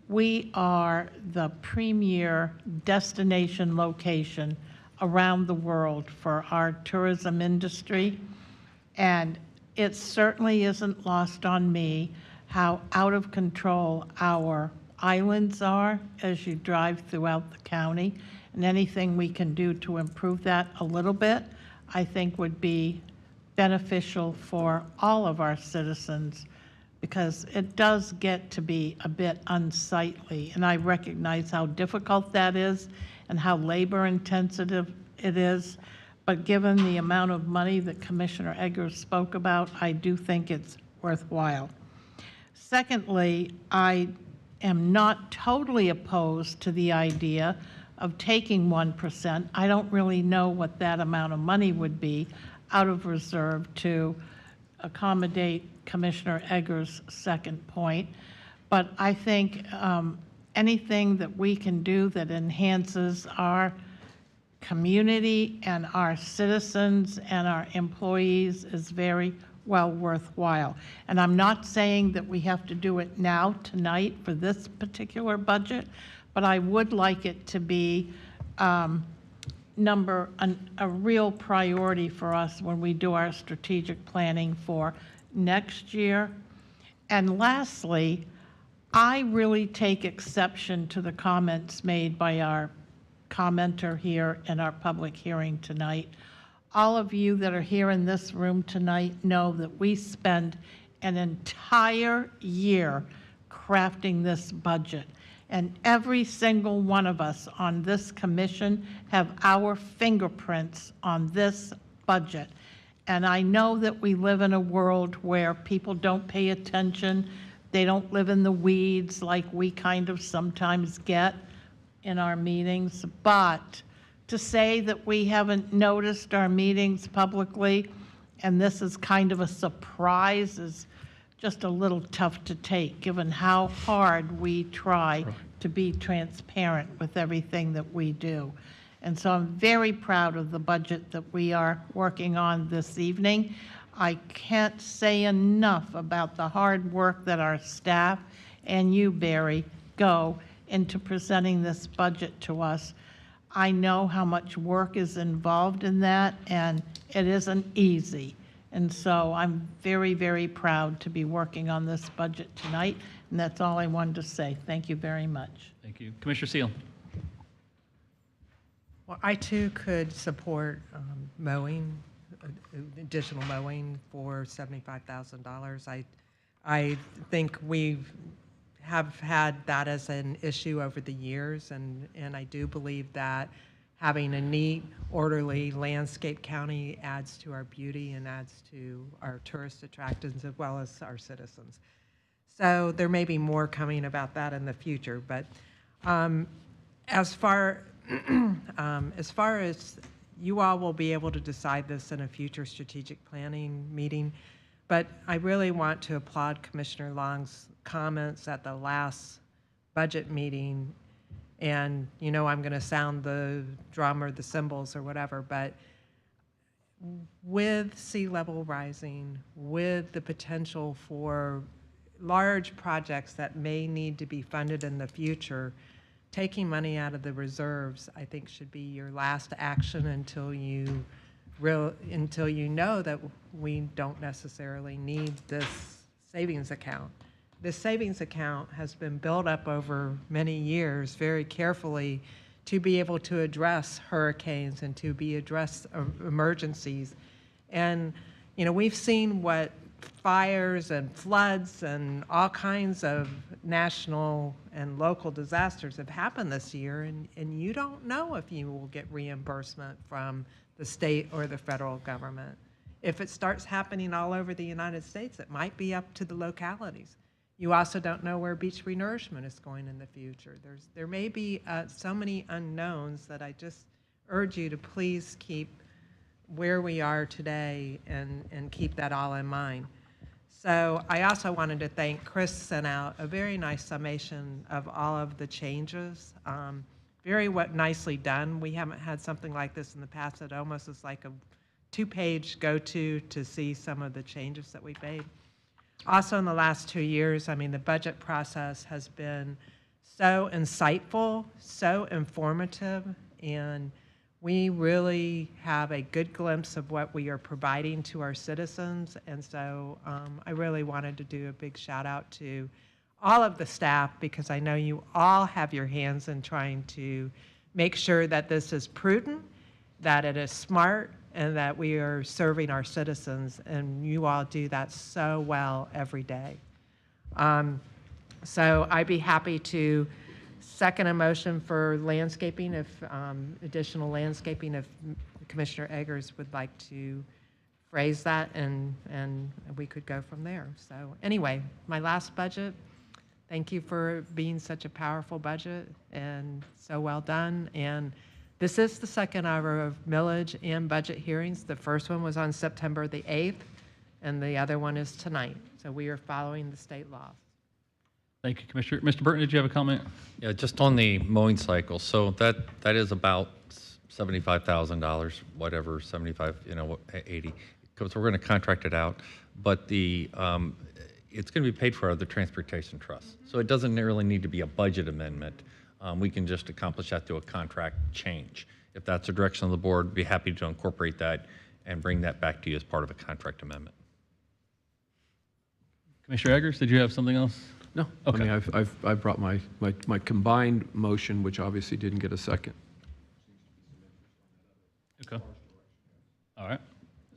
we are the premier destination location around the world for our tourism industry. And it certainly isn't lost on me how out of control our islands are as you drive throughout the county. And anything we can do to improve that a little bit, I think would be beneficial for all of our citizens, because it does get to be a bit unsightly. And I recognize how difficult that is and how labor intensive it is. But given the amount of money that Commissioner Eggers spoke about, I do think it's worthwhile. Secondly, I am not totally opposed to the idea of taking 1%. I don't really know what that amount of money would be out of reserve to accommodate Commissioner Eggers' second point. But I think anything that we can do that enhances our community and our citizens and our employees is very well worthwhile. And I'm not saying that we have to do it now, tonight, for this particular budget, but I would like it to be a real priority for us when we do our strategic planning for next year. And lastly, I really take exception to the comments made by our commenter here in our public hearing tonight. All of you that are here in this room tonight know that we spend an entire year crafting this budget. And every single one of us on this commission have our fingerprints on this budget. And I know that we live in a world where people don't pay attention. They don't live in the weeds like we kind of sometimes get in our meetings. But to say that we haven't noticed our meetings publicly, and this is kind of a surprise, is just a little tough to take, given how hard we try to be transparent with everything that we do. And so I'm very proud of the budget that we are working on this evening. I can't say enough about the hard work that our staff and you, Barry, go into presenting this budget to us. I know how much work is involved in that, and it isn't easy. And so I'm very, very proud to be working on this budget tonight, and that's all I wanted to say. Thank you very much. Thank you. Commissioner Seal. Well, I too could support mowing, additional mowing for $75,000. I think we have had that as an issue over the years, and I do believe that having a neat, orderly landscape county adds to our beauty and adds to our tourist attractions as well as our citizens. So there may be more coming about that in the future, but as far as you all will be able to decide this in a future strategic planning meeting, but I really want to applaud Commissioner Long's comments at the last budget meeting. And you know, I'm going to sound the drum or the cymbals or whatever, but with sea level rising, with the potential for large projects that may need to be funded in the future, taking money out of the reserves, I think, should be your last action until you know that we don't necessarily need this savings account. This savings account has been built up over many years very carefully to be able to address hurricanes and to address emergencies. And, you know, we've seen what fires and floods and all kinds of national and local disasters have happened this year, and you don't know if you will get reimbursement from the state or the federal government. If it starts happening all over the United States, it might be up to the localities. You also don't know where beach renourishment is going in the future. There may be so many unknowns that I just urge you to please keep where we are today and keep that all in mind. So I also wanted to thank Chris, sent out a very nice summation of all of the changes. Very nicely done. We haven't had something like this in the past. It almost is like a two-page go-to to see some of the changes that we've made. Also, in the last 2 years, I mean, the budget process has been so insightful, so informative, and we really have a good glimpse of what we are providing to our citizens. And so I really wanted to do a big shout out to all of the staff, because I know you all have your hands in trying to make sure that this is prudent, that it is smart, and that we are serving our citizens. And you all do that so well every day. So I'd be happy to second a motion for landscaping, if additional landscaping, if Commissioner Eggers would like to phrase that, and we could go from there. So anyway, my last budget, thank you for being such a powerful budget and so well done. And this is the second hour of millage and budget hearings. The first one was on September the 8th, and the other one is tonight. So we are following the state laws. Thank you, Commissioner. Mr. Burton, did you have a comment? Yeah, just on the mowing cycle. So that is about $75,000, whatever, 75, 80, because we're going to contract it out. But it's going to be paid for out of the Transportation Trust. So it doesn't really need to be a budget amendment. We can just accomplish that through a contract change. If that's the direction of the board, be happy to incorporate that and bring that back to you as part of a contract amendment. Commissioner Eggers, did you have something else? No. Okay. I mean, I've brought my combined motion, which obviously didn't get a second. Okay. All right.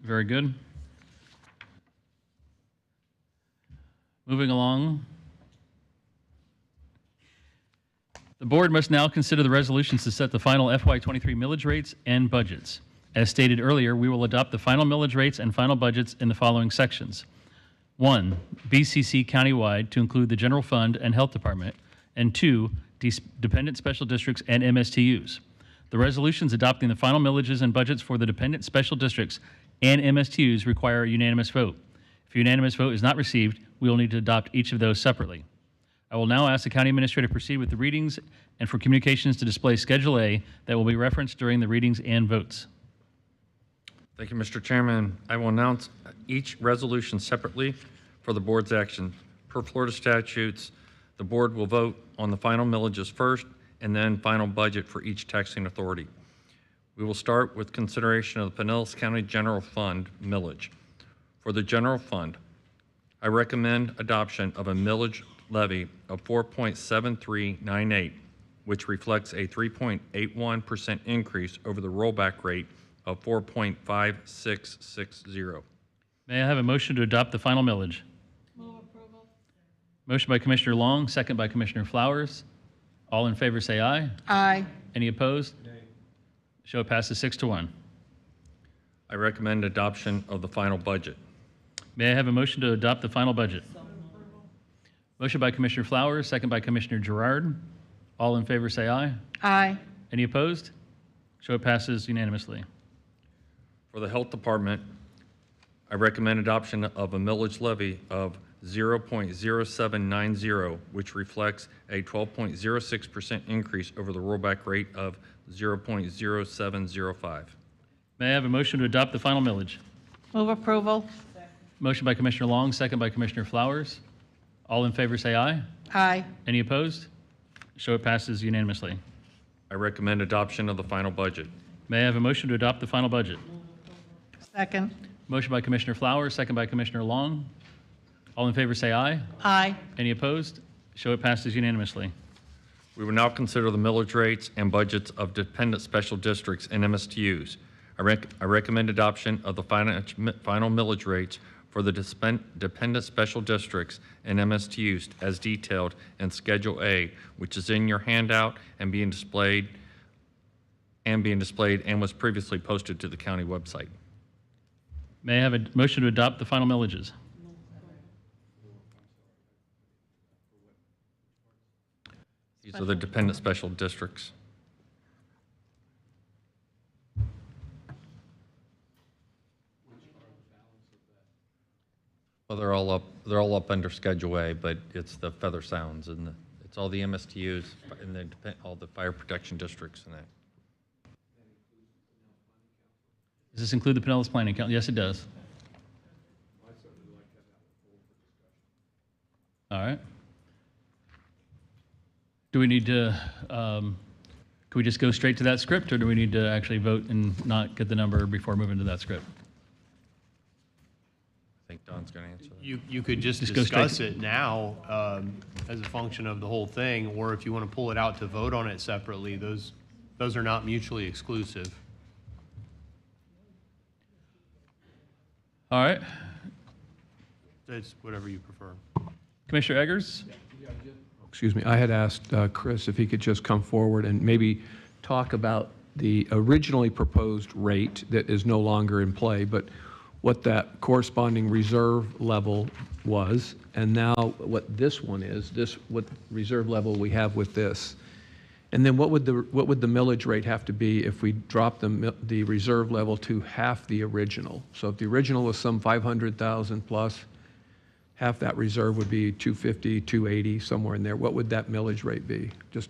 Very good. Moving along. The board must now consider the resolutions to set the final FY23 millage rates and budgets. As stated earlier, we will adopt the final millage rates and final budgets in the following sections. 1, BCC countywide to include the general fund and health department, and 2, dependent special districts and MSTUs. The resolutions adopting the final millages and budgets for the dependent special districts and MSTUs require a unanimous vote. If a unanimous vote is not received, we will need to adopt each of those separately. I will now ask the county administrator to proceed with the readings and for communications to display Schedule A that will be referenced during the readings and votes. Thank you, Mr. Chairman. I will announce each resolution separately for the board's action. Per Florida statutes, the board will vote on the final millages first and then final budget for each taxing authority. We will start with consideration of the Pinellas County General Fund millage. For the general fund, I recommend adoption of a millage levy of 4.7398, which reflects a 3.81% increase over the rollback rate of 4.5660. May I have a motion to adopt the final millage? Move approval. Motion by Commissioner Long, second by Commissioner Flowers. All in favor say aye. Aye. Any opposed? Nay. Show it passes 6-1. I recommend adoption of the final budget. May I have a motion to adopt the final budget? Motion by Commissioner Flowers, second by Commissioner Gerard. All in favor say aye. Aye. Any opposed? Show it passes unanimously. For the health department, I recommend adoption of a millage levy of 0.0790, which reflects a 12.06% increase over the rollback rate of 0.0705. May I have a motion to adopt the final millage? Move approval. Motion by Commissioner Long, second by Commissioner Flowers. All in favor say aye. Aye. Any opposed? Show it passes unanimously. I recommend adoption of the final budget. May I have a motion to adopt the final budget? Second. Motion by Commissioner Flowers, second by Commissioner Long. All in favor say aye. Aye. Any opposed? Show it passes unanimously. We will now consider the millage rates and budgets of dependent special districts and MSTUs. I recommend adoption of the final millage rates for the dependent special districts and MSTUs as detailed in Schedule A, which is in your handout and being displayed and was previously posted to the county website. May I have a motion to adopt the final millages? These are the dependent special districts. Well, they're all up under Schedule A, but it's the Feather Sounds and it's all the MSTUs and all the fire protection districts and that. Does this include the Pinellas Planning Council? Yes, it does. All right. Do we need to, can we just go straight to that script, or do we need to actually vote and not get the number before moving to that script? I think Don's going to answer that. You could just Just go straight discuss it now as a function of the whole thing, or if you want to pull it out to vote on it separately, those are not mutually exclusive. All right. It's whatever you prefer. Commissioner Eggers? Excuse me, I had asked Chris if he could just come forward and maybe talk about the originally proposed rate that is no longer in play, but what that corresponding reserve level was, and now what this one is, what reserve level we have with this. And then what would the millage rate have to be if we dropped the reserve level to half the original? So if the original was some 500,000 plus, half that reserve would be 250, 280, somewhere in there. What would that millage rate be? Just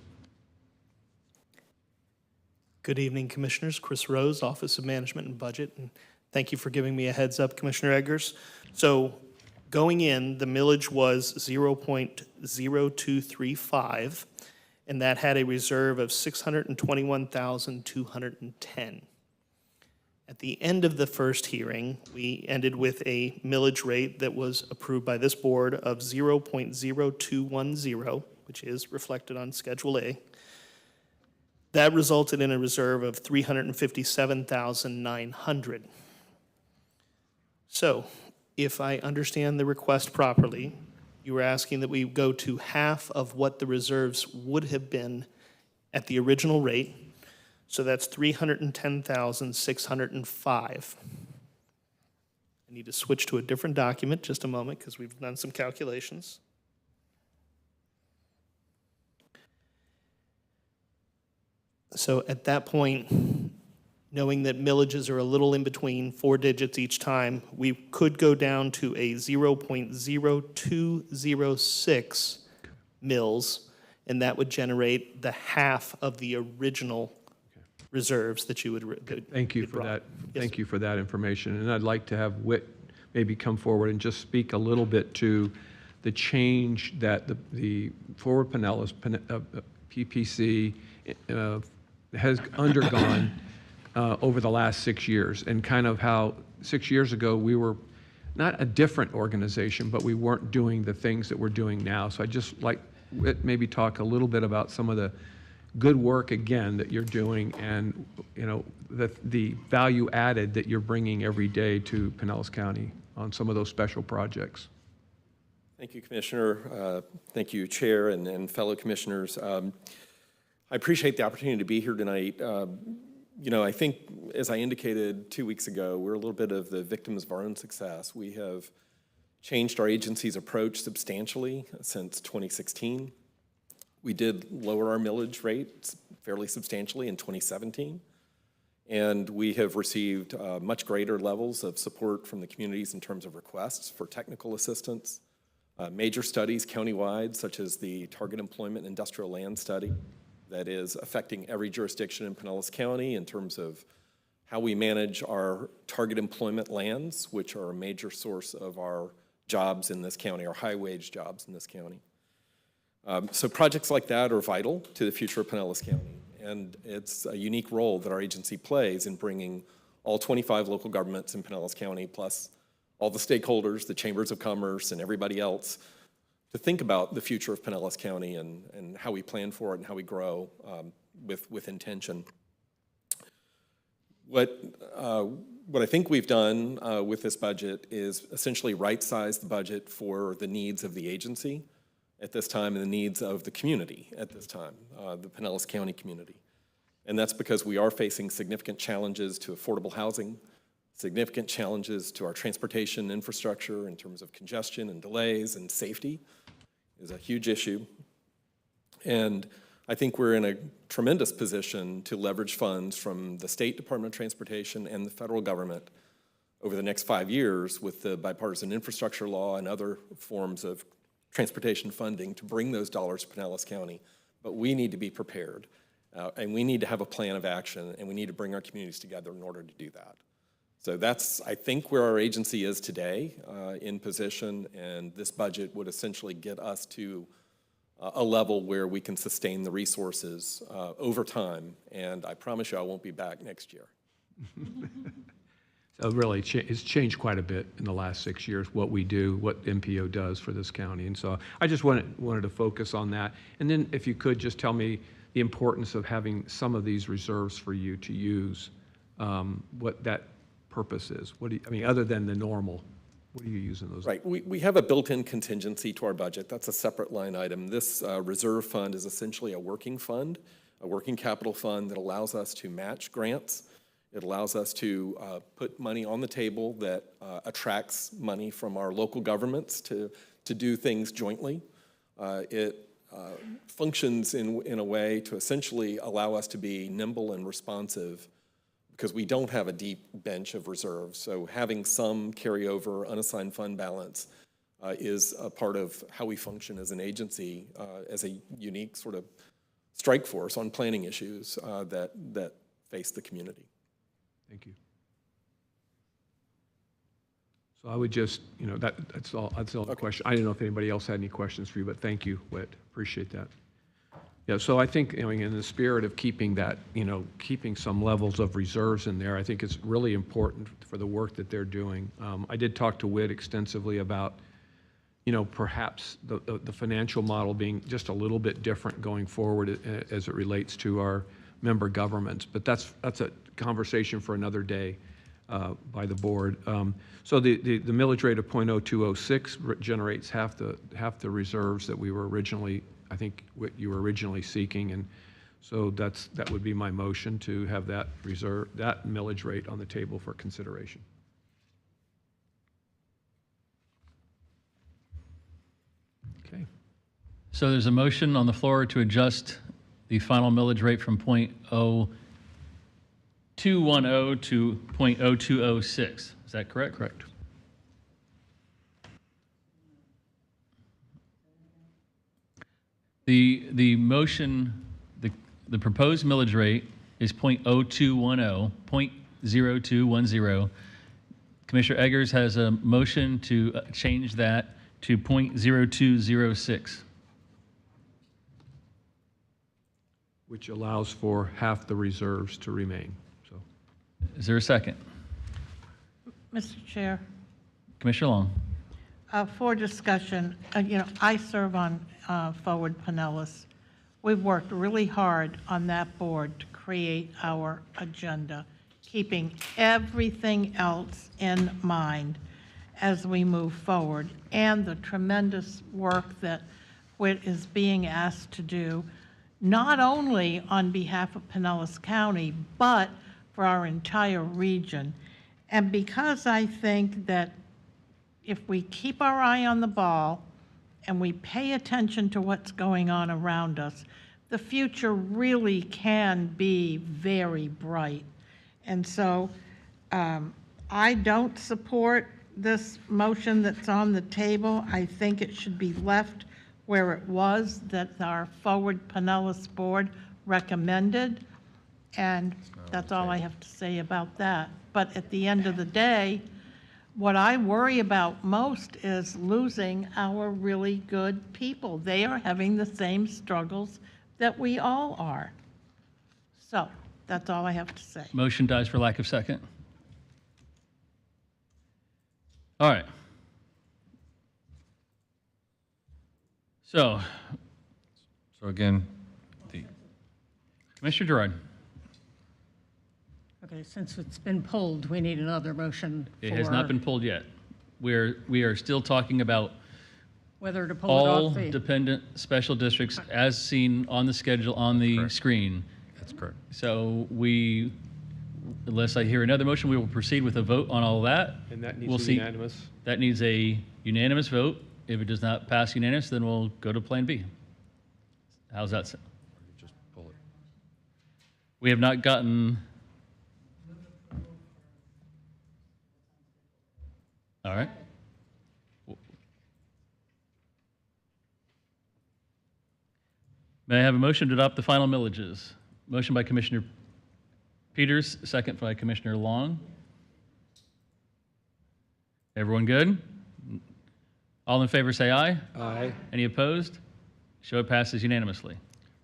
Good evening, Commissioners. Chris Rose, Office of Management and Budget, and thank you for giving me a heads up, Commissioner Eggers. So going in, the millage was 0.0235, and that had a reserve of 621,210. At the end of the first hearing, we ended with a millage rate that was approved by this board of 0.0210, which is reflected on Schedule A. That resulted in a reserve of 357,900. So, if I understand the request properly, you were asking that we go to half of what the reserves would have been at the original rate. So that's 310,605. I need to switch to a different document just a moment because we've done some calculations. So at that point, knowing that millages are a little in between 4 digits each time, we could go down to a 0.0206 mills, and that would generate the half of the original reserves that you would. Thank you for that. Thank you for that information. And I'd like to have Whit maybe come forward and just speak a little bit to the change that the Forward Pinellas PPC has undergone over the last 6 years, and kind of how 6 years ago we were not a different organization, but we weren't doing the things that we're doing now. So I'd just like Whit maybe talk a little bit about some of the good work again that you're doing, and the value added that you're bringing every day to Pinellas County on some of those special projects. Thank you, Commissioner. Thank you, Chair and fellow commissioners. I appreciate the opportunity to be here tonight. I think, as I indicated 2 weeks ago, we're a little bit of the victims of our own success. We have changed our agency's approach substantially since 2016. We did lower our millage rate fairly substantially in 2017, and we have received much greater levels of support from the communities in terms of requests for technical assistance, major studies countywide, such as the Target Employment Industrial Land Study that is affecting every jurisdiction in Pinellas County in terms of how we manage our target employment lands, which are a major source of our jobs in this county, our high-wage jobs in this county. So projects like that are vital to the future of Pinellas County, and it's a unique role that our agency plays in bringing all 25 local governments in Pinellas County, plus all the stakeholders, the chambers of commerce, and everybody else, to think about the future of Pinellas County and how we plan for it and how we grow with intention. What I think we've done with this budget is essentially right-size the budget for the needs of the agency at this time and the needs of the community at this time, the Pinellas County community. And that's because we are facing significant challenges to affordable housing, significant challenges to our transportation infrastructure in terms of congestion and delays, and safety is a huge issue. And I think we're in a tremendous position to leverage funds from the State Department of Transportation and the federal government over the next 5 years with the bipartisan infrastructure law and other forms of transportation funding to bring those dollars to Pinellas County. But we need to be prepared, and we need to have a plan of action, and we need to bring our communities together in order to do that. So that's, I think, where our agency is today in position, and this budget would essentially get us to a level where we can sustain the resources over time, and I promise you I won't be back next year. So really, it's changed quite a bit in the last 6 years, what we do, what MPO does for this county. And so I just wanted to focus on that. And then if you could just tell me the importance of having some of these reserves for you to use, what that purpose is. What do you, I mean, other than the normal, what are you using those? Right, we have a built-in contingency to our budget. That's a separate line item. This reserve fund is essentially a working fund, a working capital fund that allows us to match grants. It allows us to put money on the table that attracts money from our local governments to do things jointly. It functions in a way to essentially allow us to be nimble and responsive because we don't have a deep bench of reserves. So having some carryover unassigned fund balance is a part of how we function as an agency, as a unique sort of strike force on planning issues that face the community. Thank you. So I would just, you know, that's all the question. I didn't know if anybody else had any questions for you, but thank you, Whit. Appreciate that. Yeah, so I think, you know, in the spirit of keeping that, you know, keeping some levels of reserves in there, I think it's really important for the work that they're doing. I did talk to Whit extensively about, you know, perhaps the financial model being just a little bit different going forward as it relates to our member governments, but that's a conversation for another day by the board. So the millage rate of 0.0206 generates half the reserves that we were originally, I think, what you were originally seeking, and so that would be my motion to have that millage rate on the table for consideration. Okay. So there's a motion on the floor to adjust the final millage rate from 0.0210 to 0.0206. Is that correct? Correct. The motion, the proposed millage rate is 0.0210, 0.0210. Commissioner Eggers has a motion to change that to 0.0206. Which allows for half the reserves to remain. So, is there a second? Mr. Chair, Commissioner Long. for discussion, you know, I serve on Forward Pinellas. We've worked really hard on that board to create our agenda, keeping everything else in mind as we move forward, and the tremendous work that Whit is being asked to do, not only on behalf of Pinellas County, but for our entire region. And because I think that if we keep our eye on the ball and we pay attention to what's going on around us, the future really can be very bright. And so I don't support this motion that's on the table. I think it should be left where it was, that our Forward Pinellas board recommended. And that's all I have to say about that. But at the end of the day, what I worry about most is losing our really good people. They are having the same struggles that we all are. So that's all I have to say. Motion dies for lack of second. All right. So again, Commissioner Gerard. Okay, since it's been pulled, we need another motion for... It has not been pulled yet. We are still talking about whether to pull it off all dependent special districts as seen on the schedule on the screen. That's correct. So unless I hear another motion, we will proceed with a vote on all that. And that needs We'll to see. be unanimous? That needs a unanimous vote. If it does not pass unanimous, then we'll go to Plan B. How's that sound? Just pull it. We have not gotten... All right. May I have a motion to adopt the final millages? Motion by Commissioner Peters, second by Commissioner Long. Everyone good? All in favor say aye. Aye. Any opposed? Show it passes unanimously.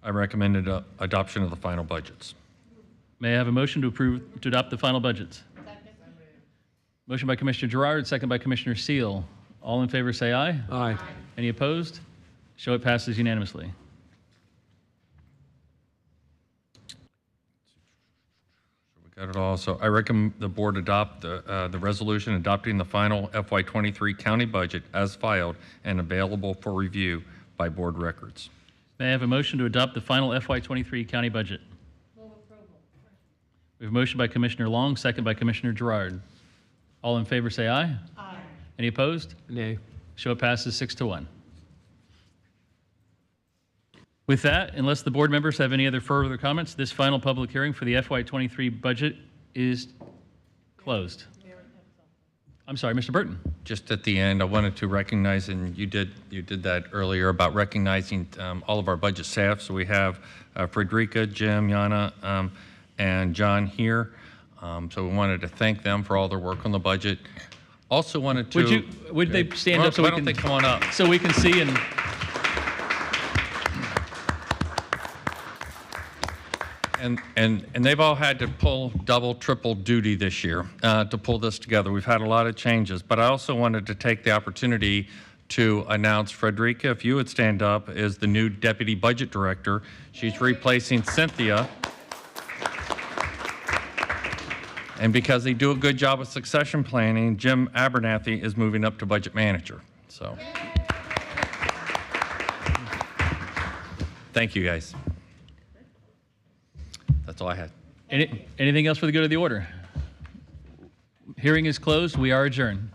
I recommended adoption of the final budgets. May I have a motion to adopt the final budgets? Motion by Commissioner Gerard, second by Commissioner Seal. All in favor say aye. Aye. Any opposed? Show it passes unanimously. Got it all. So I recommend the board adopt the resolution adopting the final FY23 county budget as filed and available for review by board records. May I have a motion to adopt the final FY23 county budget? We have a motion by Commissioner Long, second by Commissioner Gerard. All in favor say aye. Aye. Any opposed? Nay. Show it passes 6-1. With that, unless the board members have any other further comments, this final public hearing for the FY23 budget is closed. I'm sorry, Mr. Burton. Just at the end, I wanted to recognize, and you did that earlier, about recognizing all of our budget staff. So we have Frederica, Jim, Yana, and John here. So we wanted to thank them for all their work on the budget. Also wanted to... Would they stand up so why we can... don't they come on up? So we can see and... And they've all had to pull double, triple duty this year to pull this together. We've had a lot of changes, but I also wanted to take the opportunity to announce Frederica, if you would stand up, is the new Deputy Budget Director. She's replacing Cynthia. And because they do a good job of succession planning, Jim Abernathy is moving up to Budget Manager. So, thank you guys. That's all I had. Anything else for the good of the order? Hearing is closed. We are adjourned.